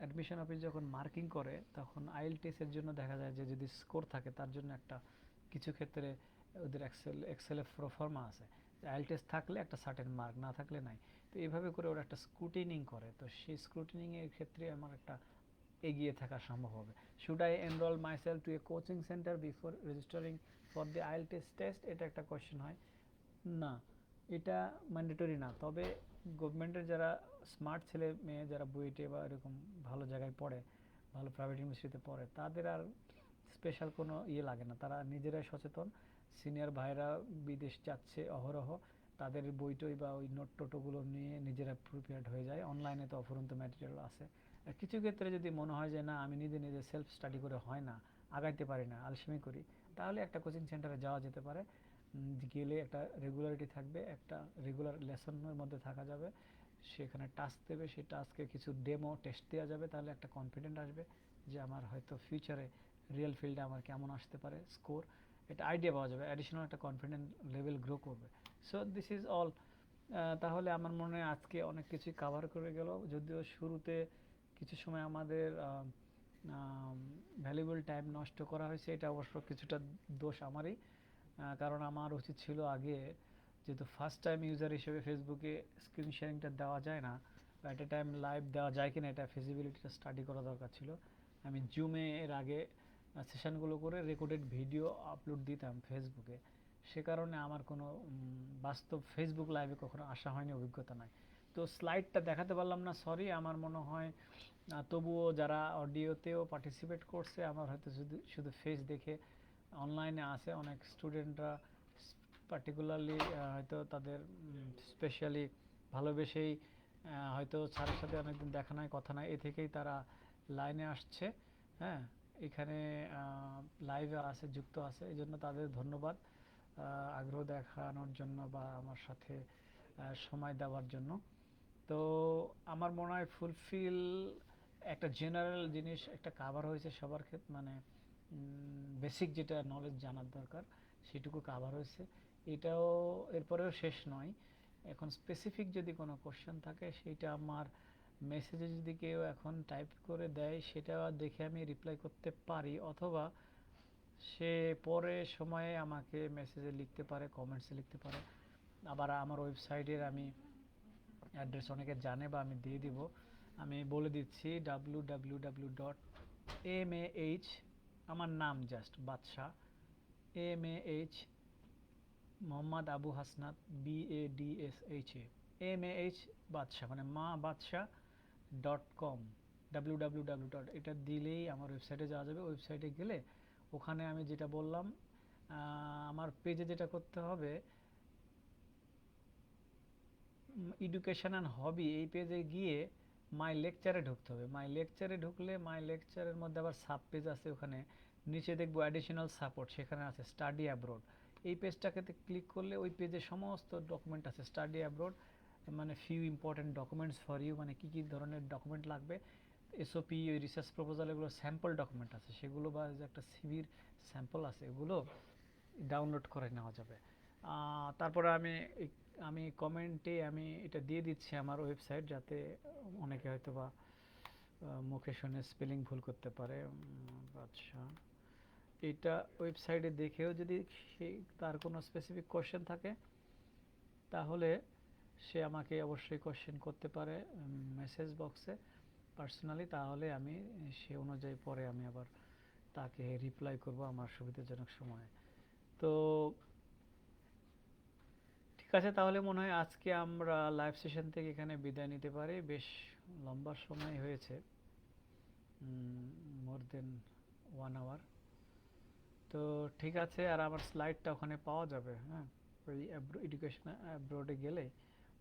অ্যাডমিশন অফিস যখন মার্কিং করে, তখন আইএলটিএসের জন্য দেখা যায় যে যদি স্কোর থাকে তার জন্য একটা কিছু ক্ষেত্রে ওদের এক্সেলে প্রোফর্মা আছে, আইএলটিএস থাকলে একটা সার্টেন মার্ক, না থাকলে নাই। তো এইভাবে করে ওরা একটা স্ক্রুটিনিং করে। তো সেই স্ক্রুটিনিংয়ের ক্ষেত্রে আমার একটা এগিয়ে থাকা সম্ভব হবে। Should I enroll myself to a coaching centre before registering for the IELTS test? এটা একটা কোয়েশ্চেন হয়। না, এটা ম্যান্ডেটরি না। তবে গভর্নমেন্টের যারা স্মার্ট ছেলে মেয়ে, যারা বুয়েটে বা এরকম ভালো জায়গায় পড়ে, ভালো প্রাইভেট ইউনিভার্সিটিতে পড়ে, তাদের আর স্পেশাল কোনো ইয়ে লাগে না। তারা নিজেরাই সচেতন। সিনিয়র ভাইরা বিদেশ যাচ্ছে অহরহ, তাদের বই টই বা ওই নোট টোটোগুলো নিয়ে নিজেরা প্রিপেয়ার্ড হয়ে যায়। অনলাইনে তো অফুরন্ত ম্যাটেরিয়াল আছে। আর কিছু ক্ষেত্রে যদি মনে হয় যে না, আমি নিজে নিজে সেলফ স্টাডি করে হয় না, আগাইতে পারি না, আলসেমি করি, তাহলে একটা কোচিং সেন্টারে যাওয়া যেতে পারে। গেলে একটা রেগুলারিটি থাকবে, একটা রেগুলার লেসনের মধ্যে থাকা যাবে। সেখানে টাস্ক দেবে, সেই টাস্কে কিছু ডেমো টেস্ট দেওয়া যাবে, তাহলে একটা কনফিডেন্ট আসবে যে আমার হয়তো ফিউচারে রিয়েল ফিল্ডে আমার কেমন আসতে পারে স্কোর, এটা আইডিয়া পাওয়া যাবে, অ্যাডিশনাল একটা কনফিডেন্ট লেভেল গ্রো করবে। So this is all. তাহলে আমার মনে হয় আজকে অনেক কিছুই কাভার করে গেল, যদিও শুরুতে কিছু সময় আমাদের ভ্যালুয়েবল টাইম নষ্ট করা হয়েছে, এটা অবশ্য কিছুটা দোষ আমারই। কারণ আমার উচিত ছিল আগে, যেহেতু ফার্স্ট টাইম ইউজার হিসেবে ফেসবুকে স্ক্রিন শেয়ারিংটা দেওয়া যায় না, বা এট এ টাইম লাইভ দেওয়া যায় কিনা এটা ফিজিবিলিটিটা স্টাডি করা দরকার ছিল। আমি জুমে এর আগে সেশনগুলো করে রেকর্ডেড ভিডিও আপলোড দিতাম ফেসবুকে। সে কারণে আমার কোনো বাস্তব ফেসবুক লাইভে কখনো আসা হয়নি, অভিজ্ঞতা নাই। তো স্লাইডটা দেখাতে পারলাম না, সরি। আমার মনে হয় তবুও যারা অডিওতেও পার্টিসিপেট করছে, আমার হয়তো শুধু শুধু ফেস দেখে অনলাইনে আছে অনেক স্টুডেন্টরা, পার্টিকুলারলি হয়তো তাদের স্পেশালি ভালোবেসেই হয়তো স্যারের সাথে অনেকদিন দেখা নাই, কথা নাই, এ থেকেই তারা লাইনে আসছে। হ্যাঁ, এখানে লাইভে আছে, যুক্ত আছে, এই জন্য তাদের ধন্যবাদ আগ্রহ দেখানোর জন্য বা আমার সাথে সময় দেওয়ার জন্য। তো আমার মনে হয় ফুলফিল একটা জেনারেল জিনিস একটা কাভার হয়েছে সবার ক্ষেত্রে, মানে বেসিক যেটা নলেজ জানার দরকার সেটুকু কাভার হয়েছে। এটাও এরপরেও শেষ নয়। এখন স্পেসিফিক যদি কোনো কোশ্চেন থাকে, সেইটা আমার মেসেজে যদি কেউ এখন টাইপ করে দেয়, সেটা দেখে আমি রিপ্লাই করতে পারি, অথবা সে পরে সময়ে আমাকে মেসেজে লিখতে পারে, কমেন্টসে লিখতে পারে। আবার আমার ওয়েবসাইটের আমি অ্যাড্রেস অনেকে জানে, বা আমি দিয়ে দিব, আমি বলে দিচ্ছি www.mah, আমার নাম জাস্ট বাদশা, MAH Mohammad Abu Hasnat, BADSHA, MAH বাদশা মানে মা বাদশা .com, www. এটা দিলেই আমার ওয়েবসাইটে যাওয়া যাবে। ওয়েবসাইটে গেলে ওখানে আমি যেটা বললাম, আমার পেজে যেটা করতে হবে, এডুকেশন অ্যান্ড হবি, এই পেজে গিয়ে মাই লেকচারে ঢুকতে হবে। মাই লেকচারে ঢুকলে মাই লেকচারের মধ্যে আবার সাব পেজ আছে, ওখানে নিচে দেখবো অ্যাডিশনাল সাপোর্ট, সেখানে আছে স্টাডি অ্যাব্রোড। এই পেজটাকে ক্লিক করলে ওই পেজে সমস্ত ডকুমেন্ট আছে স্টাডি অ্যাব্রোড, মানে few important documents for you, মানে কী কী ধরনের ডকুমেন্ট লাগবে, এসওপি, ওই রিসার্চ প্রপোজাল, এগুলো স্যাম্পল ডকুমেন্ট আছে সেগুলো, বা যে একটা সিভির স্যাম্পল আছে এগুলো ডাউনলোড করে নেওয়া যাবে। তারপরে আমি কমেন্টে আমি এটা দিয়ে দিচ্ছি আমার ওয়েবসাইট, যাতে অনেকে হয়তো বা মুখে শুনে স্পেলিং ভুল করতে পারে। আচ্ছা, এটা ওয়েবসাইটে দেখেও যদি তার কোনো স্পেসিফিক কোশ্চেন থাকে তাহলে সে আমাকে অবশ্যই কোশ্চেন করতে পারে মেসেজ বক্সে পার্সোনালি, তাহলে আমি সে অনুযায়ী পরে আমি আবার তাকে রিপ্লাই করব আমার সুবিধাজনক সময়ে। তো ঠিক আছে, তাহলে মনে হয় আজকে আমরা লাইভ সেশন থেকে এখানে বিদায় নিতে পারি, বেশ লম্বা সময় হয়েছে, মোর দেন 1 আওয়ার। তো ঠিক আছে, আর আমার স্লাইডটা ওখানে পাওয়া যাবে, হ্যাঁ, ওই এডুকেশন অ্যাব্রোডে গেলে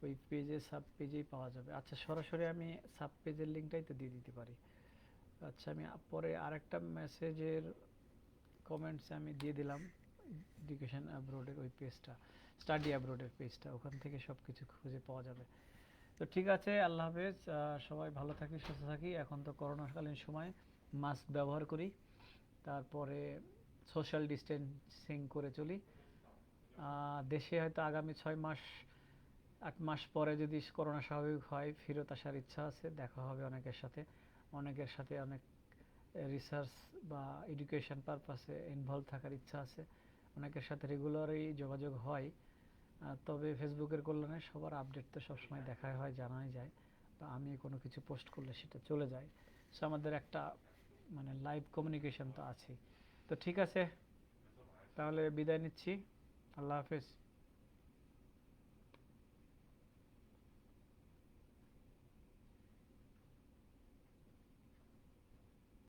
ওই পেজে সাব পেজেই পাওয়া যাবে। আচ্ছা, সরাসরি আমি সাব পেজের লিঙ্কটাই তো দিয়ে দিতে পারি। আচ্ছা, আমি পরে আরেকটা মেসেজের কমেন্টস আমি দিয়ে দিলাম এডুকেশন অ্যাব্রোডের ওই পেজটা, স্টাডি অ্যাব্রোডের পেজটা, ওখান থেকে সব কিছু খুঁজে পাওয়া যাবে। তো ঠিক আছে, আল্লাহ হাফেজ, সবাই ভালো থাকি, সুস্থ থাকি। এখন তো করোনাকালীন সময়, মাস্ক ব্যবহার করি, তারপরে সোশ্যাল ডিস্টেন্সিং করে চলি। দেশে হয়তো আগামী 6 মাস 8 মাস পরে যদি করোনা স্বাভাবিক হয়, ফেরত আসার ইচ্ছা আছে, দেখা হবে অনেকের সাথে, অনেকের সাথে অনেক রিসার্চ বা এডুকেশন পারপাসে ইনভলভ থাকার ইচ্ছা আছে, অনেকের সাথে রেগুলারই যোগাযোগ হয়। তবে ফেসবুকের কল্যাণে সবার আপডেট তো সবসময় দেখাই হয়, জানাই যায়, বা আমি কোনো কিছু পোস্ট করলে সেটা চলে যায়। সো আমাদের একটা মানে লাইভ কমিউনিকেশন তো আছেই। তো ঠিক আছে, তাহলে বিদায় নিচ্ছি, আল্লাহ হাফেজ।